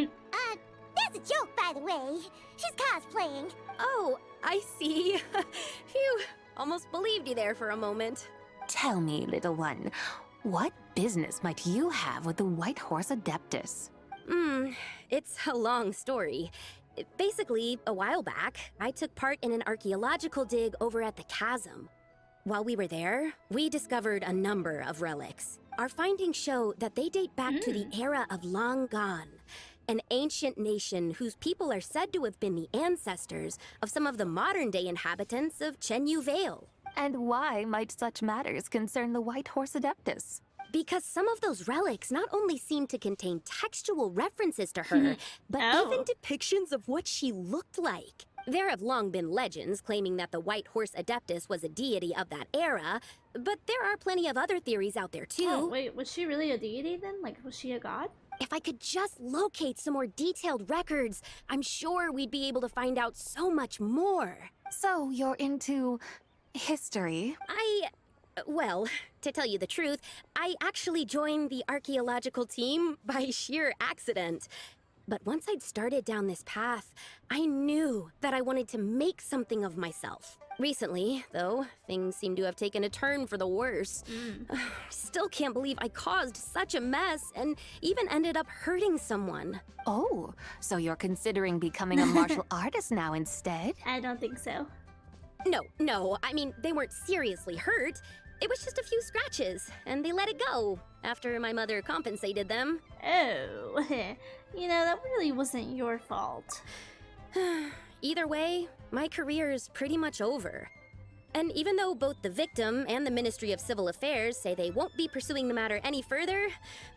a joke, by the way. She's cosplaying. Oh, I see. Phew, almost believed you there for a moment. Tell me, little one, what business might you have with the White Horse Adeptus? It's a long story. Basically, a while back, I took part in an archaeological dig over at the chasm. While we were there, we discovered a number of relics. Our findings show that they date back to the era of Long Gone, an ancient nation whose people are said to have been the ancestors of some of the modern-day inhabitants of Chenyu Vale. And why might such matters concern the White Horse Adeptus? Because some of those relics not only seem to contain textual references to her, but even depictions of what she looked like. There have long been legends claiming that the White Horse Adeptus was a deity of that era, but there are plenty of other theories out there too. Oh, wait, was she really a deity then? Like, was she a god? If I could just locate some more detailed records, I'm sure we'd be able to find out so much more. So you're into history? Well, to tell you the truth, I actually joined the archaeological team by sheer accident. But once I'd started down this path, I knew that I wanted to make something of myself. Recently, though, things seem to have taken a turn for the worse. Still can't believe I caused such a mess and even ended up hurting someone. Oh, so you're considering becoming a martial artist now instead? I don't think so. No, I mean, they weren't seriously hurt. It was just a few scratches, and they let it go after my mother compensated them. Oh, you know, that really wasn't your fault. Either way, my career is pretty much over. And even though both the victim and the Ministry of Civil Affairs say they won't be pursuing the matter any further,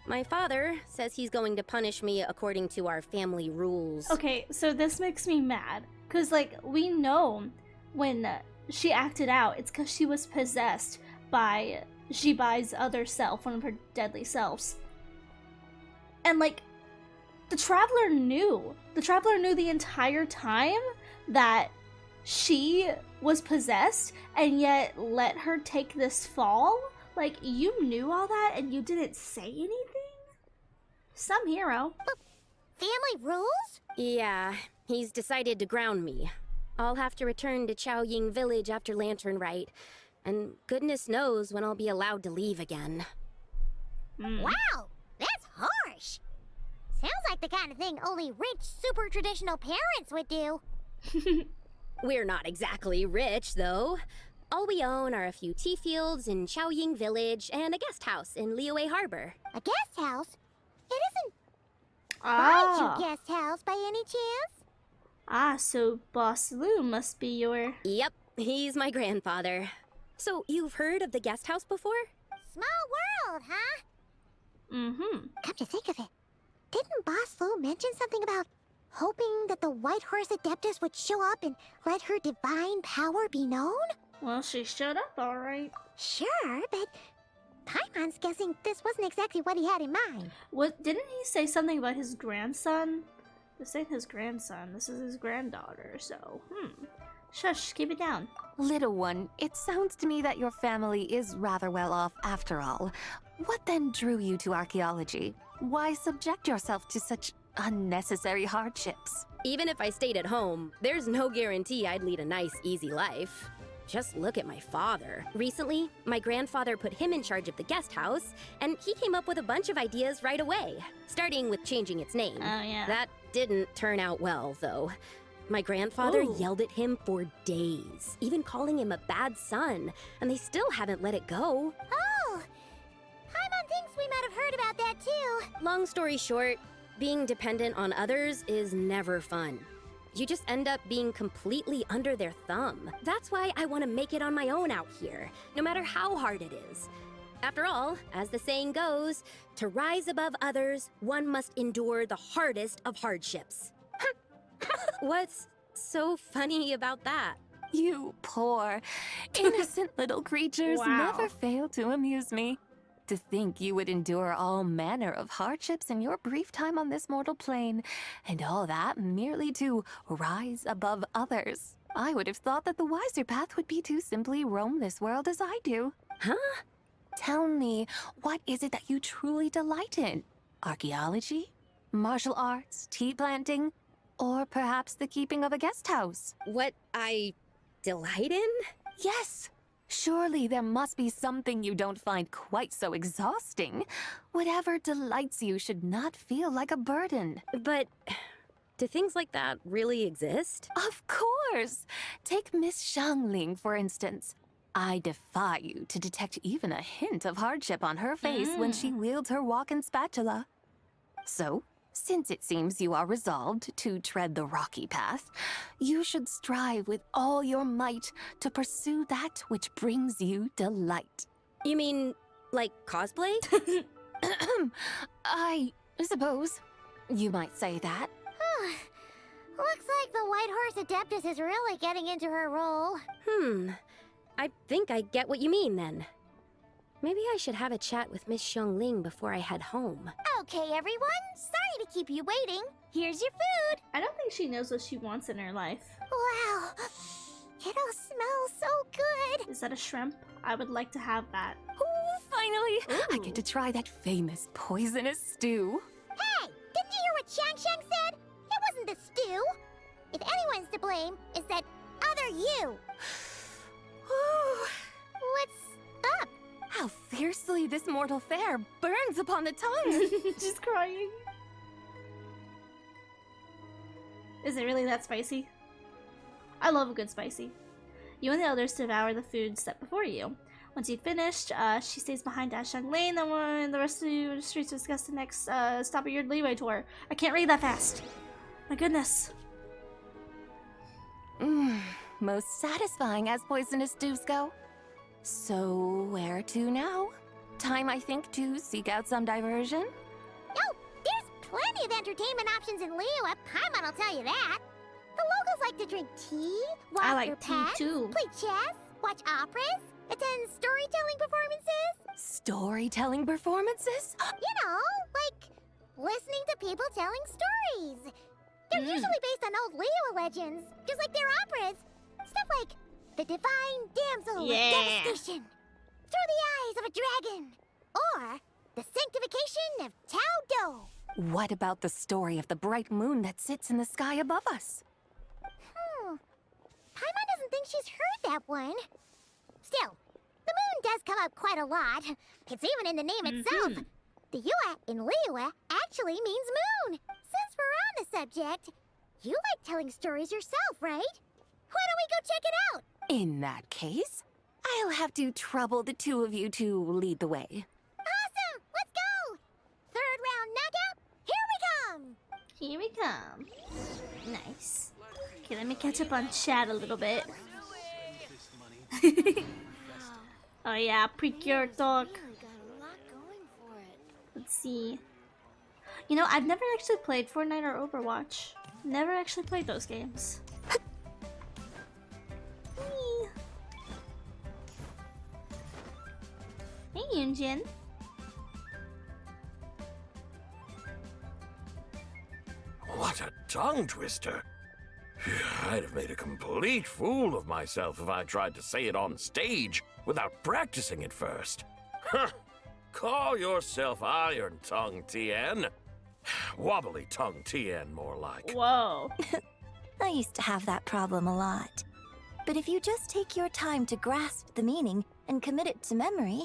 my father says he's going to punish me according to our family rules. Okay, so this makes me mad. Because, like, we know when she acted out, it's because she was possessed by Jibai's other self, one of her deadly selves. And, like, the Traveler knew. The Traveler knew the entire time that she was possessed and yet let her take this fall? Like, you knew all that and you didn't say anything? Some hero. Family rules? Yeah, he's decided to ground me. I'll have to return to Chaoying Village after Lanternlit, and goodness knows when I'll be allowed to leave again. Wow, that's harsh. Sounds like the kind of thing only rich, super traditional parents would do. We're not exactly rich, though. All we own are a few tea fields in Chaoying Village and a guest house in Liyue Harbor. A guest house? It isn't Ah. Baijiu guest house by any chance? Ah, so Boss Lu must be your... Yep, he's my grandfather. So, you've heard of the guest house before? Small world, huh? Mm-hmm. Come to think of it, didn't Boss Lu mention something about hoping that the White Horse Adeptus would show up and let her divine power be known? Well, she showed up alright. Sure, but Paimon's guessing this wasn't exactly what he had in mind. What, didn't he say something about his grandson? This ain't his grandson, this is his granddaughter, so, Shush, keep it down. Little one, it sounds to me that your family is rather well off after all. What then drew you to archaeology? Why subject yourself to such unnecessary hardships? Even if I stayed at home, there's no guarantee I'd lead a nice, easy life. Just look at my father. Recently, my grandfather put him in charge of the guest house, and he came up with a bunch of ideas right away, starting with changing its name. Oh, yeah. That didn't turn out well, though. My grandfather yelled at him for days, even calling him a bad son, and they still haven't let it go. Oh! Paimon thinks we might have heard about that too. Long story short, being dependent on others is never fun. You just end up being completely under their thumb. That's why I want to make it on my own out here, no matter how hard it is. After all, as the saying goes, to rise above others, one must endure the hardest of hardships. What's so funny about that? You poor, innocent little creatures never fail to amuse me. To think you would endure all manner of hardships in your brief time on this mortal plane, and all that merely to rise above others. I would have thought that the wiser path would be to simply roam this world as I do. Huh? Tell me, what is it that you truly delight in? Archaeology? Martial arts? Tea planting? Or perhaps the keeping of a guest house? What I delight in? Yes. Surely there must be something you don't find quite so exhausting. Whatever delights you should not feel like a burden. But do things like that really exist? Of course! Take Miss Xiangling, for instance. I defy you to detect even a hint of hardship on her face when she wields her walking spatula. So, since it seems you are resolved to tread the rocky path, you should strive with all your might to pursue that which brings you delight. You mean, like cosplay? I suppose you might say that. Looks like the White Horse Adeptus is really getting into her role. I think I get what you mean then. Maybe I should have a chat with Miss Xiangling before I head home. Okay, everyone. Sorry to keep you waiting. Here's your food. I don't think she knows what she wants in her life. Wow. It all smells so good. Is that a shrimp? I would like to have that. Ooh, finally! I get to try that famous poisonous stew. Hey, didn't you hear what Shang said? It wasn't the stew. If anyone's to blame, it's that other you. What's up? How fiercely this mortal fare burns upon the tongue! She's crying. Is it really that spicy? I love a good spicy. You and the others devour the food set before you. Once you've finished, she stays behind to ask Xiangling, then when the rest of you streets to discuss the next stop of your Liyue tour. I can't read that fast. My goodness. Most satisfying as poisonous stews go. So, where to now? Time, I think, to seek out some diversion? Oh, there's plenty of entertainment options in Liyue. Paimon will tell you that. The locals like to drink tea, walk I like their tea pets, too. play chess, watch operas, attend storytelling performances. Storytelling performances? You know, like listening to people telling stories. They're usually based on old Liyue legends, just like their operas. Stuff like The Divine Damsel of Devastation, Through the Eyes of a Dragon, or The Sanctification of Tao Do. What about the story of the bright moon that sits in the sky above us? Paimon doesn't think she's heard that one. Still, the moon does come up quite a lot. It's even in the name itself. The Yua in Liyue actually means moon. Since we're on the subject, you like telling stories yourself, right? Why don't we go check it out? In that case, I'll have to trouble the two of you to lead the way. Awesome! Let's go! Third round knockout, here we come! Here we come. Nice. Okay, let me catch up on chat a little bit. Oh yeah, Precure Talk. Let's see. You know, I've never actually played Fortnite or Overwatch. Never actually played those games. Hey, Yunjin. What a tongue twister. I'd have made a complete fool of myself if I tried to say it on stage without practicing it first. Huh. Call yourself Iron Tongue, Tien. Wobbly Tongue, Tien, more like. Whoa. I used to have that problem a lot. But if you just take your time to grasp the meaning and commit it to memory,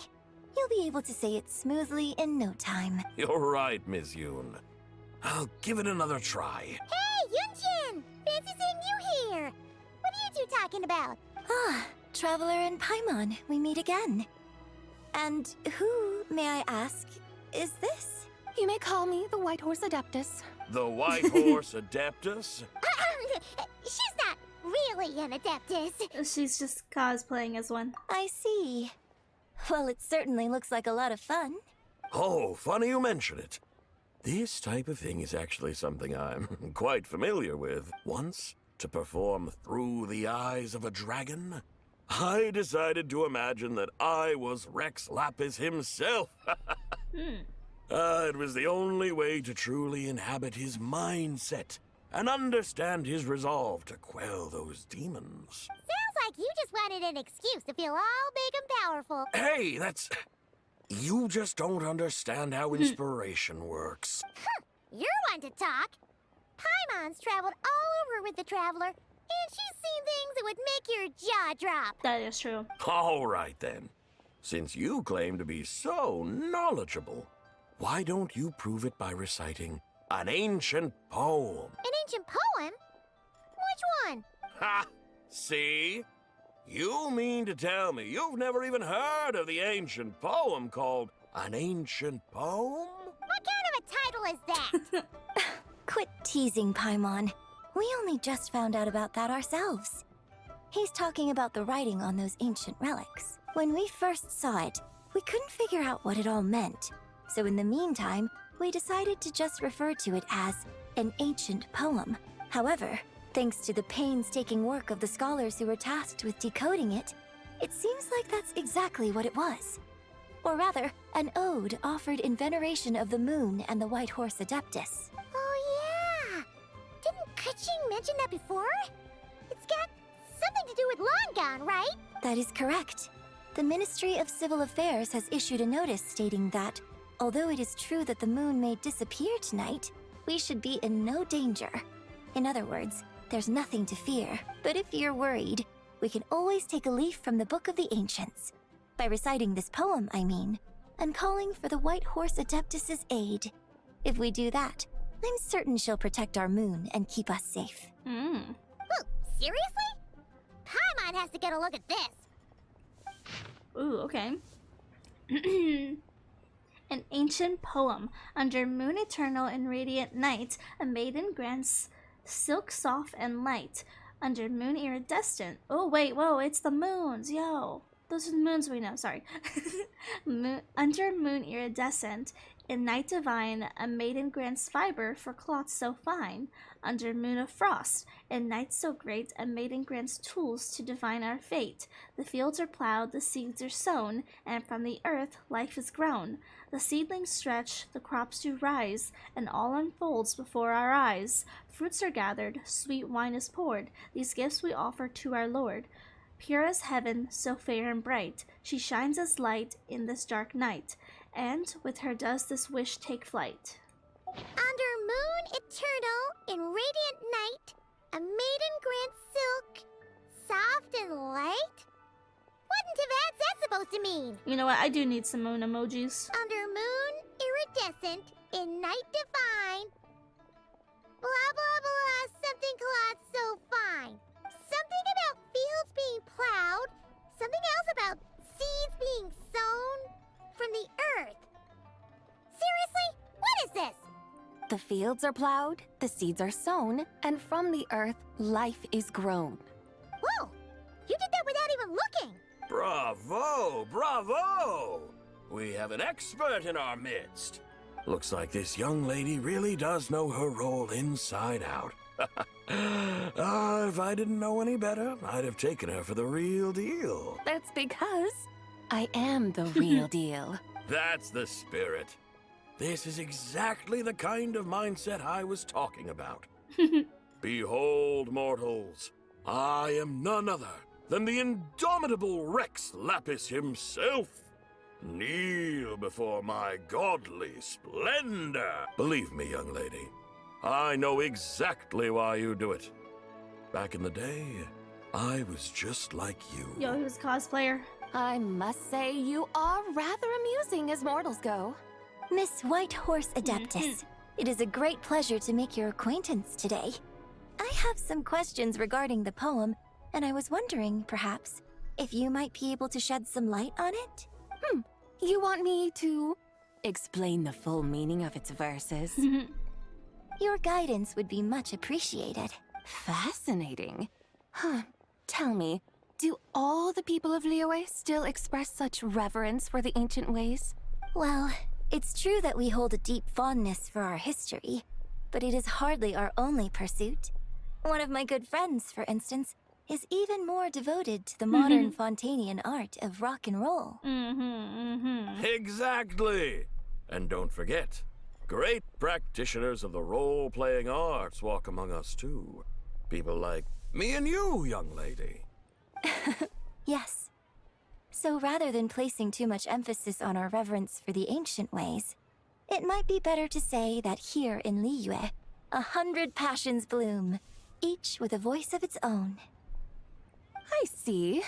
you'll be able to say it smoothly in no time. You're right, Miss Yoon. I'll give it another try. Hey, Yunjin! Fancy seeing you here! What are you two talking about? Ah, Traveler and Paimon, we meet again. And who, may I ask, is this? You may call me the White Horse Adeptus. The White Horse Adeptus? She's not really an Adeptus. She's just cosplaying as one. I see. Well, it certainly looks like a lot of fun. Oh, funny you mention it. This type of thing is actually something I'm quite familiar with. Once, to perform Through the Eyes of a Dragon, I decided to imagine that I was Rex Lapis himself. It was the only way to truly inhabit his mindset and understand his resolve to quell those demons. Sounds like you just wanted an excuse to feel all big and powerful. Hey, that's... You just don't understand how inspiration works. You're one to talk. Paimon's traveled all over with the Traveler, and she's seen things that would make your jaw drop. That is true. All right, then. Since you claim to be so knowledgeable, why don't you prove it by reciting an ancient poem? An ancient poem? Which one? Ha! See? You mean to tell me you've never even heard of the ancient poem called An Ancient Poem? What kind of a title is that? Quit teasing, Paimon. We only just found out about that ourselves. He's talking about the writing on those ancient relics. When we first saw it, we couldn't figure out what it all meant. So in the meantime, we decided to just refer to it as an ancient poem. However, thanks to the painstaking work of the scholars who were tasked with decoding it, it seems like that's exactly what it was. Or rather, an ode offered in veneration of the moon and the White Horse Adeptus. Oh yeah! Didn't Kuching mention that before? It's got something to do with Longon, right? That is correct. The Ministry of Civil Affairs has issued a notice stating that, although it is true that the moon may disappear tonight, we should be in no danger. In other words, there's nothing to fear. But if you're worried, we can always take a leaf from the Book of the Ancients. By reciting this poem, I mean, and calling for the White Horse Adeptus's aid. If we do that, I'm certain she'll protect our moon and keep us safe. Oh, seriously? Paimon has to get a look at this. Ooh, okay. An ancient poem. Under moon eternal and radiant night, a maiden grants silk soft and light. Under moon iridescent. Oh, wait, whoa, it's the moons, yo. Those are the moons we know, sorry. Under moon iridescent, in night divine, a maiden grants fiber for cloth so fine. Under moon of frost, in night so great, a maiden grants tools to divine our fate. The fields are plowed, the seeds are sown, and from the earth life is grown. The seedlings stretch, the crops do rise, and all unfolds before our eyes. Fruits are gathered, sweet wine is poured, these gifts we offer to our Lord. Pure as heaven, so fair and bright, she shines as light in this dark night, and with her does this wish take flight. Under moon eternal, in radiant night, a maiden grants silk, soft and light? What in Tibet's that supposed to mean? You know what? I do need some moon emojis. Under moon iridescent, in night divine. Blah blah blah, something cloth so fine. Something about fields being plowed. Something else about seeds being sown from the earth. Seriously? What is this? The fields are plowed, the seeds are sown, and from the earth, life is grown. Whoa! You did that without even looking! Bravo! Bravo! We have an expert in our midst. Looks like this young lady really does know her role inside out. If I didn't know any better, I'd have taken her for the real deal. That's because I am the real deal. That's the spirit. This is exactly the kind of mindset I was talking about. Behold, mortals, I am none other than the indomitable Rex Lapis himself. Kneel before my godly splendor. Believe me, young lady, I know exactly why you do it. Back in the day, I was just like you. Yo, he was a cosplayer. I must say, you are rather amusing as mortals go. Miss White Horse Adeptus, it is a great pleasure to make your acquaintance today. I have some questions regarding the poem, and I was wondering, perhaps, if you might be able to shed some light on it? You want me to explain the full meaning of its verses? Your guidance would be much appreciated. Fascinating. Tell me, do all the people of Liyue still express such reverence for the ancient ways? Well, it's true that we hold a deep fondness for our history, but it is hardly our only pursuit. One of my good friends, for instance, is even more devoted to the modern Fontanian art of rock and roll. Exactly! And don't forget, great practitioners of the role-playing arts walk among us too. People like me and you, young lady. Yes. So rather than placing too much emphasis on our reverence for the ancient ways, it might be better to say that here in Liyue, 100 passions bloom, each with a voice of its own. I see.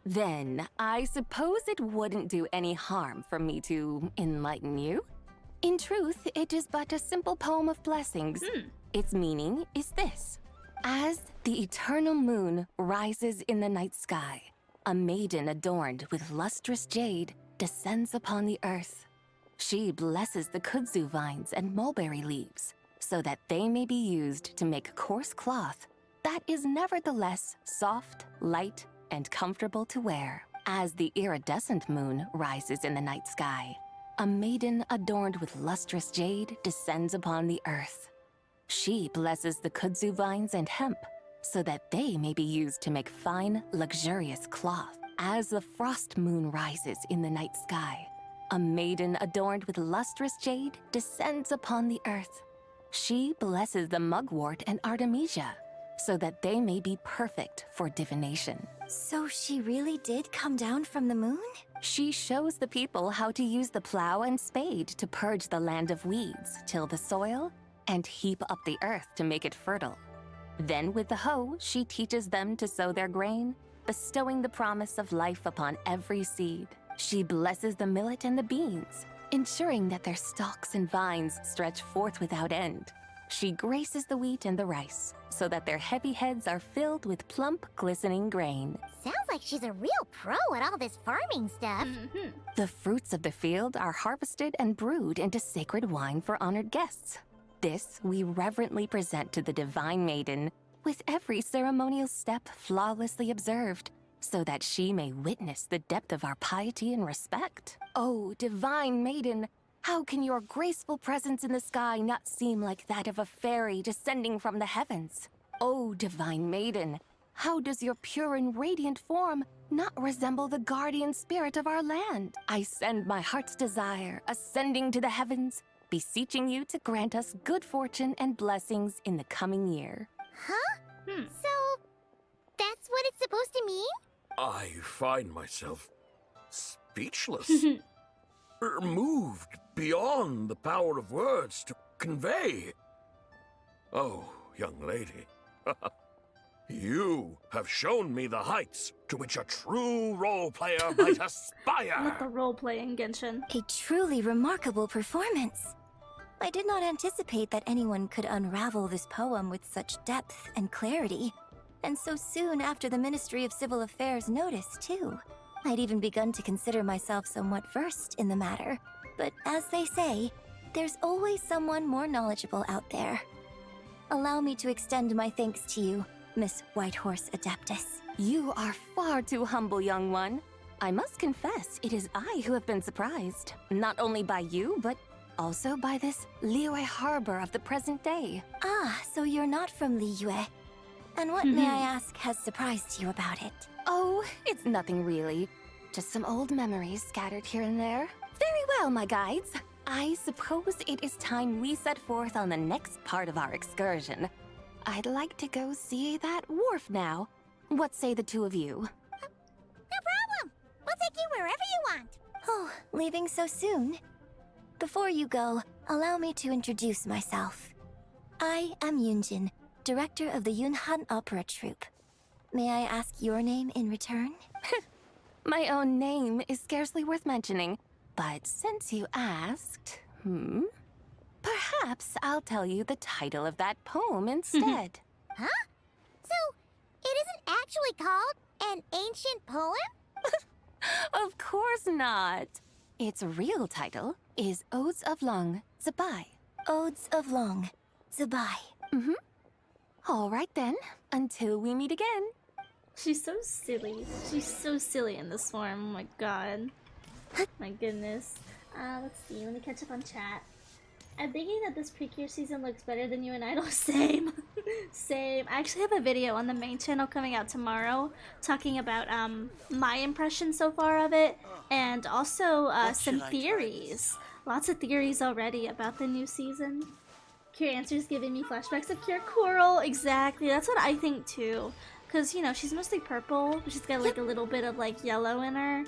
Then, I suppose it wouldn't do any harm for me to enlighten you. In truth, it is but a simple poem of blessings. Its meaning is this. As the eternal moon rises in the night sky, a maiden adorned with lustrous jade descends upon the earth. She blesses the kudzu vines and mulberry leaves, so that they may be used to make coarse cloth that is nevertheless soft, light, and comfortable to wear. As the iridescent moon rises in the night sky, a maiden adorned with lustrous jade descends upon the earth. She blesses the kudzu vines and hemp, so that they may be used to make fine, luxurious cloth. As the frost moon rises in the night sky, a maiden adorned with lustrous jade descends upon the earth. She blesses the mugwort and artemisia, so that they may be perfect for divination. So she really did come down from the moon? She shows the people how to use the plow and spade to purge the land of weeds, till the soil, and heap up the earth to make it fertile. Then with the hoe, she teaches them to sow their grain, bestowing the promise of life upon every seed. She blesses the millet and the beans, ensuring that their stalks and vines stretch forth without end. She graces the wheat and the rice, so that their heavy heads are filled with plump, glistening grain. Sounds like she's a real pro at all this farming stuff. The fruits of the field are harvested and brewed into sacred wine for honored guests. This we reverently present to the divine maiden, with every ceremonial step flawlessly observed, so that she may witness the depth of our piety and respect. Oh, divine maiden, how can your graceful presence in the sky not seem like that of a fairy descending from the heavens? Oh, divine maiden, how does your pure and radiant form not resemble the guardian spirit of our land? I send my heart's desire, ascending to the heavens, beseeching you to grant us good fortune and blessings in the coming year. Huh? So, that's what it's supposed to mean? I find myself speechless. moved beyond the power of words to convey. Oh, young lady, you have shown me the heights to which a true role player might aspire. Not the role playing Genshin. A truly remarkable performance. I did not anticipate that anyone could unravel this poem with such depth and clarity. And so soon after the Ministry of Civil Affairs noticed, too. I'd even begun to consider myself somewhat versed in the matter. But as they say, there's always someone more knowledgeable out there. Allow me to extend my thanks to you, Miss Whitehorse Adeptus. You are far too humble, young one. I must confess, it is I who have been surprised. Not only by you, but also by this Liyue harbor of the present day. Ah, so you're not from Liyue. And what, may I ask, has surprised you about it? Oh, it's nothing really. Just some old memories scattered here and there. Very well, my guides. I suppose it is time we set forth on the next part of our excursion. I'd like to go see that wharf now. What say the two of you? No problem. We'll take you wherever you want. Oh, leaving so soon? Before you go, allow me to introduce myself. I am Yunjin, director of the Yunhan Opera Troupe. May I ask your name in return? My own name is scarcely worth mentioning, but since you asked, perhaps I'll tell you the title of that poem instead. Huh? So, it isn't actually called an ancient poem? Of course not. Its real title is Odes of Long Zabai. Odes of Long Zabai. All right then, until we meet again. She's so silly. She's so silly in this form. Oh my god. My goodness. Let's see. Let me catch up on chat. I'm thinking that this Precure season looks better than you and Idol. Same. Same. I actually have a video on the main channel coming out tomorrow talking about my impression so far of it, and also some theories. Lots of theories already about the new season. Cure Answer's giving me flashbacks of Cure Coral. Exactly. That's what I think too. Because, you know, she's mostly purple, but she's got like a little bit of like yellow in her.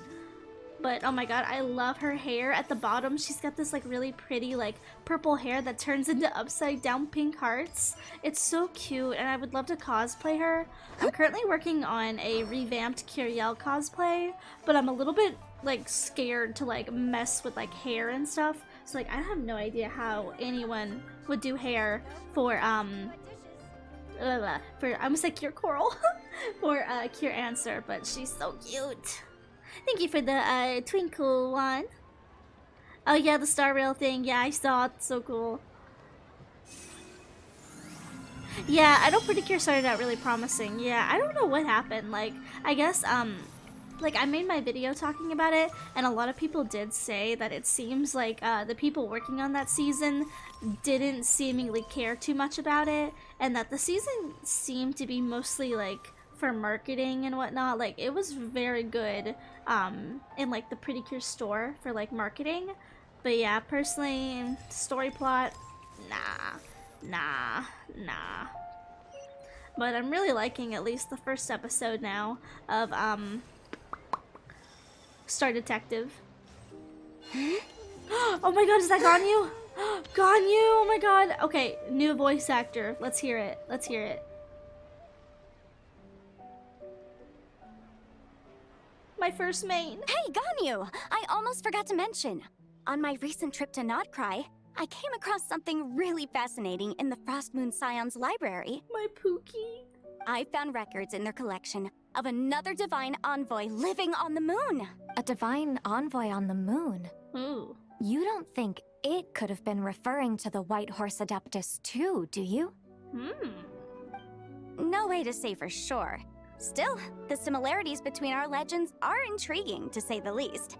But oh my god, I love her hair. At the bottom, she's got this like really pretty like purple hair that turns into upside down pink hearts. It's so cute, and I would love to cosplay her. I'm currently working on a revamped Kyriel cosplay, but I'm a little bit like scared to like mess with like hair and stuff. So like I have no idea how anyone would do hair for I almost said Cure Coral for Cure Answer, but she's so cute. Thank you for the twinkle one. Oh yeah, the Star Rail thing. Yeah, I saw it. So cool. Yeah, I know Pretty Cure started out really promising. Yeah, I don't know what happened. Like, I guess like I made my video talking about it, and a lot of people did say that it seems like the people working on that season didn't seemingly care too much about it, and that the season seemed to be mostly like for marketing and whatnot. Like it was very good in like the Pretty Cure store for like marketing, but yeah, personally, story plot, nah. But I'm really liking at least the first episode now of Star Detective. Oh my god, is that Ganyu? Ganyu, oh my god. Okay, new voice actor. Let's hear it. Let's hear it. My first main. Hey, Ganyu! I almost forgot to mention. On my recent trip to Nodcry, I came across something really fascinating in the Frost Moon Scion's library. My Pookie. I found records in their collection of another divine envoy living on the moon. A divine envoy on the moon? Ooh. You don't think it could have been referring to the White Horse Adeptus too, do you? No way to say for sure. Still, the similarities between our legends are intriguing, to say the least.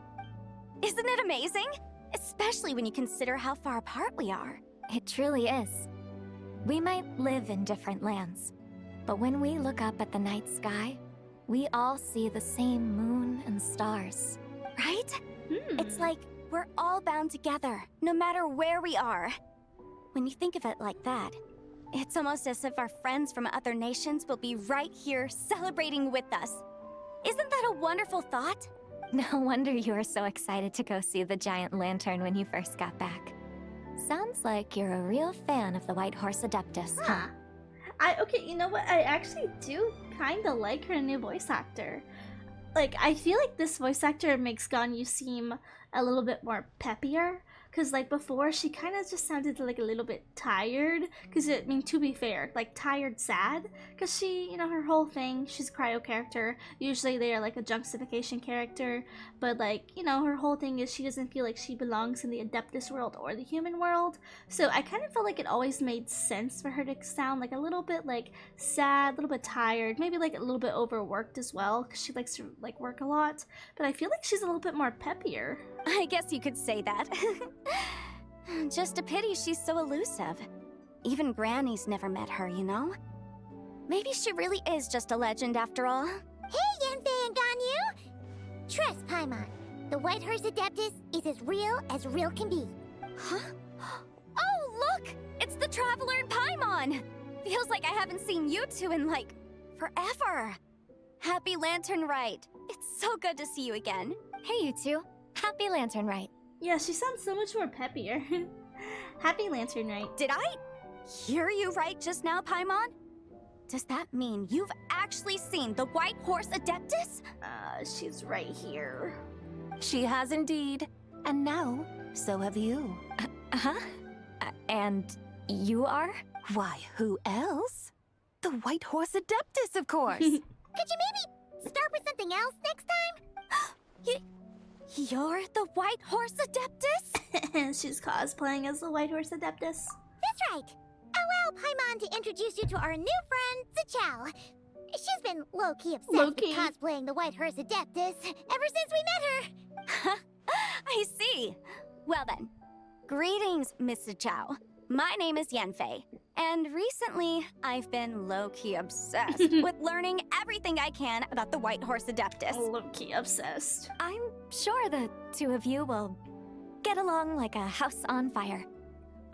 Isn't it amazing? Especially when you consider how far apart we are. It truly is. We might live in different lands, but when we look up at the night sky, we all see the same moon and stars. Right? It's like we're all bound together, no matter where we are. When you think of it like that, it's almost as if our friends from other nations will be right here celebrating with us. Isn't that a wonderful thought? No wonder you were so excited to go see the giant lantern when you first got back. Sounds like you're a real fan of the White Horse Adeptus, huh? Okay, you know what? I actually do kind of like her new voice actor. Like, I feel like this voice actor makes Ganyu seem a little bit more peppier. Because, like, before, she kind of just sounded, like, a little bit tired. Because, I mean, to be fair, like, tired sad. Because she, you know, her whole thing, she's a cryo character. Usually they are, like, a junkstification character. But, like, you know, her whole thing is she doesn't feel like she belongs in the Adeptus world or the human world. So I kind of felt like it always made sense for her to sound, like, a little bit, like, sad, a little bit tired. Maybe, like, a little bit overworked as well. Because she likes to, like, work a lot. But I feel like she's a little bit more peppier. I guess you could say that. Just a pity she's so elusive. Even Granny's never met her, you know? Maybe she really is just a legend after all. Hey, Yanfei and Ganyu! Trust, Paimon. The White Horse Adeptus is as real can be. Huh? Oh, look! It's the Traveler and Paimon! Feels like I haven't seen you two in, like, forever. Happy Lanternlit. It's so good to see you again. Hey, you two. Happy Lanternlit. Yeah, she sounds so much more peppier. Happy Lanternlit. Did I hear you right just now, Paimon? Does that mean you've actually seen the White Horse Adeptus? She's right here. She has indeed. And now, so have you. And you are? Why, who else? The White Horse Adeptus, of course. Could you maybe start with something else next time? You're the White Horse Adeptus? She's cosplaying as the White Horse Adeptus. That's right. Allow Paimon to introduce you to our new friend, Zichao. She's been low-key obsessed with cosplaying the White Horse Adeptus ever since we met her. I see. Well then, greetings, Miss Zichao. My name is Yanfei, and recently I've been low-key obsessed with learning everything I can about the White Horse Adeptus. Low-key obsessed. I'm sure the two of you will get along like a house on fire.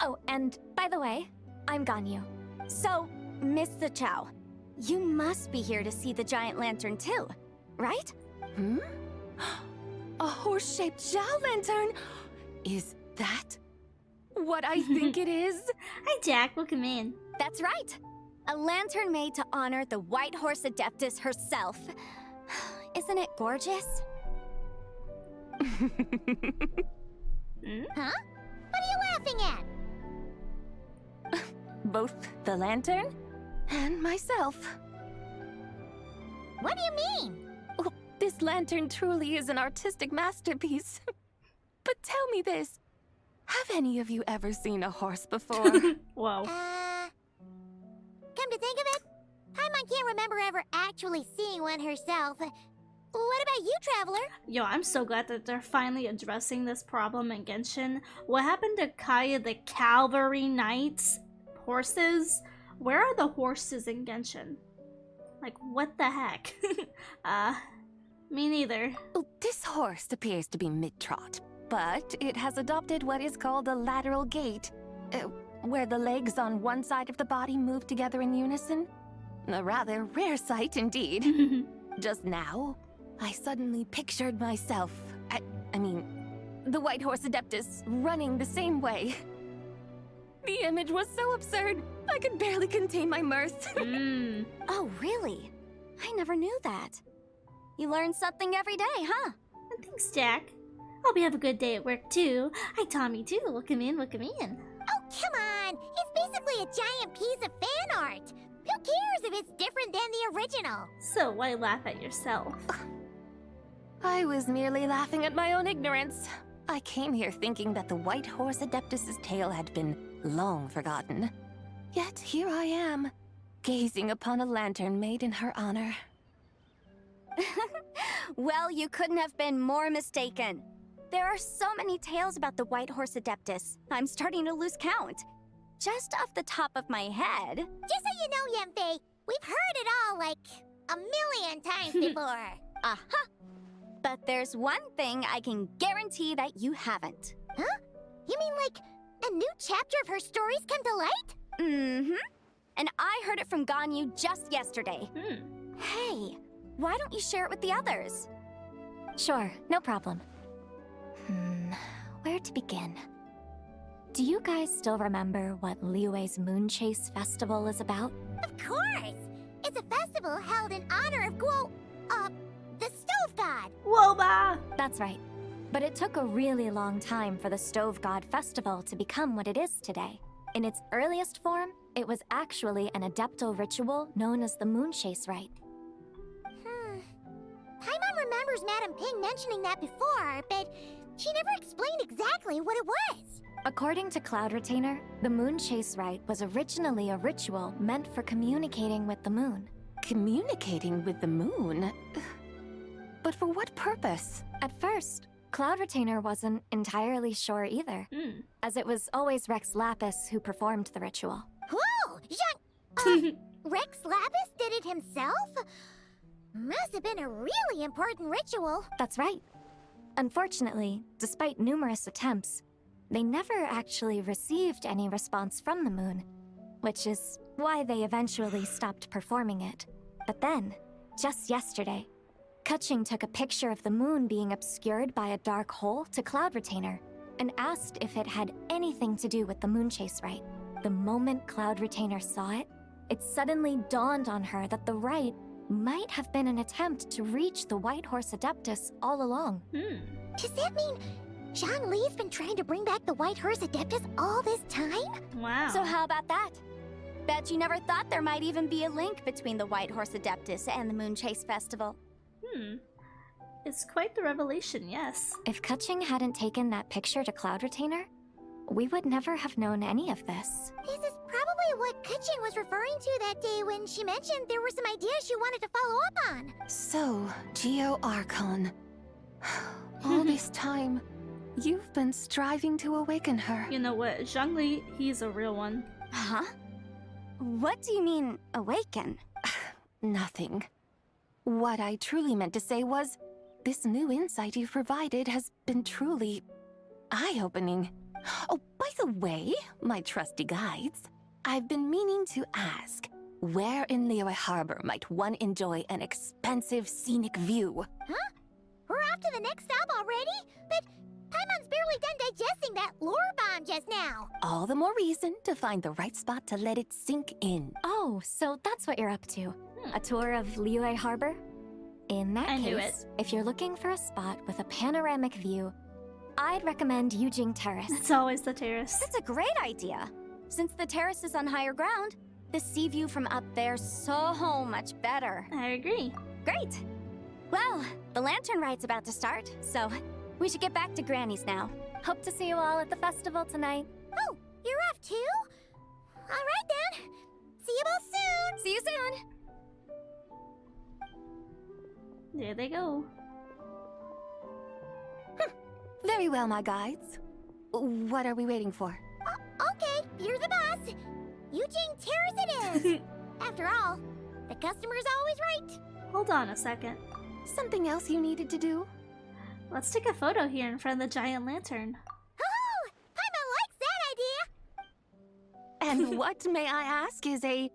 Oh, and by the way, I'm Ganyu. So, Miss Zichao, you must be here to see the giant lantern too, right? A horse-shaped Zhao lantern? Is that what I think it is? Hi, Jack. Welcome in. That's right. A lantern made to honor the White Horse Adeptus herself. Isn't it gorgeous? Huh? What are you laughing at? Both the lantern and myself. What do you mean? Oh, this lantern truly is an artistic masterpiece. But tell me this. Have any of you ever seen a horse before? Whoa. Come to think of it, Paimon can't remember ever actually seeing one herself. What about you, Traveler? Yo, I'm so glad that they're finally addressing this problem in Genshin. What happened to Kaya the Cavalry Knights? Horses? Where are the horses in Genshin? Like, what the heck? Me neither. Oh, this horse appears to be mid-trot, but it has adopted what is called a lateral gait, where the legs on one side of the body move together in unison. A rather rare sight indeed. Just now, I suddenly pictured myself, I mean, the White Horse Adeptus running the same way. The image was so absurd, I could barely contain my mirth. Oh, really? I never knew that. You learn something every day, huh? Thanks, Jack. Hope you have a good day at work, too. Hi, Tommy, too. Welcome in, welcome in. Oh, come on! It's basically a giant piece of fan art! Who cares if it's different than the original? So why laugh at yourself? I was merely laughing at my own ignorance. I came here thinking that the White Horse Adeptus's tale had been long forgotten. Yet here I am, gazing upon a lantern made in her honor. Well, you couldn't have been more mistaken. There are so many tales about the White Horse Adeptus, I'm starting to lose count. Just off the top of my head... Just so you know, Yanfei, we've heard it all, like, a million times before. Aha! But there's one thing I can guarantee that you haven't. Huh? You mean, like, a new chapter of her stories come to light? Mm-hmm. And I heard it from Ganyu just yesterday. Hey, why don't you share it with the others? Sure, no problem. Where to begin? Do you guys still remember what Liyue's Moon Chase Festival is about? Of course! It's a festival held in honor of the Stove God. Woba! That's right. But it took a really long time for the Stove God Festival to become what it is today. In its earliest form, it was actually an adeptal ritual known as the Moon Chase Rite. Paimon remembers Madame Ping mentioning that before, but she never explained exactly what it was. According to Cloud Retainer, the Moon Chase Rite was originally a ritual meant for communicating with the moon. Communicating with the moon? But for what purpose? At first, Cloud Retainer wasn't entirely sure either, as it was always Rex Lapis who performed the ritual. Whoa! Rex Lapis did it himself? Must have been a really important ritual. That's right. Unfortunately, despite numerous attempts, they never actually received any response from the moon, which is why they eventually stopped performing it. But then, just yesterday, Kutching took a picture of the moon being obscured by a dark hole to Cloud Retainer and asked if it had anything to do with the Moon Chase Rite. The moment Cloud Retainer saw it, it suddenly dawned on her that the rite might have been an attempt to reach the White Horse Adeptus all along. Does that mean Zhongli's been trying to bring back the White Horse Adeptus all this time? Wow. So how about that? Bet you never thought there might even be a link between the White Horse Adeptus and the Moon Chase Festival. It's quite the revelation, yes. If Kutching hadn't taken that picture to Cloud Retainer, we would never have known any of this. This is probably what Kutching was referring to that day when she mentioned there were some ideas she wanted to follow up on. So, Geo-Archon. All this time, you've been striving to awaken her. You know what, Zhongli, he's a real one. Huh? What do you mean, awaken? Nothing. What I truly meant to say was, this new insight you've provided has been truly eye-opening. Oh, by the way, my trusty guides, I've been meaning to ask, where in Liyue Harbor might one enjoy an expensive scenic view? Huh? We're off to the next stop already? But Paimon's barely done digesting that lore bomb just now. All the more reason to find the right spot to let it sink in. Oh, so that's what you're up to. A tour of Liyue Harbor? In that case, if you're looking for a spot with a panoramic view, I'd recommend Yujing Terrace. It's always the terrace. That's a great idea. Since the terrace is on higher ground, the sea view from up there's so much better. I agree. Great. Well, the Lantern Rite's about to start, so we should get back to Granny's now. Hope to see you all at the festival tonight. Oh, you're off too? All right then. See you both soon. See you soon. There they go. Very well, my guides. What are we waiting for? Okay, you're the boss. Yujing Terrace it is. After all, the customer's always right. Hold on a second. Something else you needed to do? Let's take a photo here in front of the giant lantern. Oh, Paimon likes that idea. And what, may I ask, is a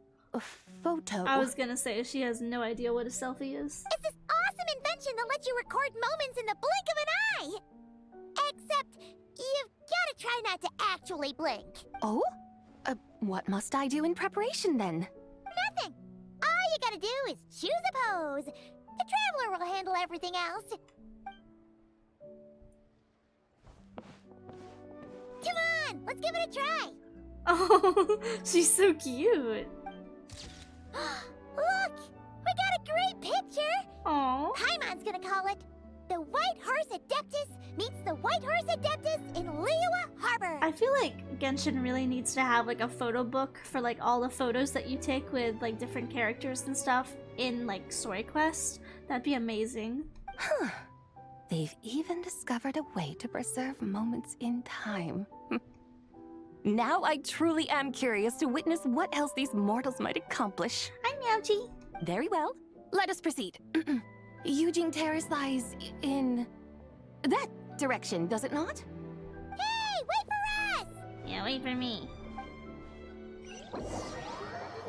photo? I was gonna say, she has no idea what a selfie is. It's this awesome invention that lets you record moments in the blink of an eye. Except, you've gotta try not to actually blink. Oh? What must I do in preparation then? Nothing. All you gotta do is choose a pose. The Traveler will handle everything else. Come on, let's give it a try. Oh, she's so cute. Look, we got a great picture. Aww. Paimon's gonna call it The White Horse Adeptus Meets the White Horse Adeptus in Liyue Harbor. I feel like Genshin really needs to have like a photo book for like all the photos that you take with like different characters and stuff in like story quests. That'd be amazing. Huh. They've even discovered a way to preserve moments in time. Now I truly am curious to witness what else these mortals might accomplish. Hi, Meowji. Very well. Let us proceed. Yujing Terrace lies in that direction, does it not? Hey, wait for us! Yeah, wait for me.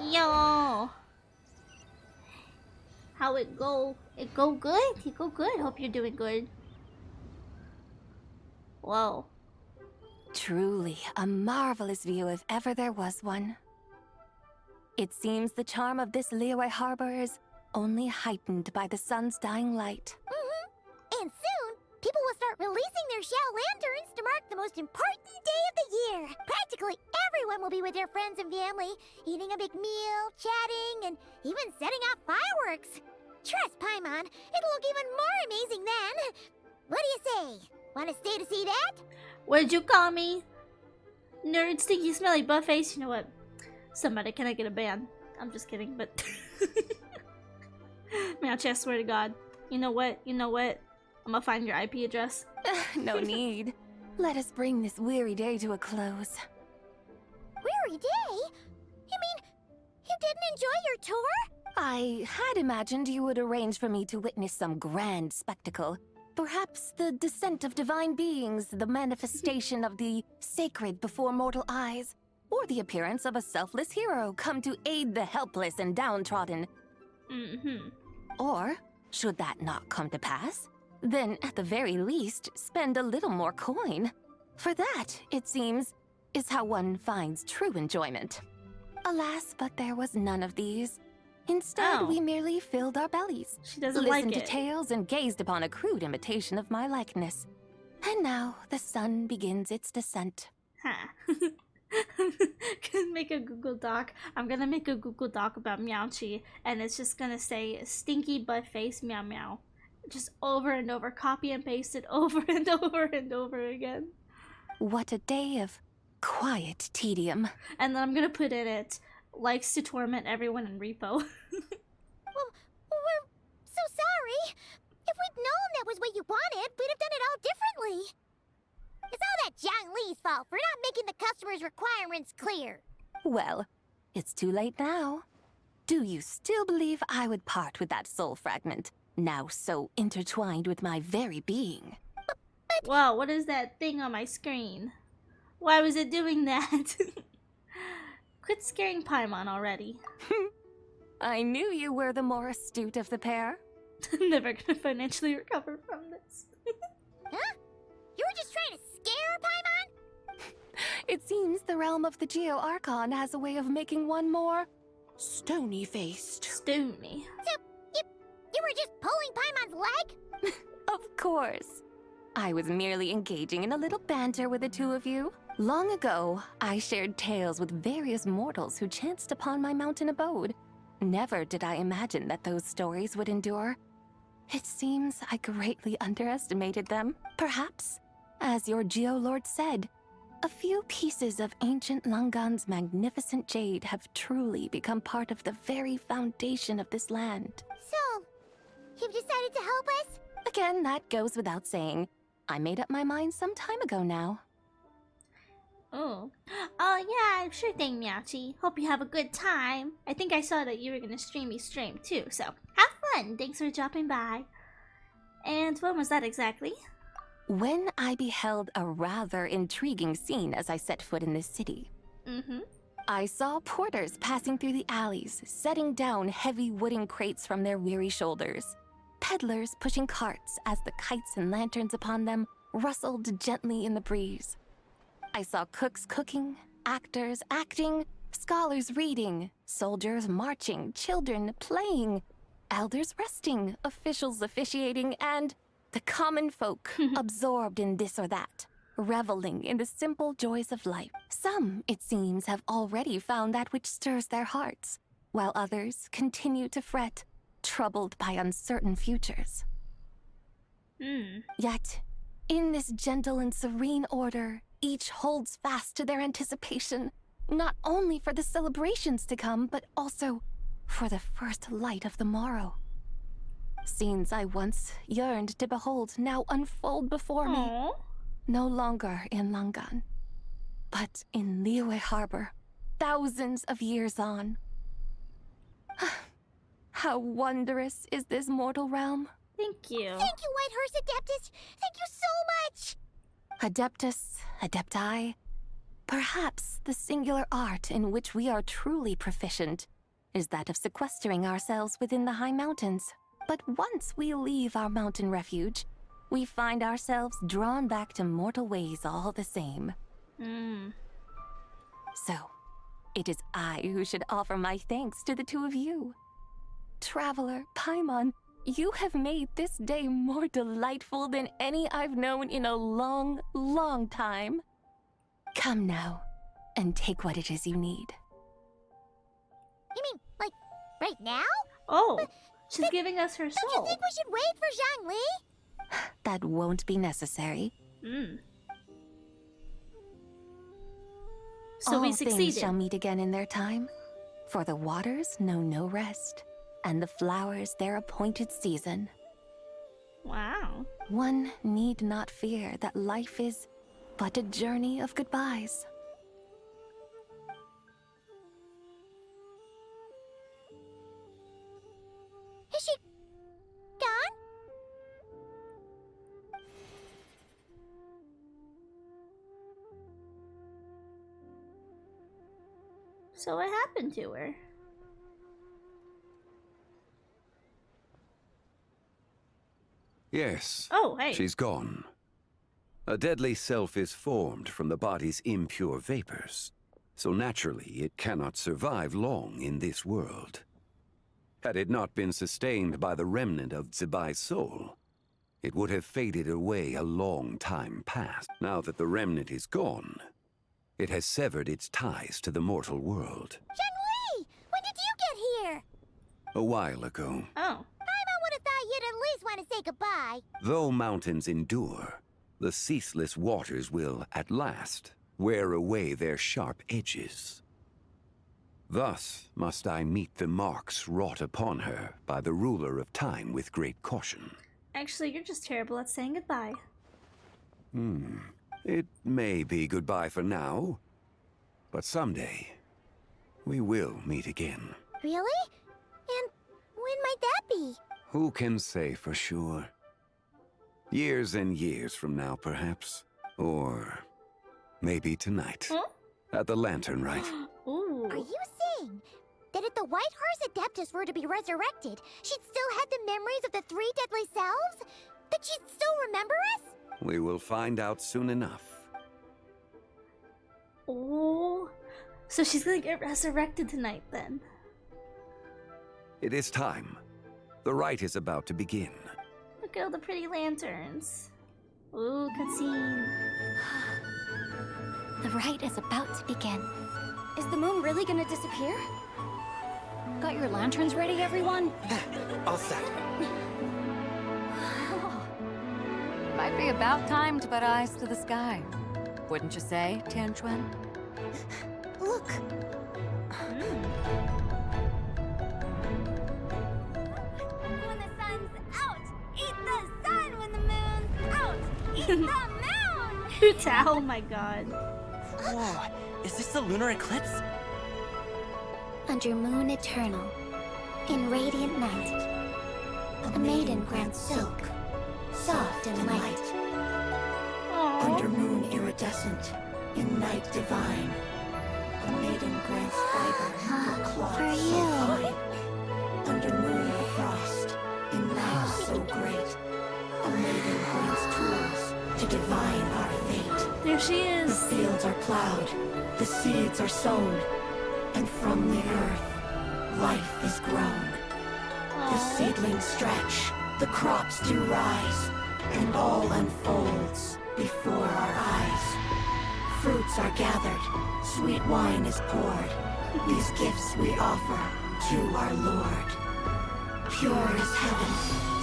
Yo! how it go. It go good? It go good. Hope you're doing good. Whoa. Truly a marvelous view if ever there was one. It seems the charm of this Liyue harbor is only heightened by the sun's dying light. And soon, people will start releasing their Xiao lanterns to mark the most important day of the year. Practically everyone will be with their friends and family, eating a big meal, chatting, and even setting off fireworks. Trust Paimon, it'll look even more amazing then. What do you say? Want to stay to see that? What'd you call me? Nerd, stinky, smelly, butt face. You know what? Somebody, can I get a ban? I'm just kidding, but... Meowchi, I swear to God. You know what? You know what? I'm gonna find your IP address. No need. Let us bring this weary day to a close. Weary day? You mean, you didn't enjoy your tour? I had imagined you would arrange for me to witness some grand spectacle. Perhaps the descent of divine beings, the manifestation of the sacred before mortal eyes, or the appearance of a selfless hero come to aid the helpless and downtrodden. Or, should that not come to pass, then at the very least, spend a little more coin. For that, it seems, is how one finds true enjoyment. Alas, but there was none of these. Instead, we merely filled our bellies. She doesn't listened like to it. tales and gazed upon a crude imitation of my likeness. And now the sun begins its descent. Gonna make a Google Doc. I'm gonna make a Google Doc about Meowchi, and it's just gonna say stinky butt face meow meow. Just over and over, copy and paste it over and over and over again. What a day of quiet tedium. And then I'm gonna put in it, likes to torment everyone in repo. Well, we're so sorry. If we'd known that was what you wanted, we'd have done it all differently. It's all that Jiang Li's fault for not making the customer's requirements clear. Well, it's too late now. Do you still believe I would part with that soul fragment, now so intertwined with my very being? Wow, what is that thing on my screen? Why was it doing that? Quit scaring Paimon already. I knew you were the more astute of the pair. I'm never gonna financially recover from this. Huh? You were just trying to scare Paimon? It seems the realm of the Geo Archon has a way of making one more stony-faced. Stony. So, you were just pulling Paimon's leg? Of course. I was merely engaging in a little banter with the two of you. Long ago, I shared tales with various mortals who chanced upon my mountain abode. Never did I imagine that those stories would endure. It seems I greatly underestimated them. Perhaps, as your Geolord said, a few pieces of ancient Langan's magnificent jade have truly become part of the very foundation of this land. So, you've decided to help us? Again, that goes without saying. I made up my mind some time ago now. Oh. Yeah, sure thing, Meowchi. Hope you have a good time. I think I saw that you were gonna stream too, so have fun. Thanks for dropping by. And when was that exactly? When I beheld a rather intriguing scene as I set foot in this city. I saw porters passing through the alleys, setting down heavy wooden crates from their weary shoulders. Peddlers pushing carts as the kites and lanterns upon them rustled gently in the breeze. I saw cooks cooking, actors acting, scholars reading, soldiers marching, children playing, elders resting, officials officiating, and the common folk absorbed in this or that, reveling in the simple joys of life. Some, it seems, have already found that which stirs their hearts, while others continue to fret, troubled by uncertain futures. Yet, in this gentle and serene order, each holds fast to their anticipation, not only for the celebrations to come, but also for the first light of the morrow. Scenes I once yearned to behold now unfold before me. No longer in Langan, but in Liyue Harbor, thousands of years on. How wondrous is this mortal realm. Thank you. Thank you, Whitehurst Adeptus. Thank you so much. Adeptus, Adepti, perhaps the singular art in which we are truly proficient is that of sequestering ourselves within the high mountains. But once we leave our mountain refuge, we find ourselves drawn back to mortal ways all the same. So, it is I who should offer my thanks to the two of you. Traveler, Paimon, you have made this day more delightful than any I've known in a long, long time. Come now, and take what it is you need. You mean, like, right now? Oh, she's giving us her soul. Don't you think we should wait for Zhangli? That won't be necessary. So we All succeeded. things shall meet again in their time, for the waters know no rest, and the flowers their appointed season. Wow. One need not fear that life is but a journey of goodbyes. Is she gone? So what happened to her? Yes. Oh, hey. She's gone. A deadly self is formed from the body's impure vapors, so naturally it cannot survive long in this world. Had it not been sustained by the remnant of Zibai's soul, it would have faded away a long time past. Now that the remnant is gone, it has severed its ties to the mortal world. Zhangli! When did you get here? A while ago, Oh. Paimon would have thought you'd at least want to say goodbye. though mountains endure, the ceaseless waters will, at last, wear away their sharp edges. Thus must I meet the marks wrought upon her by the ruler of time with great caution. Actually, you're just terrible at saying goodbye. It may be goodbye for now, but someday we will meet again. Really? And when might that be? Who can say for sure? Years and years from now, perhaps. Or maybe tonight. Huh? At the Lanternlit. Ooh. Are you saying that if the White Horse Adeptus were to be resurrected, she'd still have the memories of the three deadly selves? That she'd still remember us? We will find out soon enough. Oh. So she's gonna get resurrected tonight then. It is time. The rite is about to begin. Look at all the pretty lanterns. Ooh, cutscene. The rite is about to begin. Is the moon really gonna disappear? Got your lanterns ready, everyone? All set. Might be about time to put eyes to the sky. Wouldn't you say, Tianquan? Look. When the sun's out, eat the sun. When the moon's out, eat the moon. Oh my god. Whoa, is this the lunar eclipse? Under moon eternal, in radiant night, a maiden grants silk, soft and light. Under moon iridescent, in night divine, a maiden grants fiber for cloth For so you. fine. Under moon of frost, in night so great, a maiden grants tools to divine our fate. There she is. The fields are plowed, the seeds are sown, and from the earth, life is grown. The seedlings stretch, the crops do rise, and all unfolds before our eyes. Fruits are gathered, sweet wine is poured. These gifts we offer to our Lord. Pure is heaven,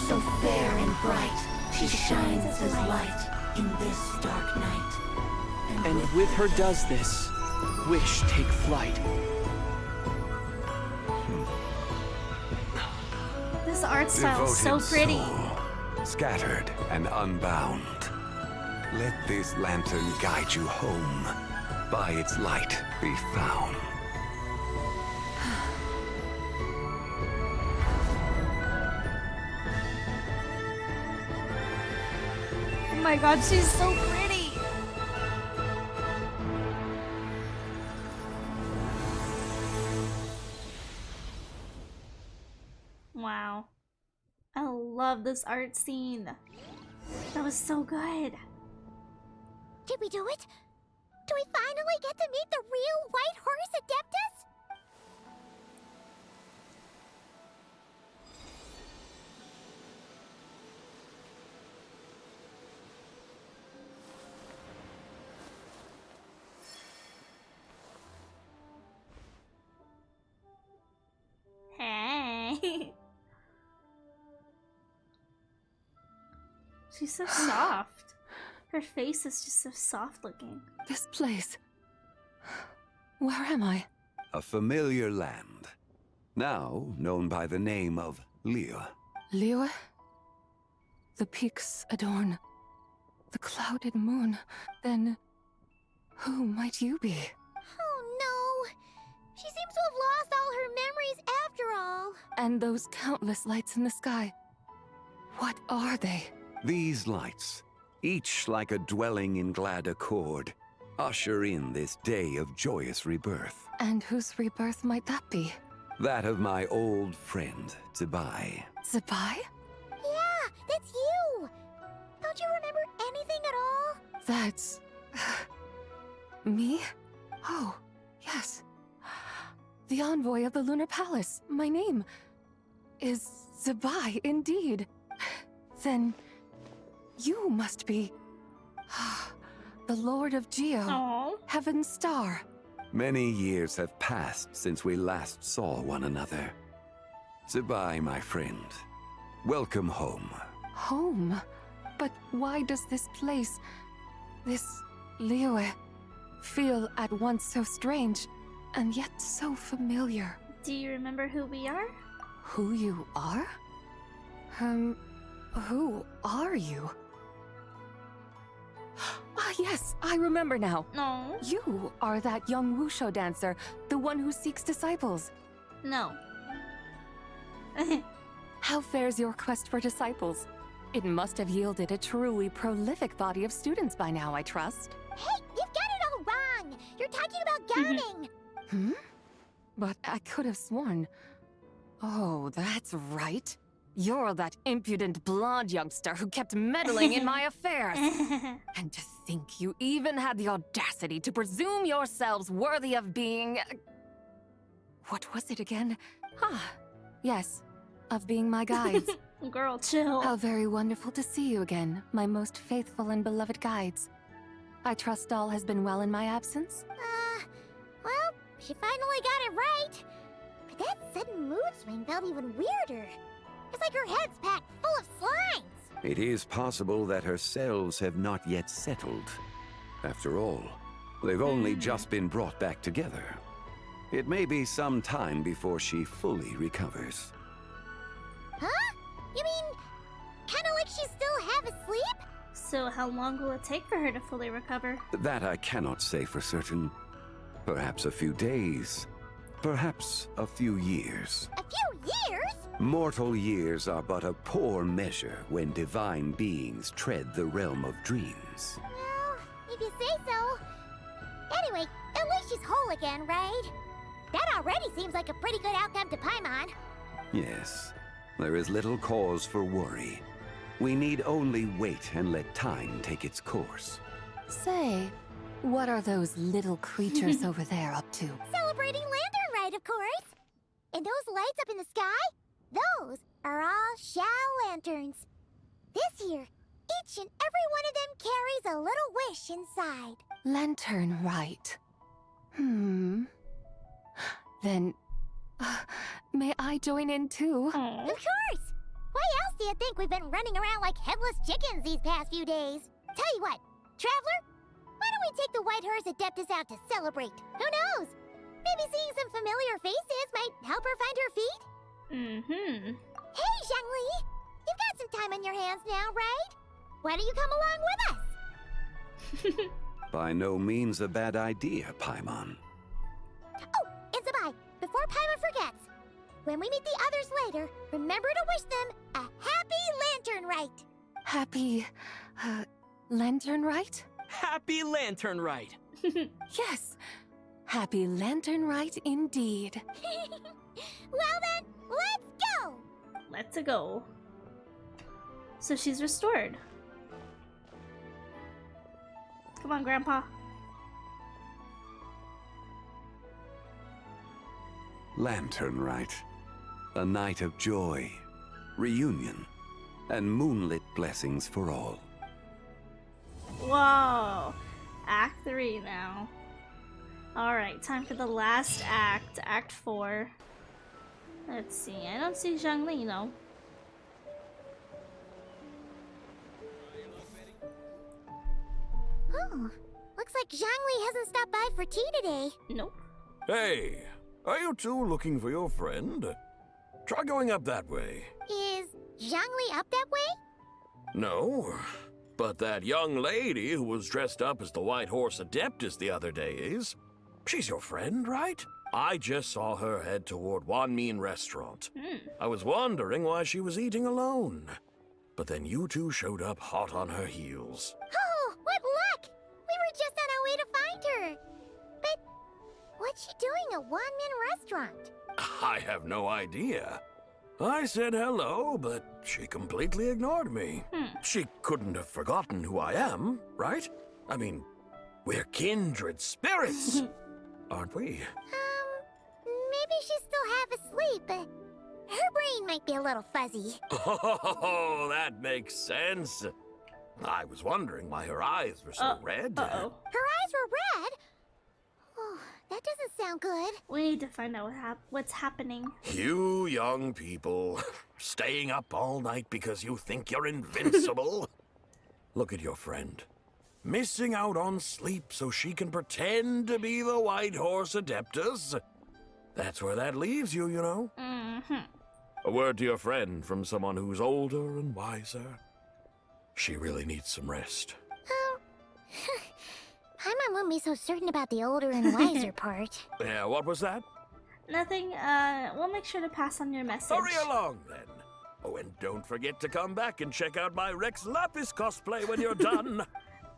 so fair and bright. She shines as light in this dark night. And with her does this, wish take flight. This art style is so Devoted pretty. soul, scattered and unbound. Let this lantern guide you home. By its light be found. Oh my god, she's so pretty. love this art scene. That was so good. Did we do it? Do we finally get to meet the real White Horse Adeptus? Hey. She's so soft. Her face is just so soft looking. This place. Where am I? A familiar land, now known by the name of Liyue. Liyue? The peaks adorn the clouded moon. Then, who might you be? Oh no! She seems to have lost all her memories after all. And those countless lights in the sky. What are they? These lights, each like a dwelling in glad accord, usher in this day of joyous rebirth. And whose rebirth might that be? That of my old friend, Zibai. Zibai? Yeah, that's you! Don't you remember anything at all? That's... me? Oh, yes. The envoy of the Lunar Palace. My name is Zibai, indeed. Then you must be the Lord of Geo, Aww. Heaven's Star. Many years have passed since we last saw one another. Zibai, my friend. Welcome home. Home? But why does this place, this Liyue, feel at once so strange and yet so familiar? Do you remember who we are? Who you are? Who are you? Ah, yes, I remember now. No. You are that young Wushu dancer, the one who seeks disciples. No. How fares your quest for disciples? It must have yielded a truly prolific body of students by now, I trust. Hey, you've got it all wrong! You're talking about gowning! Hmm? But I could have sworn... Oh, that's right. You're that impudent blonde youngster who kept meddling in my affairs. And to think you even had the audacity to presume yourselves worthy of being... What was it again? Ah, yes, of being my guides. Girl, chill. How very wonderful to see you again, my most faithful and beloved guides. I trust all has been well in my absence? Well, she finally got it right. But that sudden mood swing felt even weirder. It's like her head's packed full of slimes. It is possible that her cells have not yet settled. After all, they've only just been brought back together. It may be some time before she fully recovers. Huh? You mean, kinda like she's still half asleep? So how long will it take for her to fully recover? That I cannot say for certain. Perhaps a few days. Perhaps a few years. A few years? Mortal years are but a poor measure when divine beings tread the realm of dreams. Well, if you say so. Anyway, at least she's whole again, right? That already seems like a pretty good outcome to Paimon. Yes, there is little cause for worry. We need only wait and let time take its course. Say, what are those little creatures over there up to? Celebrating Lanternlit, of course. And those lights up in the sky? Those are all Xiao lanterns. This year, each and every one of them carries a little wish inside. Lanternlit. Then, may I join in too? Of course! Why else do you think we've been running around like headless chickens these past few days? Tell you what, Traveler, why don't we take the White Horse Adeptus out to celebrate? Who knows? Maybe seeing some familiar faces might help her find her feet? Hey, Zhangli! You've got some time on your hands now, right? Why don't you come along with us? By no means a bad idea, Paimon. Oh, and Zibai, before Paimon forgets, when we meet the others later, remember to wish them a happy Lanternlit. Happy, Lanternlit? Happy Lanternlit! Yes, happy Lanternlit indeed. Well then, let's go! Let's go. So she's restored. Come on, Grandpa. Lanternlit. A night of joy, reunion, and moonlit blessings for all. Whoa. Act 3 now. Alright, time for the last act. Act 4. Let's see. I don't see Zhangli, though. Oh, looks like Zhangli hasn't stopped by for tea today. Nope. Hey, are you two looking for your friend? Try going up that way. Is Zhangli up that way? No, but that young lady who was dressed up as the White Horse Adeptus the other day is. She's your friend, right? I just saw her head toward Wanmin Restaurant. I was wondering why she was eating alone. But then you two showed up hot on her heels. Oh, what luck! We were just on our way to find her. But what's she doing at Wanmin Restaurant? I have no idea. I said hello, but she completely ignored me. She couldn't have forgotten who I am, right? I mean, we're kindred spirits, aren't we? Maybe she's still half asleep, but her brain might be a little fuzzy. Oh, that makes sense. I was wondering why her eyes were so red. Her eyes were red? Oh, that doesn't sound good. We need to find out what's happening. You young people, staying up all night because you think you're invincible. Look at your friend. Missing out on sleep so she can pretend to be the White Horse Adeptus. That's where that leaves you, you know. A word to your friend from someone who's older and wiser. She really needs some rest. Paimon wouldn't be so certain about the older and wiser part. Yeah, what was that? Nothing. We'll make sure to pass on your message. Hurry along, then. Oh, and don't forget to come back and check out my Rex Lapis cosplay when you're done.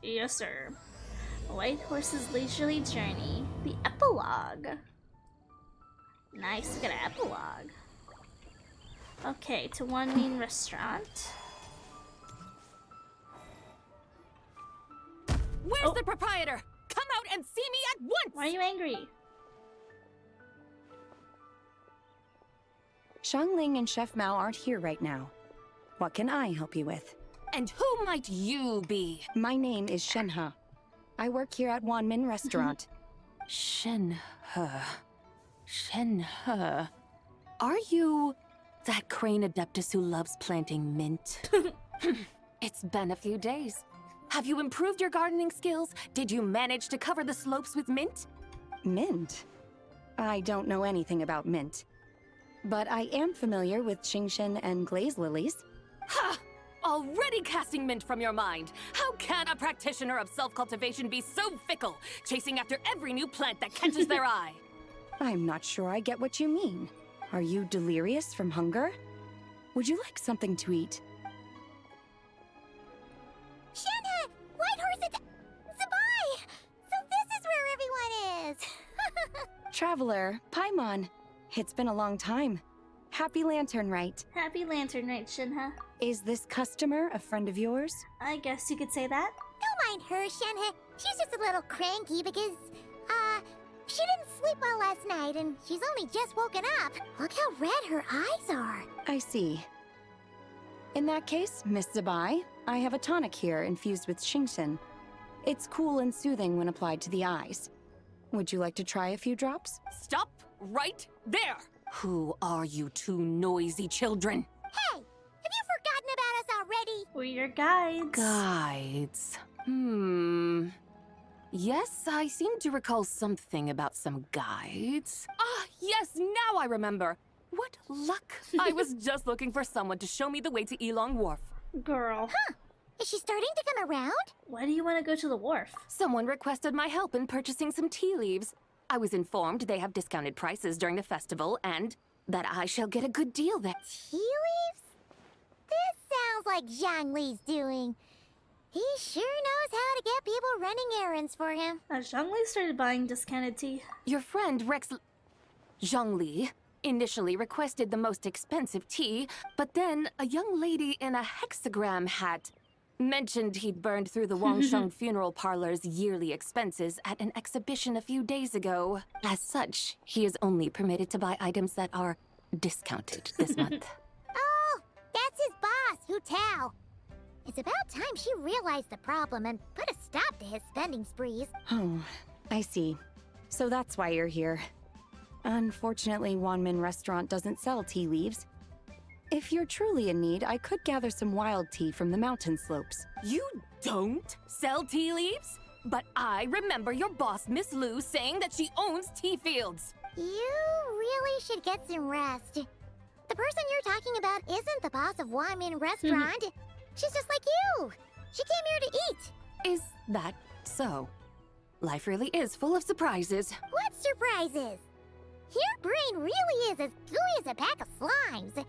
Yes, sir. White Horse's Leisurely Journey. The epilogue. Nice, we got an epilogue. Okay, to Wanmin Restaurant. Where's the proprietor? Come out and see me at once! Why are you angry? Xiangling and Chef Mao aren't here right now. What can I help you with? And who might you be? My name is Shenhe. I work here at Wanmin Restaurant. Shenhe. Shenhe. Are you that crane adeptus who loves planting mint? It's been a few days. Have you improved your gardening skills? Did you manage to cover the slopes with mint? Mint? I don't know anything about mint. But I am familiar with Qingshen and glaze lilies. Ha! Already casting mint from your mind. How can a practitioner of self-cultivation be so fickle, chasing after every new plant that catches their eye? I'm not sure I get what you mean. Are you delirious from hunger? Would you like something to eat? Shenhe! White Horse Zabai! So this is where everyone is! Traveler, Paimon. It's been a long time. Happy Lanternlit. Happy Lanternlit, Shenhe. Is this customer a friend of yours? I guess you could say that. Don't mind her, Shenhe. She's just a little cranky because, she didn't sleep well last night and she's only just woken up. Look how red her eyes are. I see. In that case, Miss Zabai, I have a tonic here infused with Qingshen. It's cool and soothing when applied to the eyes. Would you like to try a few drops? Stop right there! Who are you two noisy children? Hey! Have you forgotten about us already? We're your guides. Guides. Yes, I seem to recall something about some guides. Ah, yes, now I remember. What luck! I was just looking for someone to show me the way to Elong Wharf. Girl. Huh. Is she starting to come around? Why do you want to go to the wharf? Someone requested my help in purchasing some tea leaves. I was informed they have discounted prices during the festival and that I shall get a good deal there. Tea leaves? This sounds like Zhangli's doing. He sure knows how to get people running errands for him. Zhangli started buying discounted tea. Your friend Rex... Zhangli initially requested the most expensive tea, but then a young lady in a hexagram hat mentioned he'd burned through the Wangsheng funeral parlor's yearly expenses at an exhibition a few days ago. As such, he is only permitted to buy items that are discounted this month. Oh, that's his boss, Hu Tao. It's about time she realized the problem and put a stop to his spending sprees. Oh, I see. So that's why you're here. Unfortunately, Wanmin Restaurant doesn't sell tea leaves. If you're truly in need, I could gather some wild tea from the mountain slopes. You don't sell tea leaves? But I remember your boss, Miss Lu, saying that she owns tea fields. You really should get some rest. The person you're talking about isn't the boss of Wanmin Restaurant. She's just like you. She came here to eat. Is that so? Life really is full of surprises. What surprises? Your brain really is as gooey as a pack of slimes.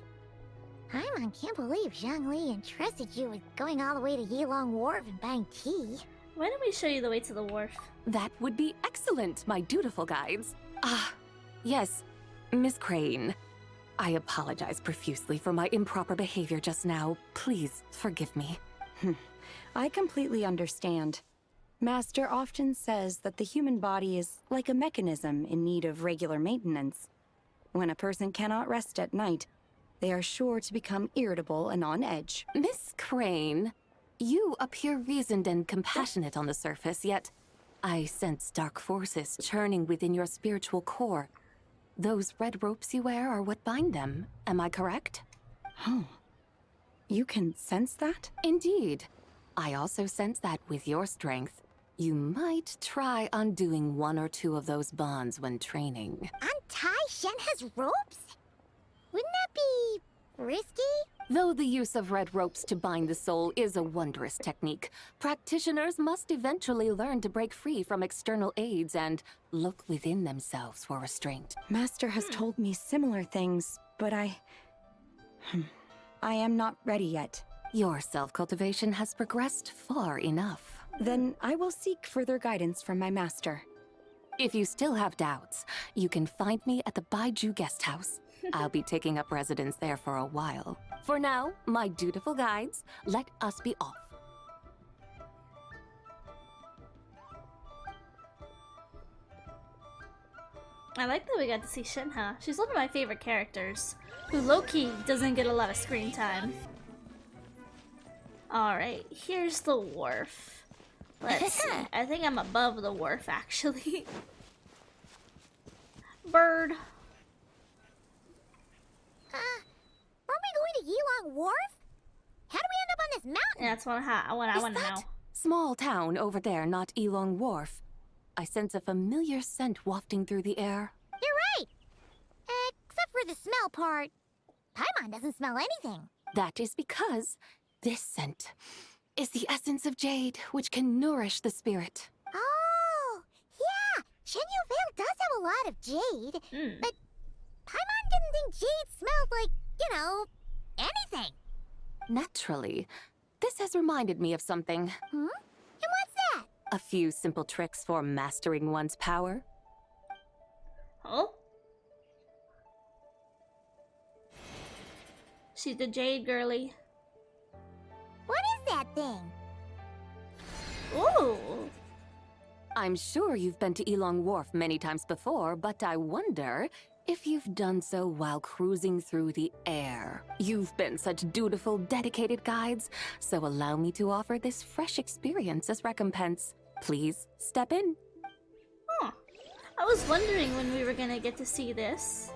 Paimon can't believe Zhongli entrusted you with going all the way to Yilong Wharf and buying tea. Why don't we show you the way to the wharf? That would be excellent, my dutiful guides. Yes, Miss Crane. I apologize profusely for my improper behavior just now. Please forgive me. I completely understand. Master often says that the human body is like a mechanism in need of regular maintenance. When a person cannot rest at night, they are sure to become irritable and on edge. Miss Crane, you appear reasoned and compassionate on the surface, yet I sense dark forces churning within your spiritual core. Those red ropes you wear are what bind them, am I correct? Oh, you can sense that? Indeed. I also sense that with your strength, you might try undoing one or two of those bonds when training. Untie Shen has ropes? Wouldn't that be risky? Though the use of red ropes to bind the soul is a wondrous technique, practitioners must eventually learn to break free from external aids and look within themselves for restraint. Master has told me similar things, but I am not ready yet. Your self-cultivation has progressed far enough. Then I will seek further guidance from my master. If you still have doubts, you can find me at the Baiju Guest House. I'll be taking up residence there for a while. For now, my dutiful guides, let us be off. I like that we got to see Shinha. She's one of my favorite characters, who low-key doesn't get a lot of screen time. Alright, here's the wharf. Let's see. I think I'm above the wharf, actually. Bird. Aren't we going to Yilong Wharf? How do we end up on this mountain? Yeah, that's what I want to know. Small town over there, not Yilong Wharf. I sense a familiar scent wafting through the air. You're right! Except for the smell part. Paimon doesn't smell anything. That is because this scent is the essence of jade, which can nourish the spirit. Oh, yeah! Shenyu Vale does have a lot of jade, but Paimon didn't think jade smelled like, you know, anything. Naturally. This has reminded me of something. And what's that? A few simple tricks for mastering one's power. Oh? She's the jade girly. What is that thing? Ooh. I'm sure you've been to Yilong Wharf many times before, but I wonder if you've done so while cruising through the air. You've been such dutiful, dedicated guides, so allow me to offer this fresh experience as recompense. Please step in. Huh. I was wondering when we were gonna get to see this.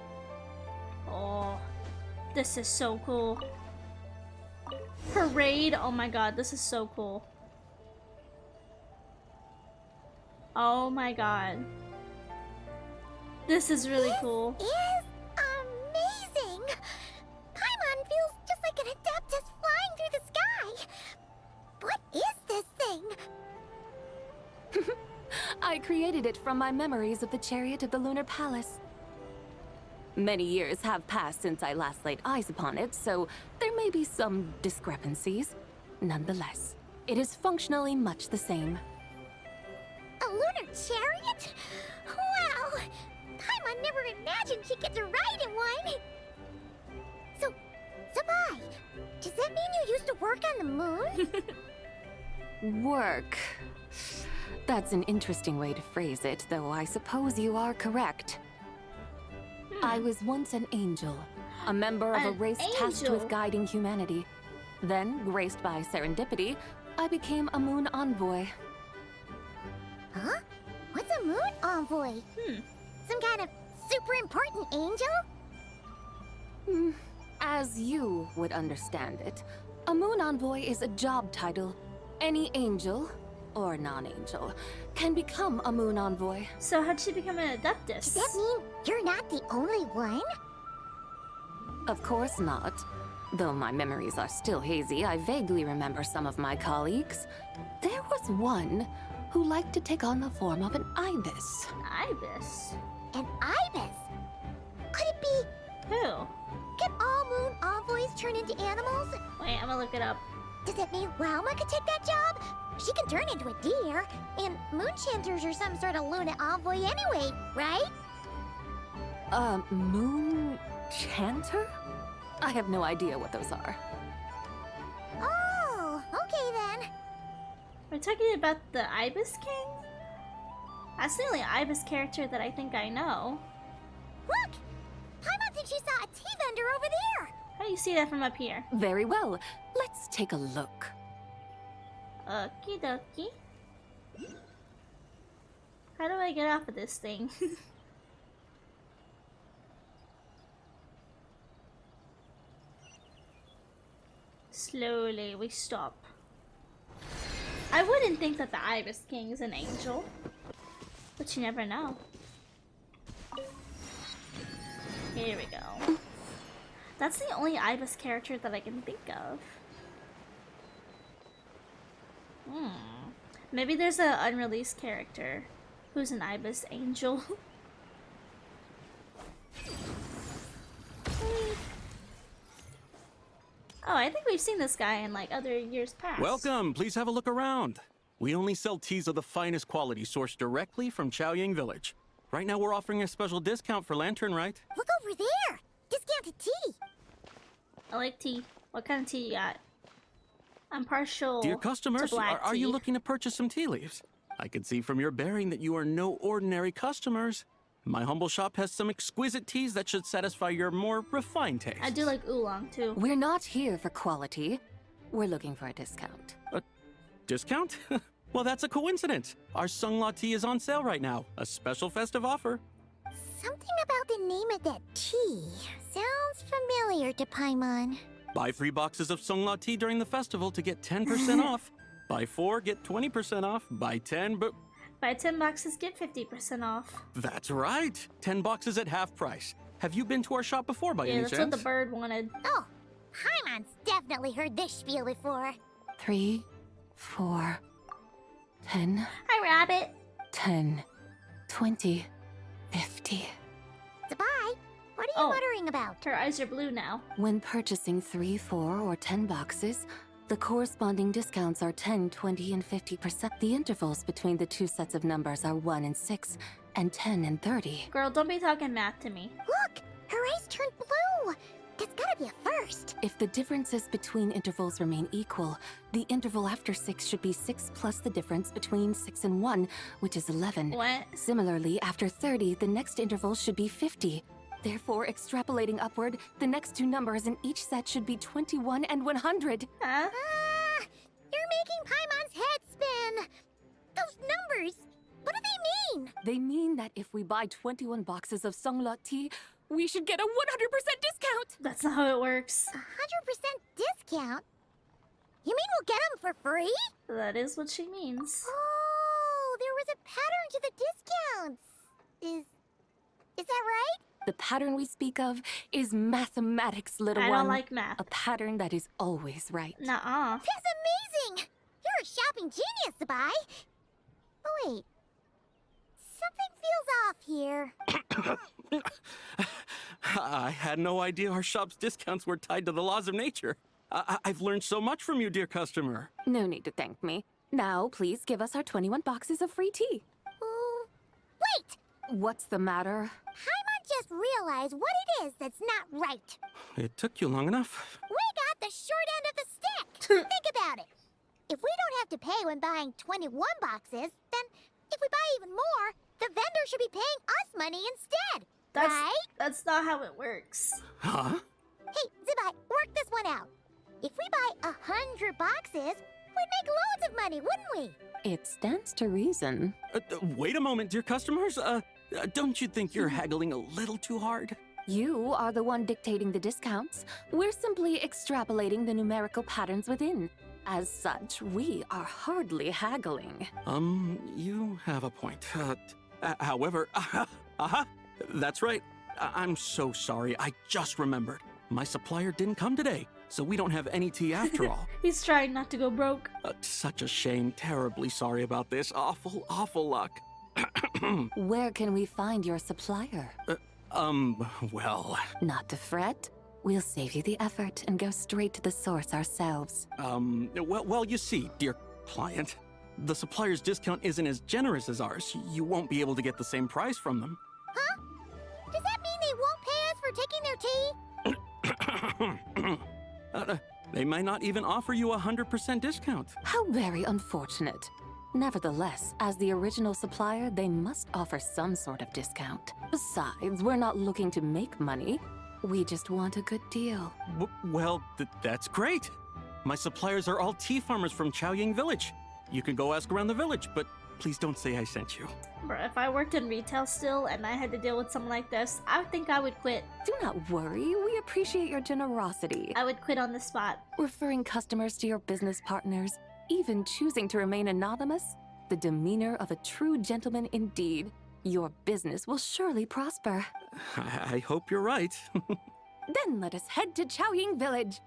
Oh, this is so cool. Parade, oh my god, this is so cool. Oh my god. This is really cool. This is amazing! Paimon feels just like an Adeptus flying through the sky. What is this thing? I created it from my memories of the chariot of the Lunar Palace. Many years have passed since I last laid eyes upon it, so there may be some discrepancies. Nonetheless, it is functionally much the same. A lunar chariot? Wow! Paimon never never imagined she'd get to ride in one. So, Sabai, does that mean you used to work on the moon? Work. That's an interesting way to phrase it, though I suppose you are correct. I was once an angel, a member of a race tasked with guiding humanity. Then, graced by serendipity, I became a moon envoy. Huh? What's a moon envoy? Some kind of super important angel? As you would understand it, a moon envoy is a job title. Any angel, or non-angel, can become a moon envoy. So how'd she become an adeptus? Does that mean you're not the only one? Of course not. Though my memories are still hazy, I vaguely remember some of my colleagues. There was one who liked to take on the form of an ibis. Ibis? An ibis? Could it be... Who? Can all moon envoys turn into animals? Wait, I'm gonna look it up. Does it mean Welma could take that job? She can turn into a deer, and moon chanters are some sort of Luna envoy anyway, right? Moon chanter? I have no idea what those are. Oh, okay then. We're talking about the Ibis King? That's the only Ibis character that I think I know. Look! Paimon thinks she saw a tea vendor over there! How do you see that from up here? Very well. Let's take a look. Okie dokie. How do I get off of this thing? Slowly, we stop. I wouldn't think that the Ibis King is an angel, but you never know. Here we go. That's the only Ibis character that I can think of. Maybe there's an unreleased character who's an Ibis angel. Oh, I think we've seen this guy in like other years past. Welcome, please have a look around. We only sell teas of the finest quality sourced directly from Chaoying Village. Right now we're offering a special discount for Lanternlit. Look over there! Discounted tea! I like tea. What kind of tea you got? I'm partial Dear customers, to black are you tea. looking to purchase some tea leaves? I can see from your bearing that you are no ordinary customers. My humble shop has some exquisite teas that should satisfy your more refined taste. I do like oolong too. We're not here for quality. We're looking for a discount. A discount? Well, that's a coincidence. Our Sungla tea is on sale right now. A special festive offer. Something about the name of that tea sounds familiar to Paimon. Buy 3 boxes of Sungla tea during the festival to get 10% off. Buy 4, get 20% off. Buy 10, but... Buy 10 boxes, get 50% off. That's right. 10 boxes at half price. Have you been to our shop before by any Yeah, chance? that's what the bird wanted. Oh, Paimon's definitely heard this spiel before. 3, 4, 10. Hi, Rabbit. 10, 20, 50. Sabai, what are you muttering about? Her eyes are blue now. When purchasing 3, 4, or 10 boxes, the corresponding discounts are 10, 20, and 50%. The intervals between the two sets of numbers are 1 and 6, and 10 and 30. Girl, don't be talking math to me. Look, her eyes turned blue. That's gotta be a first. If the differences between intervals remain equal, the interval after 6 should be 6 plus the difference between 6 and 1, which is 11. What? Similarly, after 30, the next interval should be 50. Therefore, extrapolating upward, the next two numbers in each set should be 21 and 100. Huh? You're making Paimon's head spin. Those numbers, what do they mean? They mean that if we buy 21 boxes of Sungla tea, we should get a 100% discount! That's not how it works. 100% discount? You mean we'll get them for free? That is what she means. Oh, there was a pattern to the discounts. Is that right? The pattern we speak of is mathematics, little one. I don't like math. A pattern that is always right. Nuh-uh. That's amazing! You're a shopping genius, Sabai. Oh, wait. Something feels off here. I had no idea our shop's discounts were tied to the laws of nature. I've learned so much from you, dear customer. No need to thank me. Now, please give us our 21 boxes of free tea. Wait! What's the matter? Paimon just realized what it is that's not right. It took you long enough. We got the short end of the stick. Think about it. If we don't have to pay when buying 21 boxes, then if we buy even more, the vendor should be paying us money instead. Right? That's not how it works. Huh? Hey, Zibai, work this one out. If we buy 100 boxes, we'd make loads of money, wouldn't we? It stands to reason. Wait a moment, dear customers. Don't you think you're haggling a little too hard? You are the one dictating the discounts. We're simply extrapolating the numerical patterns within. As such, we are hardly haggling. You have a point. However, that's right. I'm so sorry. I just remembered. My supplier didn't come today, so we don't have any tea after all. He's trying not to go broke. Such a shame. Terribly sorry about this. Awful, awful luck. Where can we find your supplier? Well... Not to fret. We'll save you the effort and go straight to the source ourselves. Well, you see, dear client, the supplier's discount isn't as generous as ours. You won't be able to get the same price from them. Huh? Does that mean they won't pay us for taking their tea? They might not even offer you 100% discount. How very unfortunate. Nevertheless, as the original supplier, they must offer some sort of discount. Besides, we're not looking to make money. We just want a good deal. Well, that's great. My suppliers are all tea farmers from Chaoying Village. You can go ask around the village, but please don't say I sent you. Bruh, if I worked in retail still and I had to deal with something like this, I would think I would quit. Do not worry, we appreciate your generosity. I would quit on the spot. Referring customers to your business partners, even choosing to remain anonymous, the demeanor of a true gentleman indeed. Your business will surely prosper. I hope you're right. Then let us head to Chaoying Village.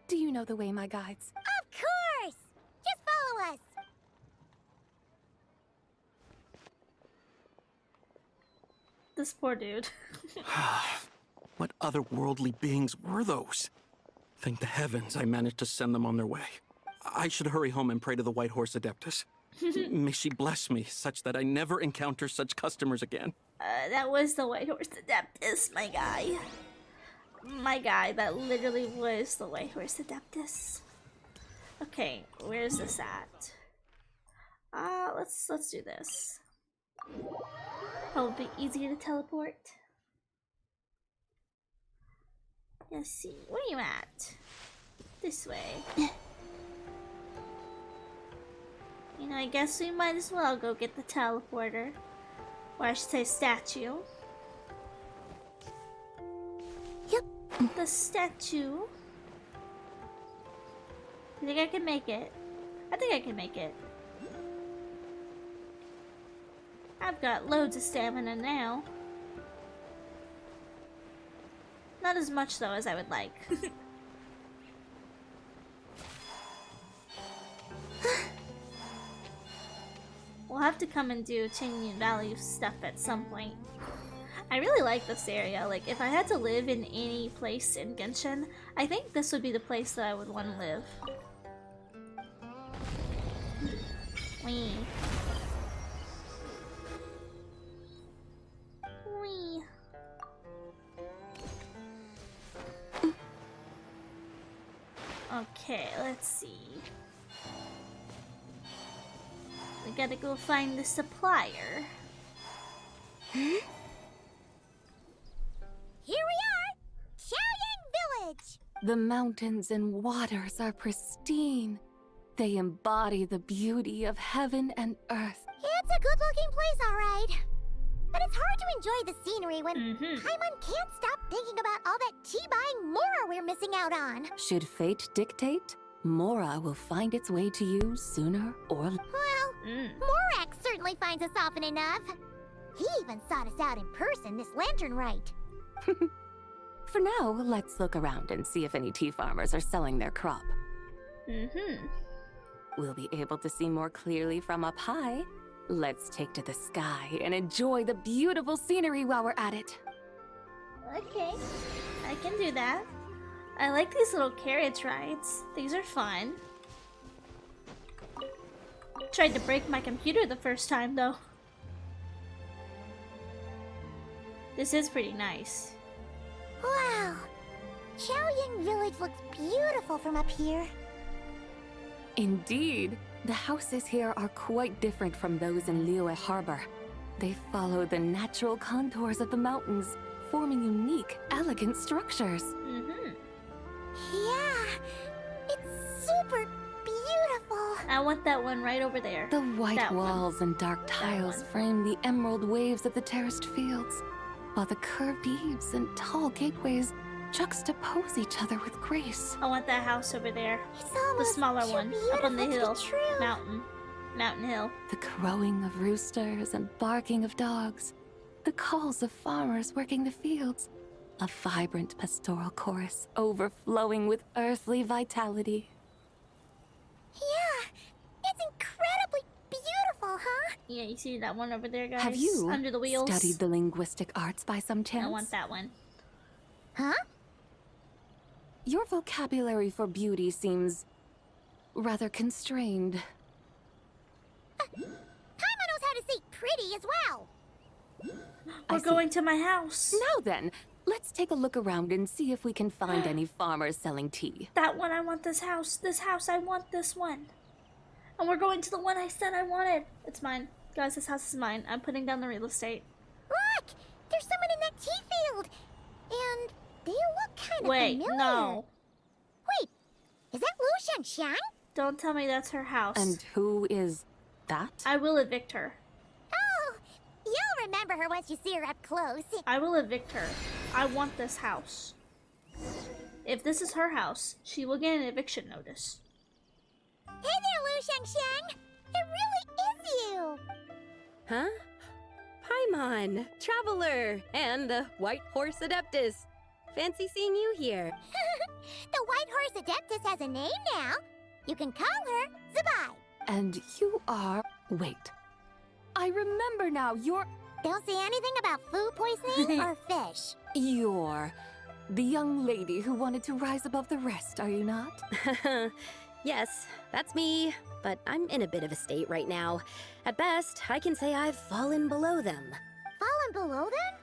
Do you know the way, my guides? Of course! Just follow us! This poor dude. What otherworldly beings were those? Thank the heavens I managed to send them on their way. I should hurry home and pray to the White Horse Adeptus. May she bless me such that I never encounter such customers again. That was the White Horse Adeptus, my guy. My guy, that literally was the White Horse Adeptus. Okay, where's this at? Let's do this. Probably easier to teleport. Let's see, where are you at? This way. You know, I guess we might as well go get the teleporter. Or I should say statue. Yep. The statue. You think I can make it? I think I can make it. I've got loads of stamina now. Not as much though as I would like. We'll have to come and do Qingyan Valley stuff at some point. I really like this area. Like, if I had to live in any place in Genshin, I think this would be the place that I would want to live. Wee. Wee. Okay, let's see. We gotta go find the supplier. Here we are! Chaoying Village! The mountains and waters are pristine. They embody the beauty of heaven and earth. It's a good-looking place, alright. But it's hard to enjoy the scenery when Paimon can't stop thinking about all that tea-buying Mora we're missing out on. Should fate dictate, Mora will find its way to you sooner or later. Well, Morak certainly finds us often enough. He even sought us out in person this Lanternlit. For now, let's look around and see if any tea farmers are selling their crop. We'll be able to see more clearly from up high. Let's take to the sky and enjoy the beautiful scenery while we're at it. Okay, I can do that. I like these little carriage rides. These are fun. Tried to break my computer the first time though. This is pretty nice. Wow. Xiaoying Village looks beautiful from up here. Indeed. The houses here are quite different from those in Liyue Harbor. They follow the natural contours of the mountains, forming unique, elegant structures. Yeah, it's super beautiful. I want that one right over there. The white walls and dark tiles frame the emerald waves of the terraced fields, while the curved eaves and tall gateways juxtapose each other with grace. I want that house over there. It's the smaller one, up on the hill. True. Mountain hill. The crowing of roosters and barking of dogs, the calls of farmers working the fields, a vibrant pastoral chorus overflowing with earthly vitality. Yeah, it's incredibly beautiful, huh? Yeah, you see that one over there, guys? Have you under the wheels? studied the linguistic arts by some chance? I want that one. Huh? Your vocabulary for beauty seems rather constrained. Paimon knows how to say pretty as well. We're going to my house. Now then, let's take a look around and see if we can find any farmers selling tea. That one, I want this house. This house, I want this one. And we're going to the one I said I wanted. It's mine. Guys, this house is mine. I'm putting down the real estate. Look! There's someone in that tea field. And they look kind of familiar. Wait, no. Wait, is that Lu Xiangxiang? Don't tell me that's her house. And who is that? I will evict her. Oh, you'll remember her once you see her up close. I will evict her. I want this house. If this is her house, she will get an eviction notice. Hey there, Lu Xiangxiang! It really is you! Huh? Paimon, Traveler, and the White Horse Adeptus. Fancy seeing you here. The White Horse Adeptus has a name now. You can call her Zabai. And you are... Wait. I remember now, you're... Don't say anything about food poisoning or fish. You're the young lady who wanted to rise above the rest, are you not? Yes, that's me, but I'm in a bit of a state right now. At best, I can say I've fallen below them. Fallen below them?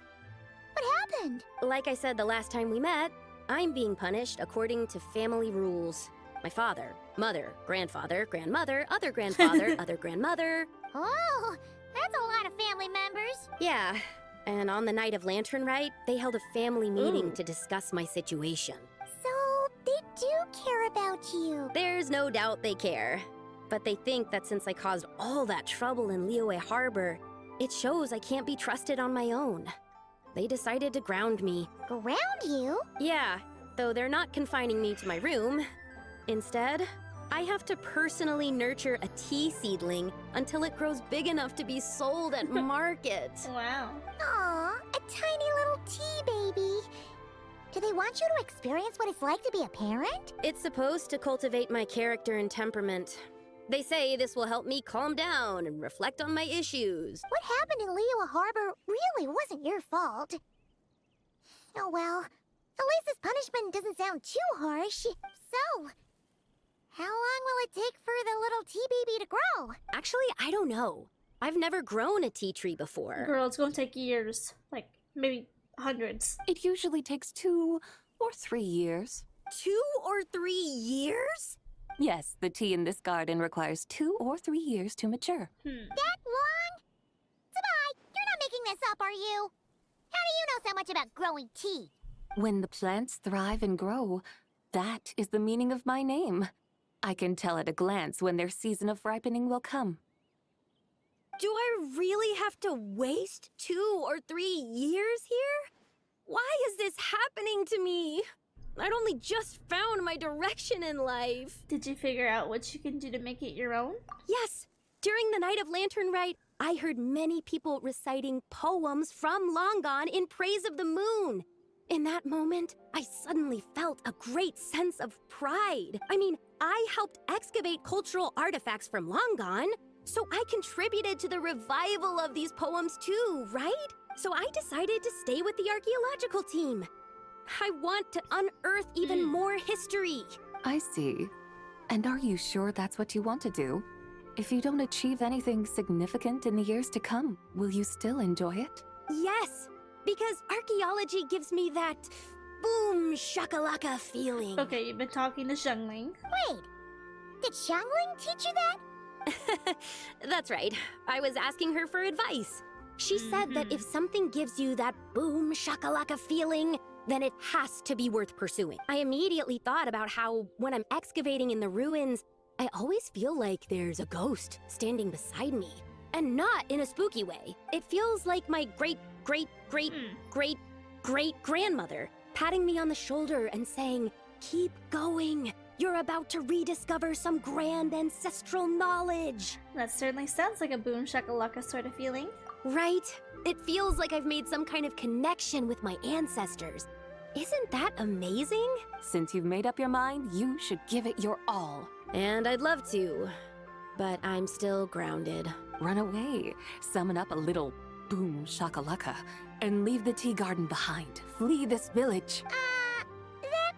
What happened? Like I said the last time we met, I'm being punished according to family rules. My father, mother, grandfather, grandmother, other grandfather, other grandmother. Oh, that's a lot of family members. Yeah, and on the night of Lanternlit, they held a family meeting to discuss my situation. So, they do care about you. There's no doubt they care. But they think that since I caused all that trouble in Liyue Harbor, it shows I can't be trusted on my own. They decided to ground me. Ground you? Yeah, though they're not confining me to my room. Instead, I have to personally nurture a tea seedling until it grows big enough to be sold at market. Wow. Aw, a tiny little tea baby. Do they want you to experience what it's like to be a parent? It's supposed to cultivate my character and temperament. They say this will help me calm down and reflect on my issues. What happened in Liyue Harbor really wasn't your fault. Oh well, at least this punishment doesn't sound too harsh. So, how long will it take for the little tea baby to grow? Actually, I don't know. I've never grown a tea tree before. Girl, it's gonna take years. Like, maybe hundreds. It usually takes 2 or 3 years. 2 or 3 years? Yes, the tea in this garden requires 2 or 3 years to mature. That long? Zabai, you're not making this up, are you? How do you know so much about growing tea? When the plants thrive and grow, that is the meaning of my name. I can tell at a glance when their season of ripening will come. Do I really have to waste 2 or 3 years here? Why is this happening to me? I'd only just found my direction in life. Did you figure out what you can do to make it your own? Yes. During the night of Lanternlit, I heard many people reciting poems from long gone in praise of the moon. In that moment, I suddenly felt a great sense of pride. I mean, I helped excavate cultural artifacts from long gone, so I contributed to the revival of these poems too, right? So I decided to stay with the archaeological team. I want to unearth even more history. I see. And are you sure that's what you want to do? If you don't achieve anything significant in the years to come, will you still enjoy it? Yes, Because archaeology gives me that boom shakalaka feeling. Okay, you've been talking to Xiangling. Wait, did Xiangling teach you that? That's right. I was asking her for advice. She said that if something gives you that boom shakalaka feeling, then it has to be worth pursuing. I immediately thought about how when I'm excavating in the ruins, I always feel like there's a ghost standing beside me. And not in a spooky way. It feels like my great-great-great-great-great-grandmother patting me on the shoulder and saying, "Keep going. You're about to rediscover some grand ancestral knowledge." That certainly sounds like a boom shakalaka sort of feeling. Right? It feels like I've made some kind of connection with my ancestors. Isn't that amazing? Since you've made up your mind, you should give it your all. And I'd love to, but I'm still grounded. Run away, summon up a little boom shakalaka, and leave the tea garden behind. Flee this village. That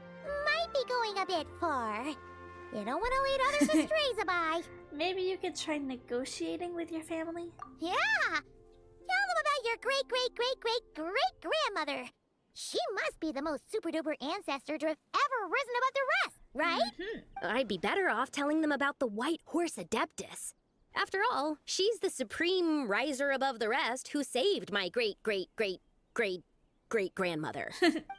might be going a bit far. You don't want to lead others astray, Zabai. Maybe you could try negotiating with your family? Yeah! Tell them about your great-great-great-great-great-grandmother. She must be the most super-duper ancestor to have ever risen above the rest, right? I'd be better off telling them about the White Horse Adeptus. After all, she's the supreme riser above the rest who saved my great-great-great-great-great-grandmother.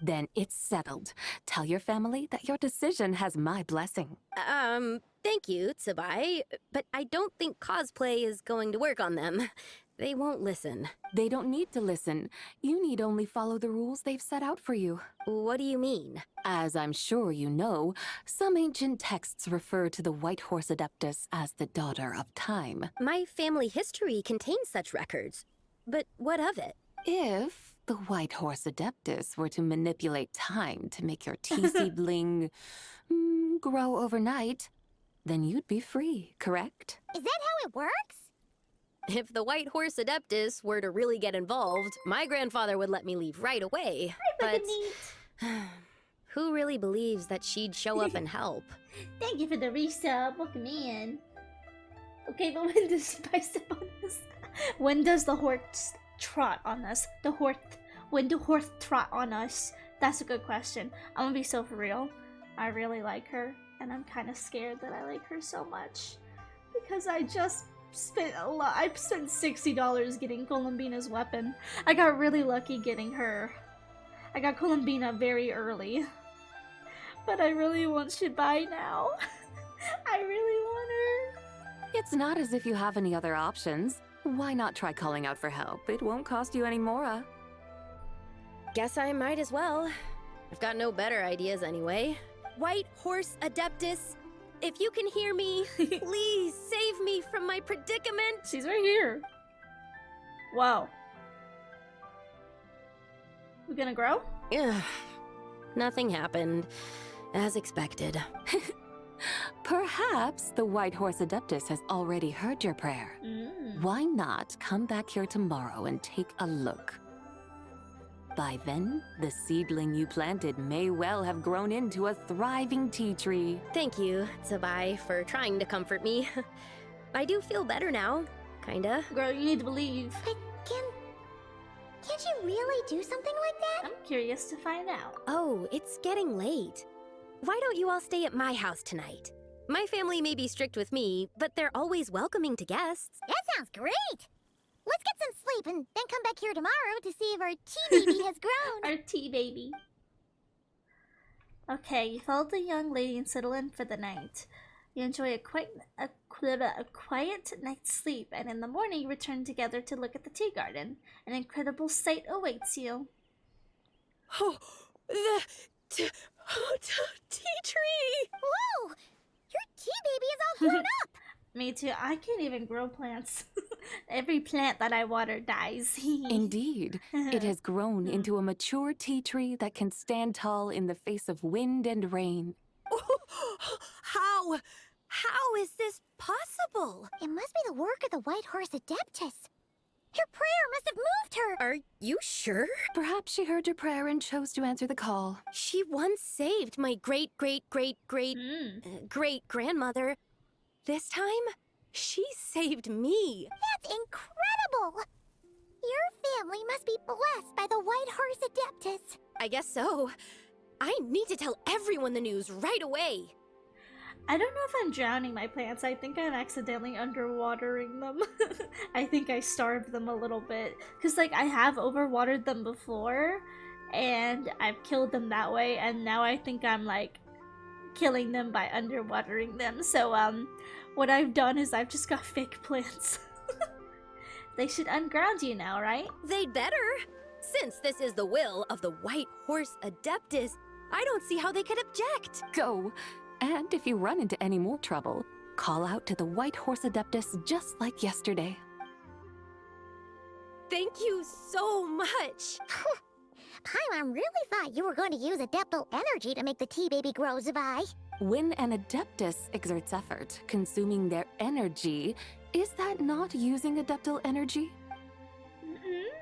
Then it's settled. Tell your family that your decision has my blessing. Thank you, Tsubai, but I don't think cosplay is going to work on them. They won't listen. They don't need to listen. You need only follow the rules they've set out for you. What do you mean? As I'm sure you know, some ancient texts refer to the White Horse Adeptus as the Daughter of Time. My family history contains such records. But what of it? If the White Horse Adeptus were to manipulate time to make your tea seedling grow overnight, then you'd be free, correct? Is that how it works? If the White Horse Adeptus were to really get involved, my grandfather would let me leave right away. But who really believes that she'd show up and help? Thank you for the resub. Welcome in. Okay, but when does Spice step on us? When does the horse trot on us? When do horse trot on us? That's a good question. I'm gonna be so for real. I really like her, and I'm kind of scared that I like her so much. Because I just spent a lot. I spent $60 getting Columbina's weapon. I got really lucky getting her. I got Columbina very early. But I really want Shibai now. I really want her. It's not as if you have any other options. Why not try calling out for help? It won't cost you any more. Guess I might as well. I've got no better ideas anyway. White Horse Adeptus, if you can hear me, please save me from my predicament. She's right here. Wow. We gonna grow? Ugh. Nothing happened, as expected. Perhaps the White Horse Adeptus has already heard your prayer. Why not come back here tomorrow and take a look? By then, the seedling you planted may well have grown into a thriving tea tree. Thank you, Tsubai, for trying to comfort me. I do feel better now, kinda. Girl, you need to believe. But can't you really do something like that? I'm curious to find out. Oh, it's getting late. Why don't you all stay at my house tonight? My family may be strict with me, but they're always welcoming to guests. That sounds great! Let's get some sleep and then come back here tomorrow to see if our tea baby has grown. Our tea baby. Okay, you followed the young lady and settle in for the night. You enjoy a quiet night's sleep, and in the morning you return together to look at the tea garden. An incredible sight awaits you. Oh, the tea tree! Whoa! Your tea baby is all grown up! Me too. I can't even grow plants. Every plant that I water dies. Indeed. It has grown into a mature tea tree that can stand tall in the face of wind and rain. How is this possible? It must be the work of the White Horse Adeptus. Her prayer must have moved her. Are you sure? Perhaps she heard your prayer and chose to answer the call. She once saved my great-great-great-great-great-grandmother. This time, she saved me. That's incredible! Your family must be blessed by the White Horse Adeptus. I guess so. I need to tell everyone the news right away. I don't know if I'm drowning my plants. I think I'm accidentally underwatering them. I think I starved them a little bit. Because, like, I have overwatered them before, and I've killed them that way, and now I think I'm, like, killing them by underwatering them. So, what I've done is I've just got fake plants. They should unground you now, right? They'd better. Since this is the will of the White Horse Adeptus, I don't see how they could object. Go. And if you run into any more trouble, call out to the White Horse Adeptus just like yesterday. Thank you so much. Paimon really thought you were going to use Adeptal energy to make the tea baby grow, Zwei. When an Adeptus exerts effort, consuming their energy, is that not using Adeptal energy? Alright.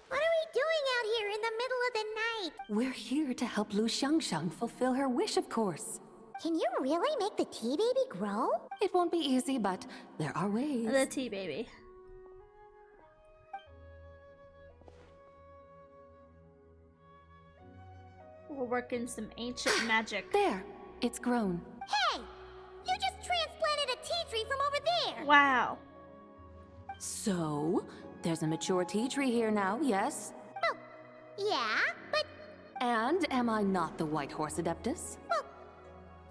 What are we doing out here in the middle of the night? We're here to help Lu Xiangxiang fulfill her wish, of course. Can you really make the tea baby grow? It won't be easy, but there are ways. The tea baby. We'll work in some ancient magic. There! It's grown. Hey! You just transplanted a tea tree from over there! Wow. So, there's a mature tea tree here now, yes? Oh, yeah, but... And am I not the White Horse Adeptus? Well,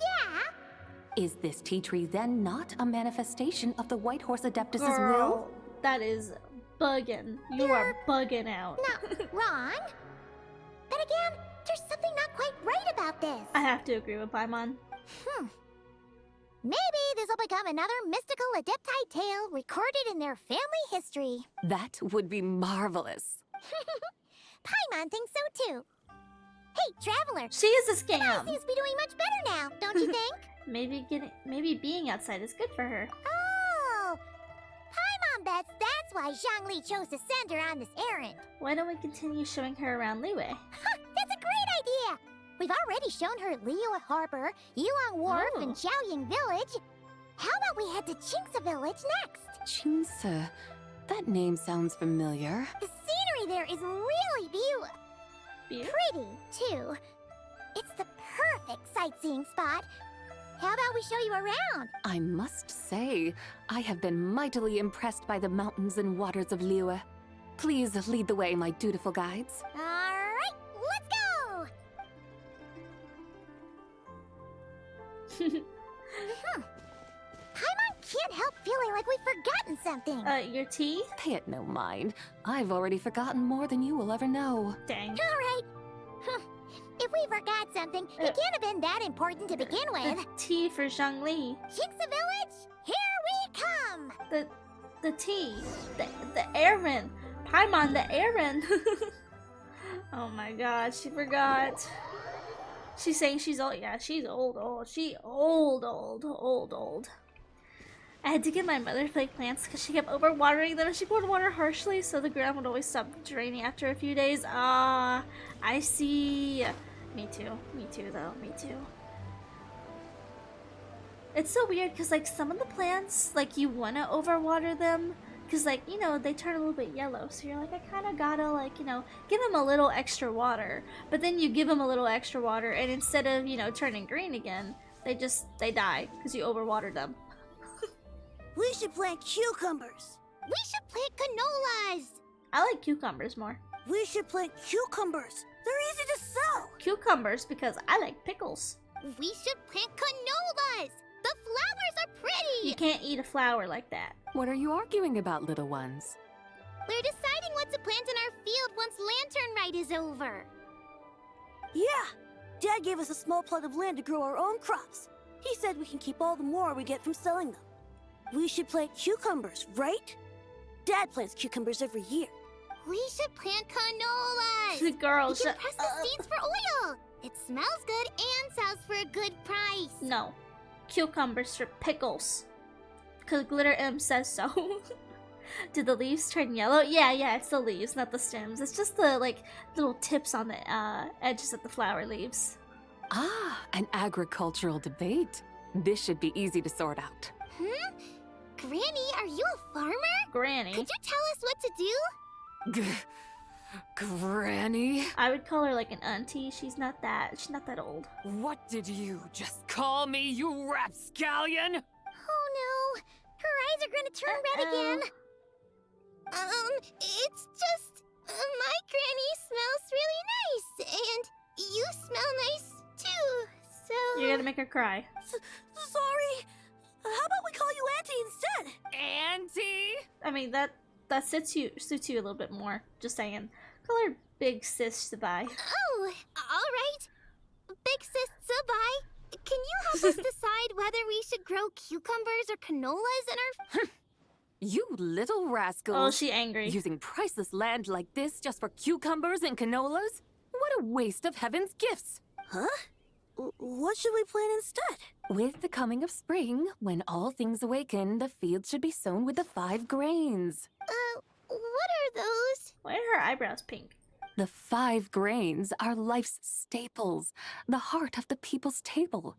yeah. Is this tea tree then not a manifestation of the White Horse Adeptus's Girl, will? that is bugging. You are bugging out. Not wrong. But again, there's something not quite right about this. I have to agree with Paimon. Maybe this will become another mystical Adepti tale recorded in their family history. That would be marvelous. Paimon thinks so too. Hey, Traveler! She is a scam! She seems to be doing much better now, don't you think? Maybe being outside is good for her. Oh! Paimon bets that's why Zhongli chose to send her on this errand. Why don't we continue showing her around Liyue? That's a great idea! We've already shown her Liyue Harbor, Yulong Wharf, and Xiaoying Village. How about we head to Qingce Village next? Qingce? That name sounds familiar. The scenery there is really pretty, too. It's the perfect sightseeing spot. How about we show you around? I must say, I have been mightily impressed by the mountains and waters of Liyue. Please lead the way, my dutiful guides. Alright, let's go! Paimon can't help feeling like we've forgotten something. Your tea? Pay it no mind. I've already forgotten more than you will ever know. Dang. Alright. If we forgot something, it can't have been that important to begin with. Tea for Zhongli. Qingce Village, here we come! The tea. The errand. Paimon, the errand. Oh my god, she forgot. She's saying she's old. Yeah, she's old. She old. I had to get my mother to plate plants because she kept overwatering them and she poured water harshly, so the ground would always stop draining after a few days. I see. Me too though, me too. It's so weird because like some of the plants, like you want to overwater them because like, you know, they turn a little bit yellow, so you're like, I kind of gotta like, you know, give them a little extra water. But then you give them a little extra water and instead of, you know, turning green again, they die because you overwatered them. We should plant cucumbers. We should plant canolas. I like cucumbers more. We should plant cucumbers. They're easy to sell. Cucumbers because I like pickles. We should plant canolas. The flowers are pretty. You can't eat a flower like that. What are you arguing about, little ones? We're deciding what to plant in our field once Lanternlit is over. Yeah. Dad gave us a small plot of land to grow our own crops. He said we can keep all the more we get from selling them. We should plant cucumbers, right? Dad plants cucumbers every year. We should plant canolas. Girls, we can press the seeds for oil. It smells good and sells for a good price. No. Cucumbers for pickles. Because Glitter M says so. Did the leaves turn yellow? Yeah, it's the leaves, not the stems. It's just the, like, little tips on the edges of the flower leaves. Ah, an agricultural debate. This should be easy to sort out. Granny, are you a farmer? Granny? Could you tell us what to do? Granny? I would call her like an auntie. She's not that old. What did you just call me, you rapscallion? Oh no, her eyes are gonna turn red again. It's just, my granny smells really nice, and you smell nice too, so... You're gonna make her cry. Sorry. How about we call you Auntie instead? Auntie? I mean, that suits you a little bit more. Just saying. Call her Big Sis Sabai. Oh, alright. Big Sis Sabai, can you help us decide whether we should grow cucumbers or canolas in our... You little rascals. Oh, she angry. Using priceless land like this just for cucumbers and canolas? What a waste of heaven's gifts. Huh? What should we plant instead? With the coming of spring, when all things awaken, the fields should be sown with the 5 grains. What are those? Why are her eyebrows pink? The 5 grains are life's staples, the heart of the people's table.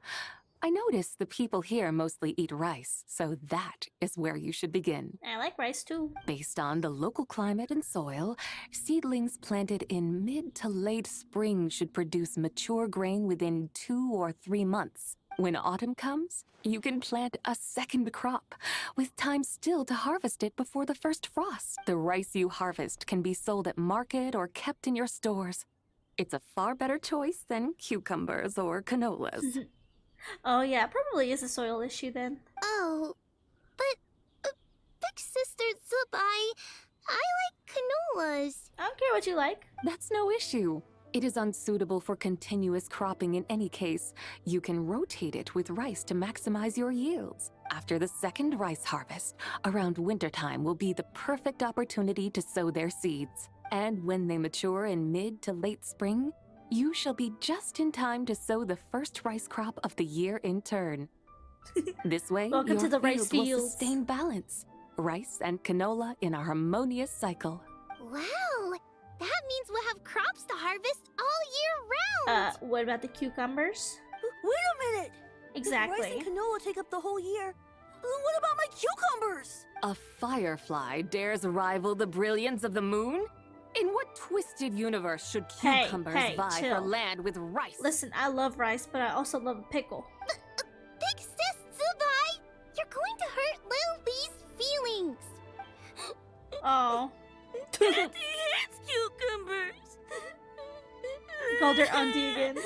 I notice the people here mostly eat rice, so that is where you should begin. I like rice too. Based on the local climate and soil, seedlings planted in mid to late spring should produce mature grain within 2 or 3 months. When autumn comes, you can plant a second crop, with time still to harvest it before the first frost. The rice you harvest can be sold at market or kept in your stores. It's a far better choice than cucumbers or canolas. Oh yeah, probably is a soil issue then. Oh, but Big Sister Sabai, I like canolas. I don't care what you like. That's no issue. It is unsuitable for continuous cropping in any case. You can rotate it with rice to maximize your yields. After the second rice harvest, around wintertime will be the perfect opportunity to sow their seeds. And when they mature in mid to late spring, you shall be just in time to sow the first rice crop of the year in turn. This way, Welcome your to the rice will fields. sustain balance. Rice and canola in a harmonious cycle. Wow, that means we'll have crops to harvest all year round. What about the cucumbers? Wait a minute! Exactly. If rice and canola take up the whole year, what about my cucumbers? A firefly dares rival the brilliance of the moon? In what twisted universe should cucumbers vie chill. for land with rice? Listen, I love rice, but I also love a pickle. Big Sis Sabai, you're going to hurt Lil Lee's feelings. Oh. Auntie hates cucumbers. You called her auntie again.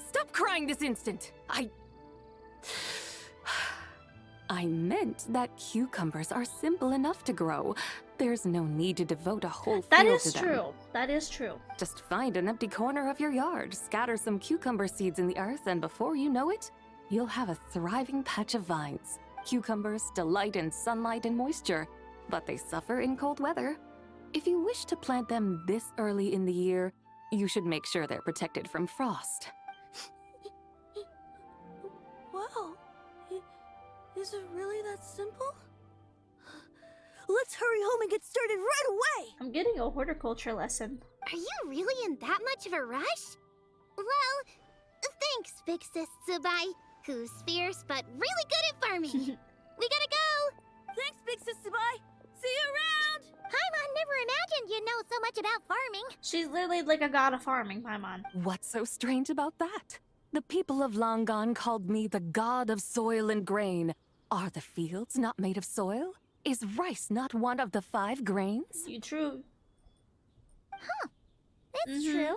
Stop crying this instant! I meant that cucumbers are simple enough to grow. There's no need to devote a whole field to them. That is true. That is true. Just find an empty corner of your yard, scatter some cucumber seeds in the earth, and before you know it, you'll have a thriving patch of vines. Cucumbers delight in sunlight and moisture, but they suffer in cold weather. If you wish to plant them this early in the year, you should make sure they're protected from frost. Wow. Is it really that simple? Let's hurry home and get started right away! I'm getting a horticulture lesson. Are you really in that much of a rush? Well, thanks, Big Sis Sabai, who's fierce but really good at farming. We gotta go! Thanks, Big Sis Sabai! See you around! Paimon never imagined you'd know so much about farming. She's literally like a god of farming, Paimon. What's so strange about that? The people of Langan called me the god of soil and grain. Are the fields not made of soil? Is rice not one of the 5 grains? You true. Huh. That's true.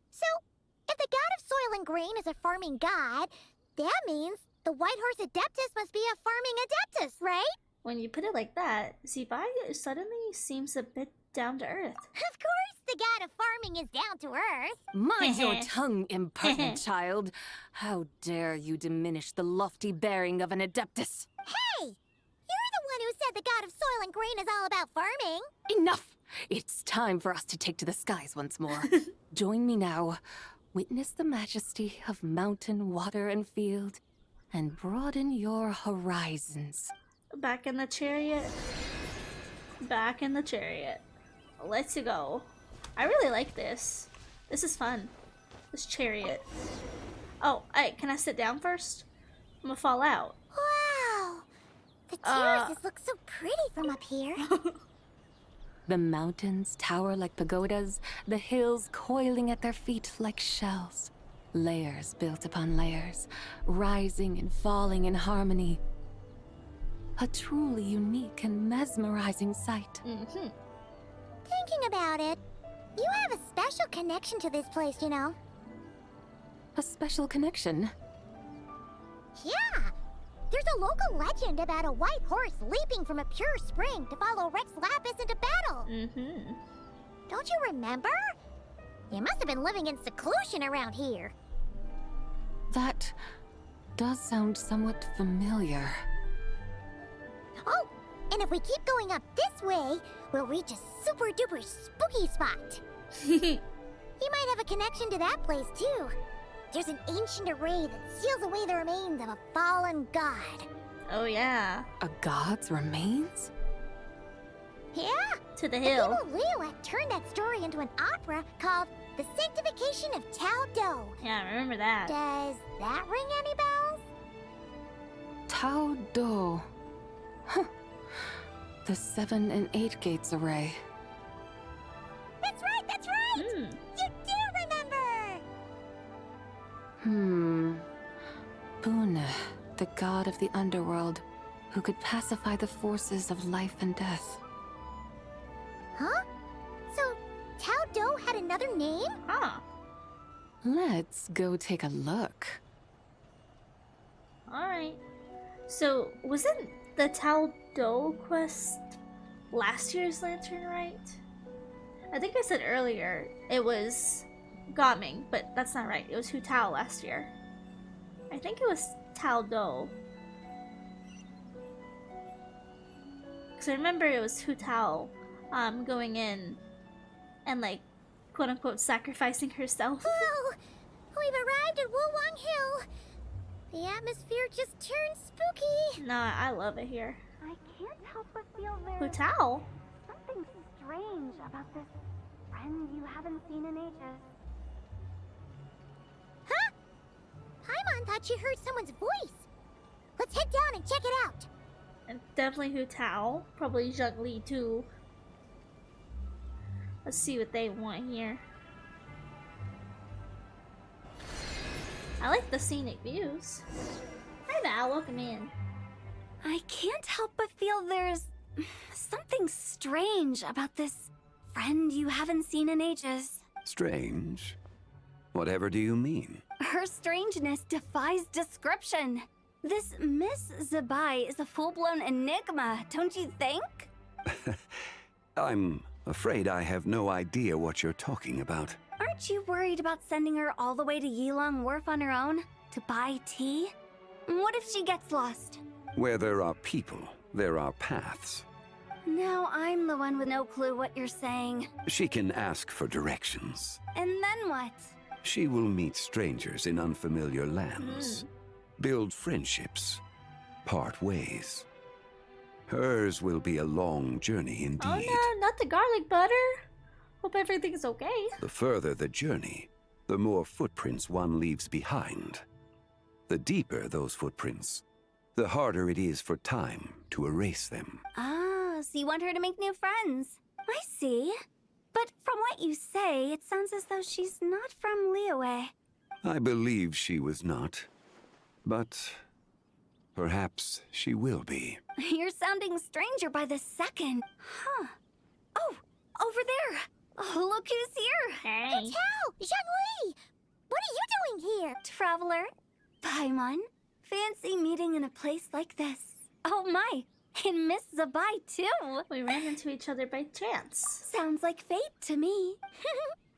So, if the god of soil and grain is a farming god, that means the White Horse Adeptus must be a farming adeptus, right? When you put it like that, Zibai suddenly seems a bit down to earth. Of course the god of farming is down to earth. Mind your tongue, impertinent child. How dare you diminish the lofty bearing of an adeptus? Hey! You're the one who said the god of soil and grain is all about farming. Enough! It's time for us to take to the skies once more. Join me now. Witness the majesty of mountain, water, and field, and broaden your horizons. Back in the chariot. Back in the chariot. Let's go. I really like this. This is fun. This chariot. Oh, hey, can I sit down first? I'm gonna fall out. Wow! The terraces look so pretty from up here. The mountains tower like pagodas, the hills coiling at their feet like shells. Layers built upon layers, rising and falling in harmony. A truly unique and mesmerizing sight. Thinking about it, you have a special connection to this place, you know. A special connection? Yeah! There's a local legend about a white horse leaping from a pure spring to follow Rex Lapis into battle. Don't you remember? You must have been living in seclusion around here. That does sound somewhat familiar. Oh, and if we keep going up this way, we'll reach a super duper spooky spot. You might have a connection to that place too. There's an ancient array that seals away the remains of a fallen god. Oh yeah. A god's remains? Yeah. To the The hill. people of Liyue turned that story into an opera called The Sanctification of Tao Do. Yeah, I remember that. Does that ring any bells? Tao Do. Huh. The 7 and 8 gates array. That's right, that's right! You do remember! Bune, the god of the underworld, who could pacify the forces of life and death. Huh? So, Tao Do had another name? Huh. Let's go take a look. Alright. So, wasn't the Tao Do quest last year's Lanternlit? I think I said earlier it was Gaming, but that's not right. It was Hu Tao last year. I think it was Tao Do. Because I remember it was Hu Tao going in and, like, quote unquote sacrificing herself. Whoa! We've arrived at Wulwang Hill. The atmosphere just turned spooky. Nah, I love it here. I can't help but feel Hu Tao? something strange about this friend you haven't seen in ages. Huh? Paimon thought she heard someone's voice. Let's head down and check it out. And definitely Hu Tao. Probably Zhongli too. Let's see what they want here. I like the scenic views. Hi Val, welcome in. I can't help but feel there's something strange about this friend you haven't seen in ages. Strange? Whatever do you mean? Her strangeness defies description. This Miss Zabai is a full-blown enigma, don't you think? I'm afraid I have no idea what you're talking about. Aren't you worried about sending her all the way to Yilong Wharf on her own to buy tea? What if she gets lost? Where there are people, there are paths. Now I'm the one with no clue what you're saying. She can ask for directions. And then what? She will meet strangers in unfamiliar lands, build friendships, part ways. Hers will be a long journey indeed. Oh no, not the garlic butter. Hope everything's okay. The further the journey, the more footprints one leaves behind. The deeper those footprints, the harder it is for time to erase them. Ah, so you want her to make new friends. I see. But from what you say, it sounds as though she's not from Liyue. I believe she was not, but perhaps she will be. You're sounding stranger by the second. Huh. Oh, over there. Oh, look who's here. Hey. Tao! Zhongli! What are you doing here? Traveler. Paimon. Fancy meeting in a place like this. Oh my, and Miss Zabai too. We ran into each other by chance. Sounds like fate to me.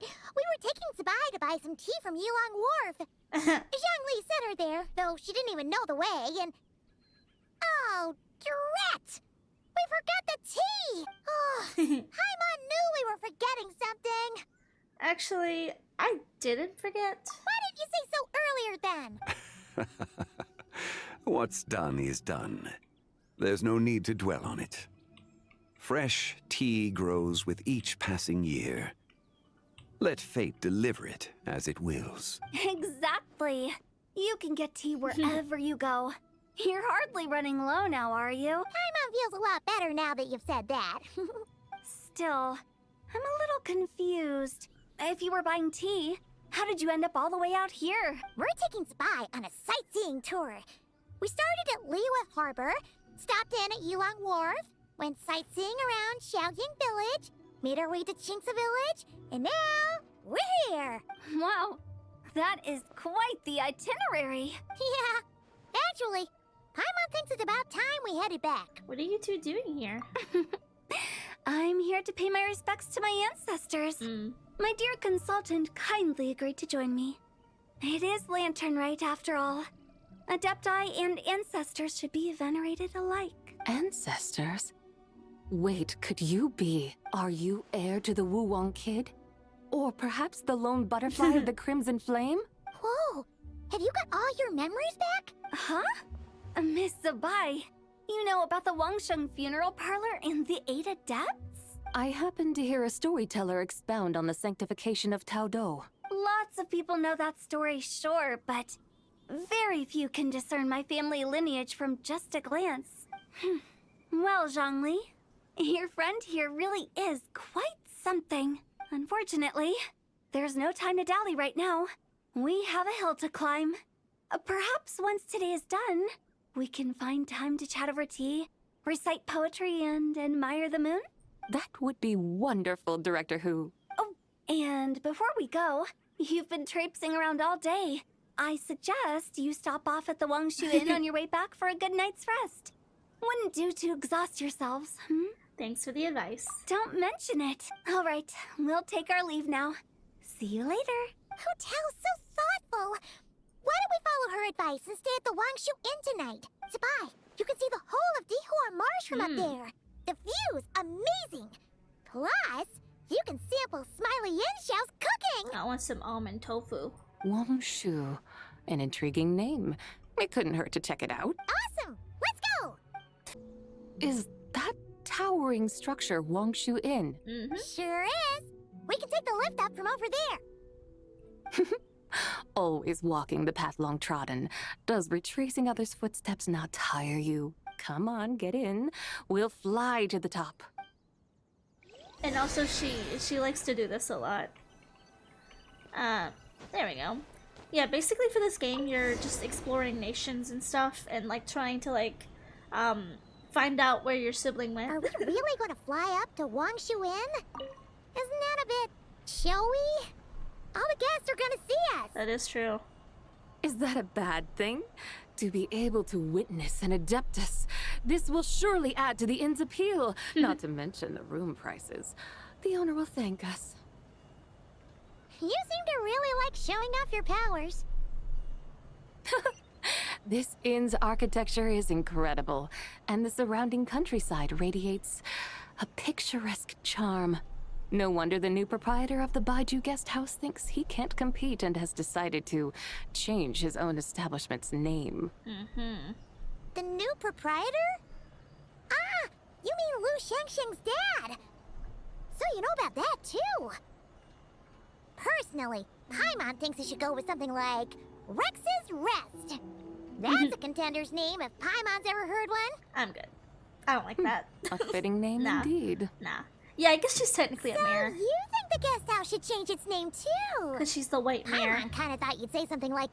We were taking Zabai to buy some tea from Yilong Wharf. Zhongli sent her there, though she didn't even know the way, and... Oh, drat! We forgot the tea! Oh, Paimon knew we were forgetting something! Actually, I didn't forget. Why didn't you say so earlier then? What's done is done. There's no need to dwell on it. Fresh tea grows with each passing year. Let fate deliver it as it wills. Exactly. You can get tea wherever you go. You're hardly running low now, are you? Paimon feels a lot better now that you've said that. Still, I'm a little confused. If you were buying tea, how did you end up all the way out here? We're taking Spy on a sightseeing tour. We started at Liyue Harbor, stopped in at Yulong Wharf, went sightseeing around Xiaoying Village, made our way to Qingce Village, and now we're here. Wow, that is quite the itinerary. Yeah, actually, Paimon thinks it's about time we headed back. What are you two doing here? I'm here to pay my respects to my ancestors. My dear consultant kindly agreed to join me. It is Lanternlit after all. Adepti and ancestors should be venerated alike. Ancestors? Wait, could you be? Are you heir to the Wu-Wong kid? Or perhaps the lone butterfly of the Crimson Flame? Whoa, have you got all your memories back? Huh? Miss Zabai, you know about the Wangsheng funeral parlor and the 8 adepts? I happened to hear a storyteller expound on the sanctification of Tao Do. Lots of people know that story, sure, but very few can discern my family lineage from just a glance. Well, Zhongli, your friend here really is quite something. Unfortunately, there's no time to dally right now. We have a hill to climb. Perhaps once today is done, we can find time to chat over tea, recite poetry, and admire the moon? That would be wonderful, Director Hu. Oh, and before we go, you've been traipsing around all day. I suggest you stop off at the Wangshu Inn on your way back for a good night's rest. Wouldn't do to exhaust yourselves, Thanks for the advice. Don't mention it. All right, we'll take our leave now. See you later. Hotel's so thoughtful. Why don't we follow her advice and stay at the Wangshu Inn tonight? Zabai, you can see the whole of Dihua Marsh from up there. The view's amazing. Plus, you can sample Smiley Yin-Xiao's cooking. I want some almond tofu. Wangshu. An intriguing name. It couldn't hurt to check it out. Awesome! Let's go! Is that towering structure Wangshu Inn? Sure is. We can take the lift up from over there. Always walking the path long trodden. Does retracing others' footsteps not tire you? Come on, get in. We'll fly to the top. And also she likes to do this a lot. There we go. Yeah, basically for this game you're just exploring nations and stuff and like trying to like find out where your sibling went. Are we really going to fly up to Wangshu Inn? Isn't that a bit showy? All the guests are gonna see us. That is true. Is that a bad thing? To be able to witness an Adeptus. This will surely add to the inn's appeal, not to mention the room prices. The owner will thank us. You seem to really like showing off your powers. This inn's architecture is incredible, and the surrounding countryside radiates a picturesque charm. No wonder the new proprietor of the Baiju guest house thinks he can't compete and has decided to change his own establishment's name. The new proprietor? Ah, you mean Lu Shengsheng's dad. So you know about that too. Personally, Paimon thinks it should go with something like Rex's Rest. That's a contender's name if Paimon's ever heard one. I'm good. I don't like that. A fitting name indeed. Nah. Yeah, I guess she's technically a mayor. So you think the guest house should change its name too? Because she's the white mayor. Paimon kind of thought you'd say something like,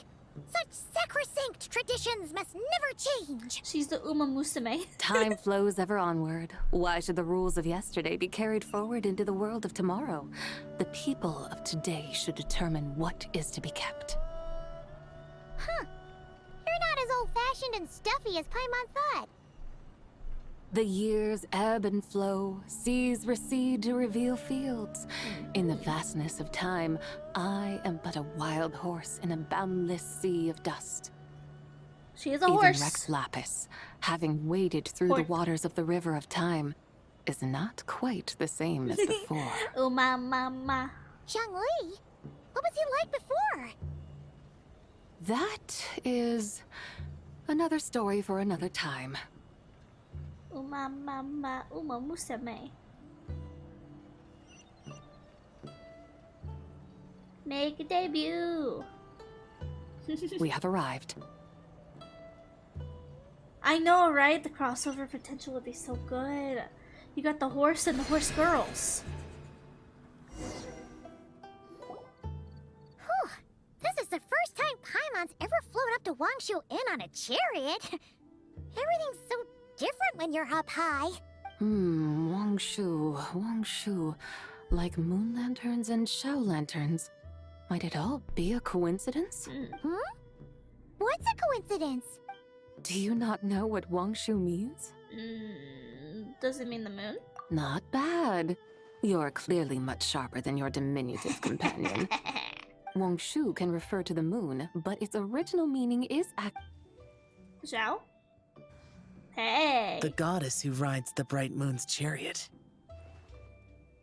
such sacrosanct traditions must never change. She's the Uma Musume. Time flows ever onward. Why should the rules of yesterday be carried forward into the world of tomorrow? The people of today should determine what is to be kept. Huh. You're not as old-fashioned and stuffy as Paimon thought. The years ebb and flow, seas recede to reveal fields. In the vastness of time, I am but a wild horse in a boundless sea of dust. She is a Even horse. Rex Lapis, having waded through the waters of the river of time, is not quite the same as before. Oh, mama. Zhongli, what was he like before? That is another story for another time. Uma Musume. Make a debut. We have arrived. I know, right? The crossover potential would be so good. You got the horse and the horse girls. Whew. This is the first time Paimon's ever flown up to Wangshu Inn on a chariot. Everything's so different when you're up high. Wangshu. Like moon lanterns and show lanterns. Might it all be a coincidence? Hmm? What's a coincidence? Do you not know what Wangshu means? Does it mean the moon? Not bad. You're clearly much sharper than your diminutive companion. Wangshu can refer to the moon, but its original meaning is Zhao? Hey! The goddess who rides the bright moon's chariot.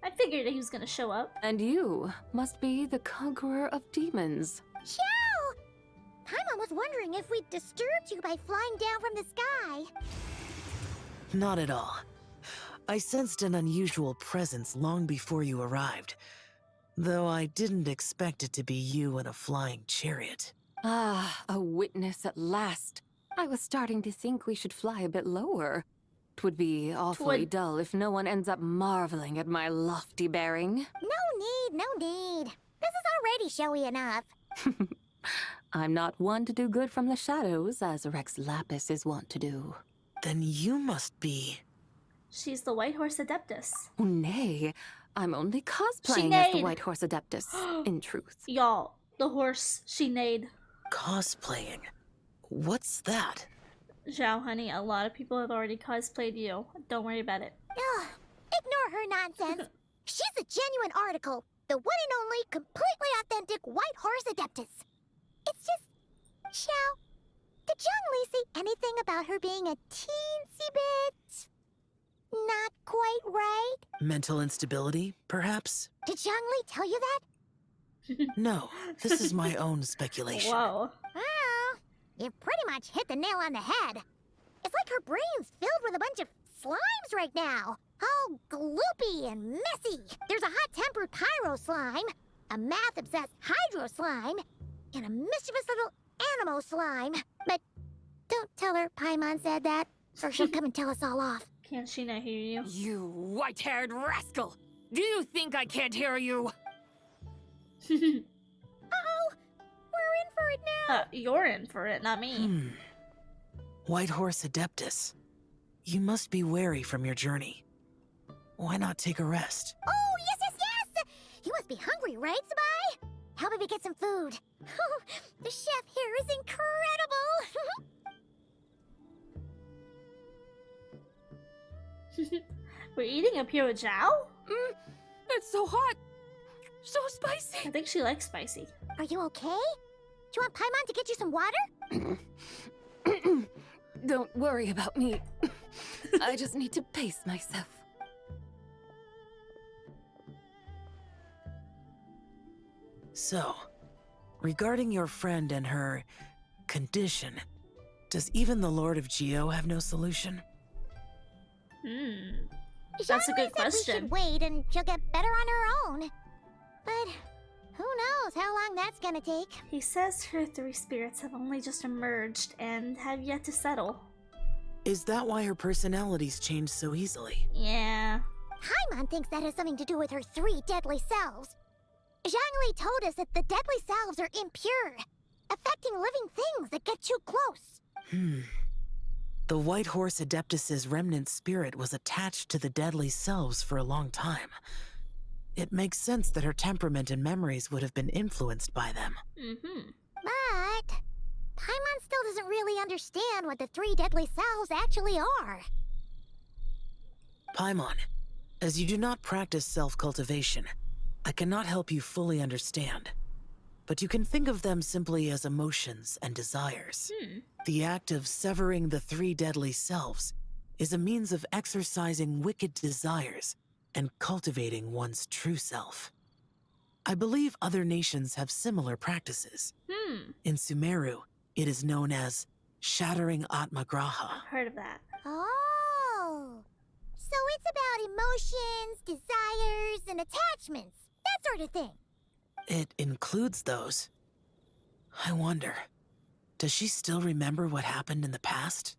I figured he was gonna show up. And you must be the conqueror of demons. Xiao! Paimon was wondering if we'd disturbed you by flying down from the sky. Not at all. I sensed an unusual presence long before you arrived, though I didn't expect it to be you in a flying chariot. Ah, a witness at last. I was starting to think we should fly a bit lower. 'Twould be awfully dull if no one ends up marveling at my lofty bearing. No need. This is already showy enough. I'm not one to do good from the shadows, as Rex Lapis is wont to do. Then you must be... She's the White Horse Adeptus. Oh, nay, I'm only cosplaying as the White Horse Adeptus, in truth. Y'all, the horse she neighed. Cosplaying? What's that? Zhao, honey, a lot of people have already cosplayed you. Don't worry about it. Ugh, ignore her nonsense. She's a genuine article. The one and only, completely authentic White Horse Adeptus. It's just... Xiao, did Zhongli say anything about her being a teensy bit... not quite right? Mental instability, perhaps? Did Zhongli tell you that? No, this is my own speculation. Whoa. Well, you pretty much hit the nail on the head. It's like her brain's filled with a bunch of slimes right now. All gloopy and messy. There's a hot-tempered pyro slime, a math-obsessed hydro slime, and a mischievous little animal slime. But don't tell her Paimon said that, or she'll come and tell us all off. Can't she not hear you? You white-haired rascal! Do you think I can't hear you? Uh-oh! We're in for it now! You're in for it, not me. White Horse Adeptus. You must be weary from your journey. Why not take a rest? Oh, yes! You must be hungry, right, Sabai? How about we get some food? Oh, the chef here is incredible! We're eating up here with Zhao? It's so hot! So spicy! I think she likes spicy. Are you okay? Do you want Paimon to get you some water? Don't worry about me. I just need to pace myself. So, regarding your friend and her condition, does even the Lord of Geo have no solution? That's a good Zhongli said we question. should wait and she'll get better on her own. But who knows how long that's gonna take? He says her three spirits have only just emerged and have yet to settle. Is that why her personalities change so easily? Yeah. Paimon thinks that has something to do with her three deadly selves. Zhongli told us that the deadly selves are impure, affecting living things that get too close. The White Horse Adeptus's remnant spirit was attached to the deadly selves for a long time. It makes sense that her temperament and memories would have been influenced by them. But Paimon still doesn't really understand what the three deadly selves actually are. Paimon, as you do not practice self-cultivation, I cannot help you fully understand. But you can think of them simply as emotions and desires. The act of severing the three deadly selves is a means of exercising wicked desires and cultivating one's true self. I believe other nations have similar practices. In Sumeru, it is known as shattering Atmagraha. Heard of that. Oh, so it's about emotions, desires, and attachments. That sort of thing. It includes those. I wonder, does she still remember what happened in the past?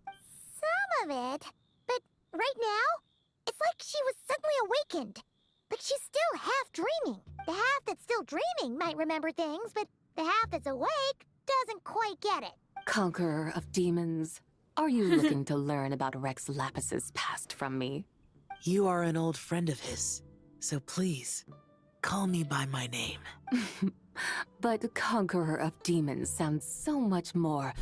of it. But right now, it's like she was suddenly awakened. Like she's still half dreaming. The half that's still dreaming might remember things, but the half that's awake doesn't quite get it. Conqueror of demons, are you looking to learn about Rex Lapis's past from me? You are an old friend of his, so please, call me by my name. But Conqueror of Demons sounds so much more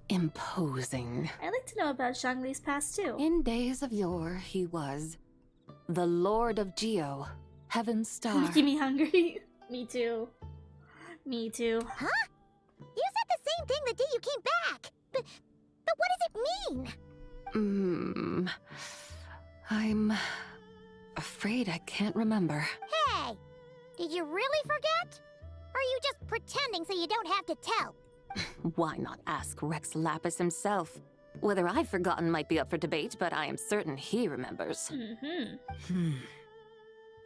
imposing. I'd like to know about Zhongli's past too. In days of yore, he was the Lord of Geo, Heaven's Star. Making me hungry. Me too. Me too. Huh? You said the same thing the day you came back. But what does it mean? I'm afraid I can't remember. Hey! Did you really forget? Or are you just pretending so you don't have to tell? Why not ask Rex Lapis himself? Whether I've forgotten might be up for debate, but I am certain he remembers.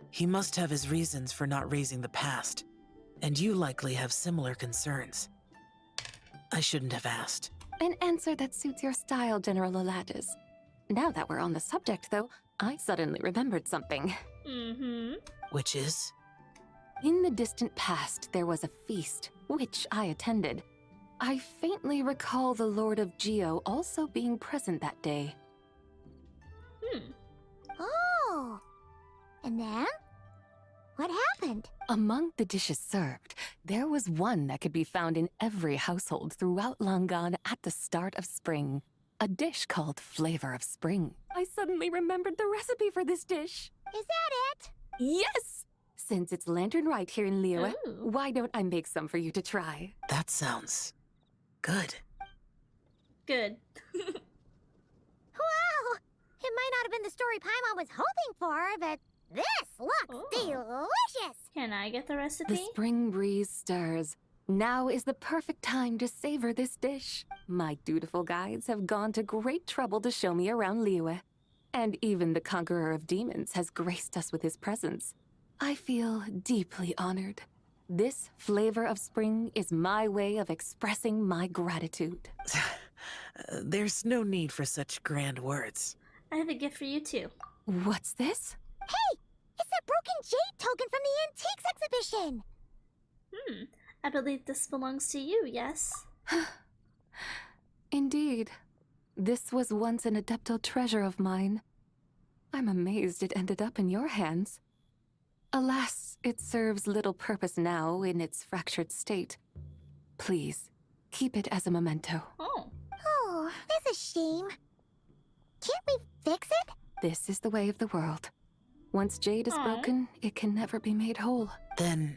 He must have his reasons for not raising the past, and you likely have similar concerns. I shouldn't have asked. An answer that suits your style, General Alatis. Now that we're on the subject, though, I suddenly remembered something. Which is? In the distant past, there was a feast, which I attended. I faintly recall the Lord of Geo also being present that day. Oh! And then? What happened? Among the dishes served, there was one that could be found in every household throughout Langan at the start of spring. A dish called Flavor of Spring. I suddenly remembered the recipe for this dish. Is that it? Yes! Since it's Lanternlit here in Liyue, why don't I make some for you to try? That sounds good. Good. Wow! It might not have been the story Paimon was hoping for, but this looks delicious! Can I get the recipe? The spring breeze stirs. Now is the perfect time to savor this dish. My dutiful guides have gone to great trouble to show me around Liyue. And even the Conqueror of Demons has graced us with his presence. I feel deeply honored. This Flavor of Spring is my way of expressing my gratitude. There's no need for such grand words. I have a gift for you too. What's this? Hey! It's that broken jade token from the antiques exhibition! I believe this belongs to you, yes? Indeed. This was once an Adepto treasure of mine. I'm amazed it ended up in your hands. Alas, it serves little purpose now in its fractured state. Please, keep it as a memento. Oh, that's a shame. Can't we fix it? This is the way of the world. Once jade is broken, it can never be made whole. Then,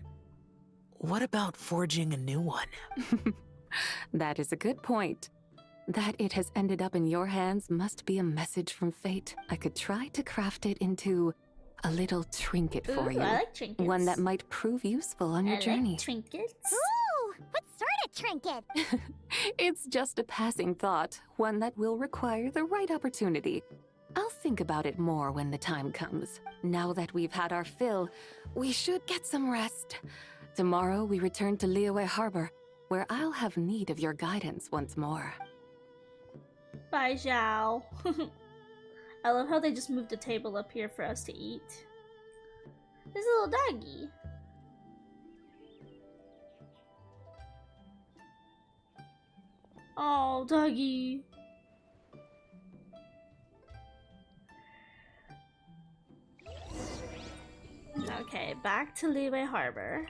what about forging a new one? That is a good point. That it has ended up in your hands must be a message from fate. I could try to craft it into a little trinket for you. I like trinkets. One that might prove useful on your journey. Like trinkets. Ooh, what sort of trinket? It's just a passing thought, one that will require the right opportunity. I'll think about it more when the time comes. Now that we've had our fill, we should get some rest. Tomorrow we return to Liyue Harbor, where I'll have need of your guidance once more. Bye, Zhao. I love how they just moved the table up here for us to eat. There's a little doggy. Oh, doggy. Okay, back to Liyue Harbor.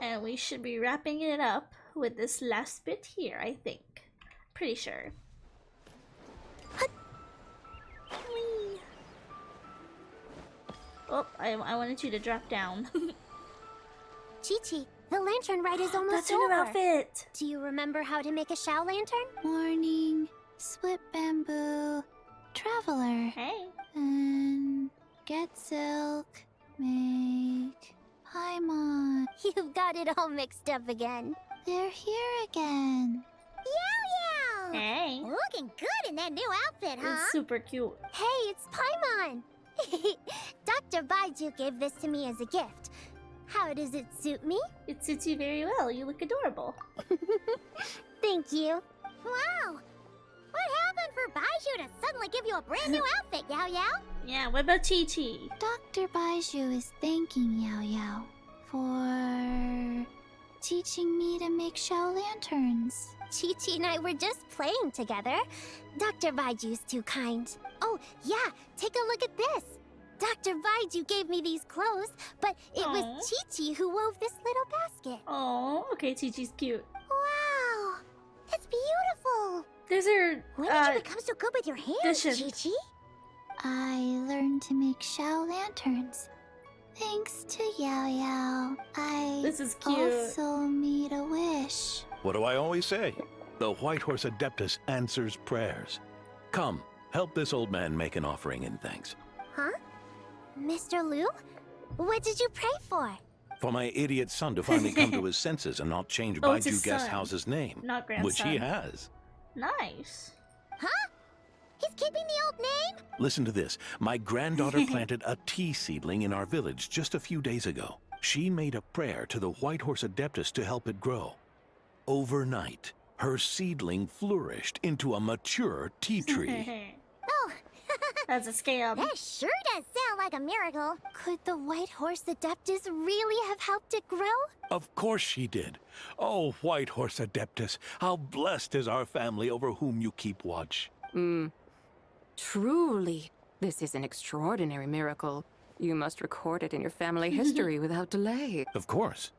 And we should be wrapping it up with this last bit here, I think. Pretty sure. Whee! Oh, I wanted you to drop down. Chi-Chi, the lantern ride is almost That's over. her new outfit. Do you remember how to make a Shao lantern? Warning, split bamboo, traveler. Hey. And get silk, make Paimon. You've got it all mixed up again. They're here again. Yow Yow! Hey. Looking good in that new outfit, huh? It's super cute. Hey, it's Paimon! Dr. Baiju gave this to me as a gift. How does it suit me? It suits you very well. You look adorable. Thank you. Wow! What happened for Baiju to suddenly give you a brand new outfit, Yao Yao? Yeah, what about Chi-Chi? Dr. Baiju is thanking Yao Yao for teaching me to make shell lanterns. Chi-Chi and I were just playing together. Dr. Baiju's too kind. Oh, yeah, take a look at this. Dr. Baiju gave me these clothes, but it was Chi-Chi who wove this little basket. Oh, okay, Chi-Chi's cute. Wow, that's beautiful. Those are, when did you become so good with your hands, Chi-Chi? I learned to make shell lanterns. Thanks to Yao Yao, This is cute. also made a wish. What do I always say? The White Horse Adeptus answers prayers. Come, help this old man make an offering in thanks. Huh? Mr. Liu? What did you pray for? For my idiot son to finally come to his senses and not change Oh, it's Baiju his Guest son, House's name. not Which he grandson. has. Nice. Huh? He's keeping the old name? Listen to this. My granddaughter planted a tea seedling in our village just a few days ago. She made a prayer to the White Horse Adeptus to help it grow. Overnight, her seedling flourished into a mature tea tree. Oh, that's a scam. That sure does sound like a miracle. Could the White Horse Adeptus really have helped it grow? Of course she did. Oh, White Horse Adeptus, how blessed is our family over whom you keep watch. Truly, this is an extraordinary miracle. You must record it in your family history without delay. Of course.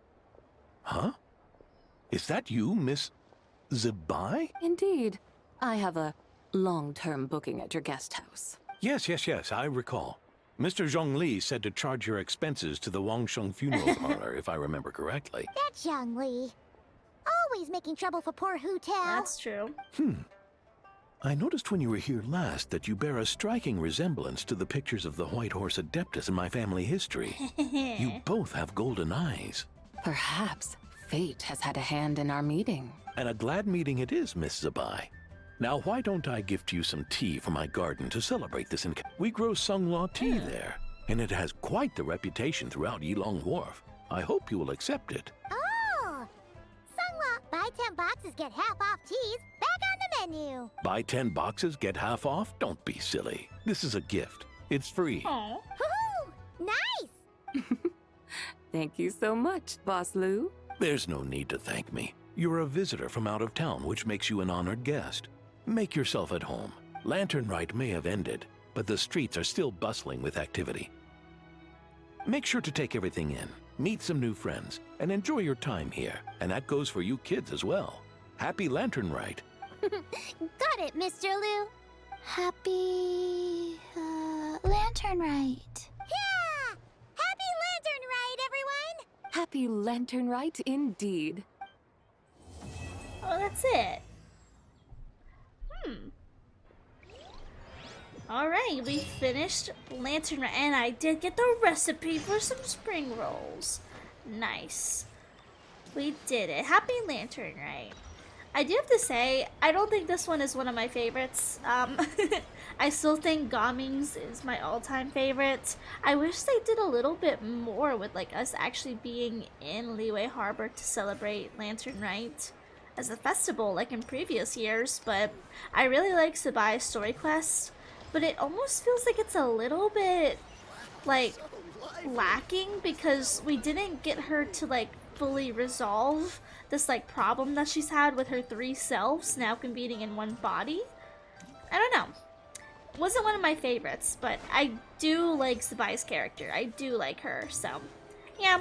Huh? Is that you, Miss Zibai? Indeed. I have a long-term booking at your guest house. Yes, I recall. Mr. Zhongli said to charge your expenses to the Wangsheng funeral parlor, if I remember correctly. That's Zhang Li. Always making trouble for poor Hu Tao. That's true. I noticed when you were here last that you bear a striking resemblance to the pictures of the White Horse Adeptus in my family history. You both have golden eyes. Perhaps fate has had a hand in our meeting. And a glad meeting it is, Miss Zabai. Now, why don't I gift you some tea from my garden to celebrate this We grow Sunglaw tea there, and it has quite the reputation throughout Yilong Wharf. I hope you will accept it. Oh! Sungla, buy 10 boxes, get half off teas. Back on the menu. Buy 10 boxes, get half off? Don't be silly. This is a gift. It's free. Woohoo! Nice! Thank you so much, Boss Liu. There's no need to thank me. You're a visitor from out of town, which makes you an honored guest. Make yourself at home. Lanternlit may have ended, but the streets are still bustling with activity. Make sure to take everything in, meet some new friends, and enjoy your time here. And that goes for you kids as well. Happy Lanternlit. Got it, Mr. Liu. Happy Lanternlit. Yeah! Happy Lanternlit, everyone! Happy Lanternlit indeed. Oh, that's it. Alright, we finished Lanternlit, and I did get the recipe for some spring rolls. Nice. We did it. Happy Lanternlit. I do have to say, I don't think this one is one of my favorites. I still think Gaming's is my all-time favorite. I wish they did a little bit more with like us actually being in Liyue Harbor to celebrate Lanternlit as a festival like in previous years, but I really like Sabai's story quest, but it almost feels like it's a little bit like lacking because we didn't get her to like fully resolve this like problem that she's had with her 3 selves now competing in one body. I don't know. Wasn't one of my favorites, but I do like Sabai's character. I do like her, so yeah.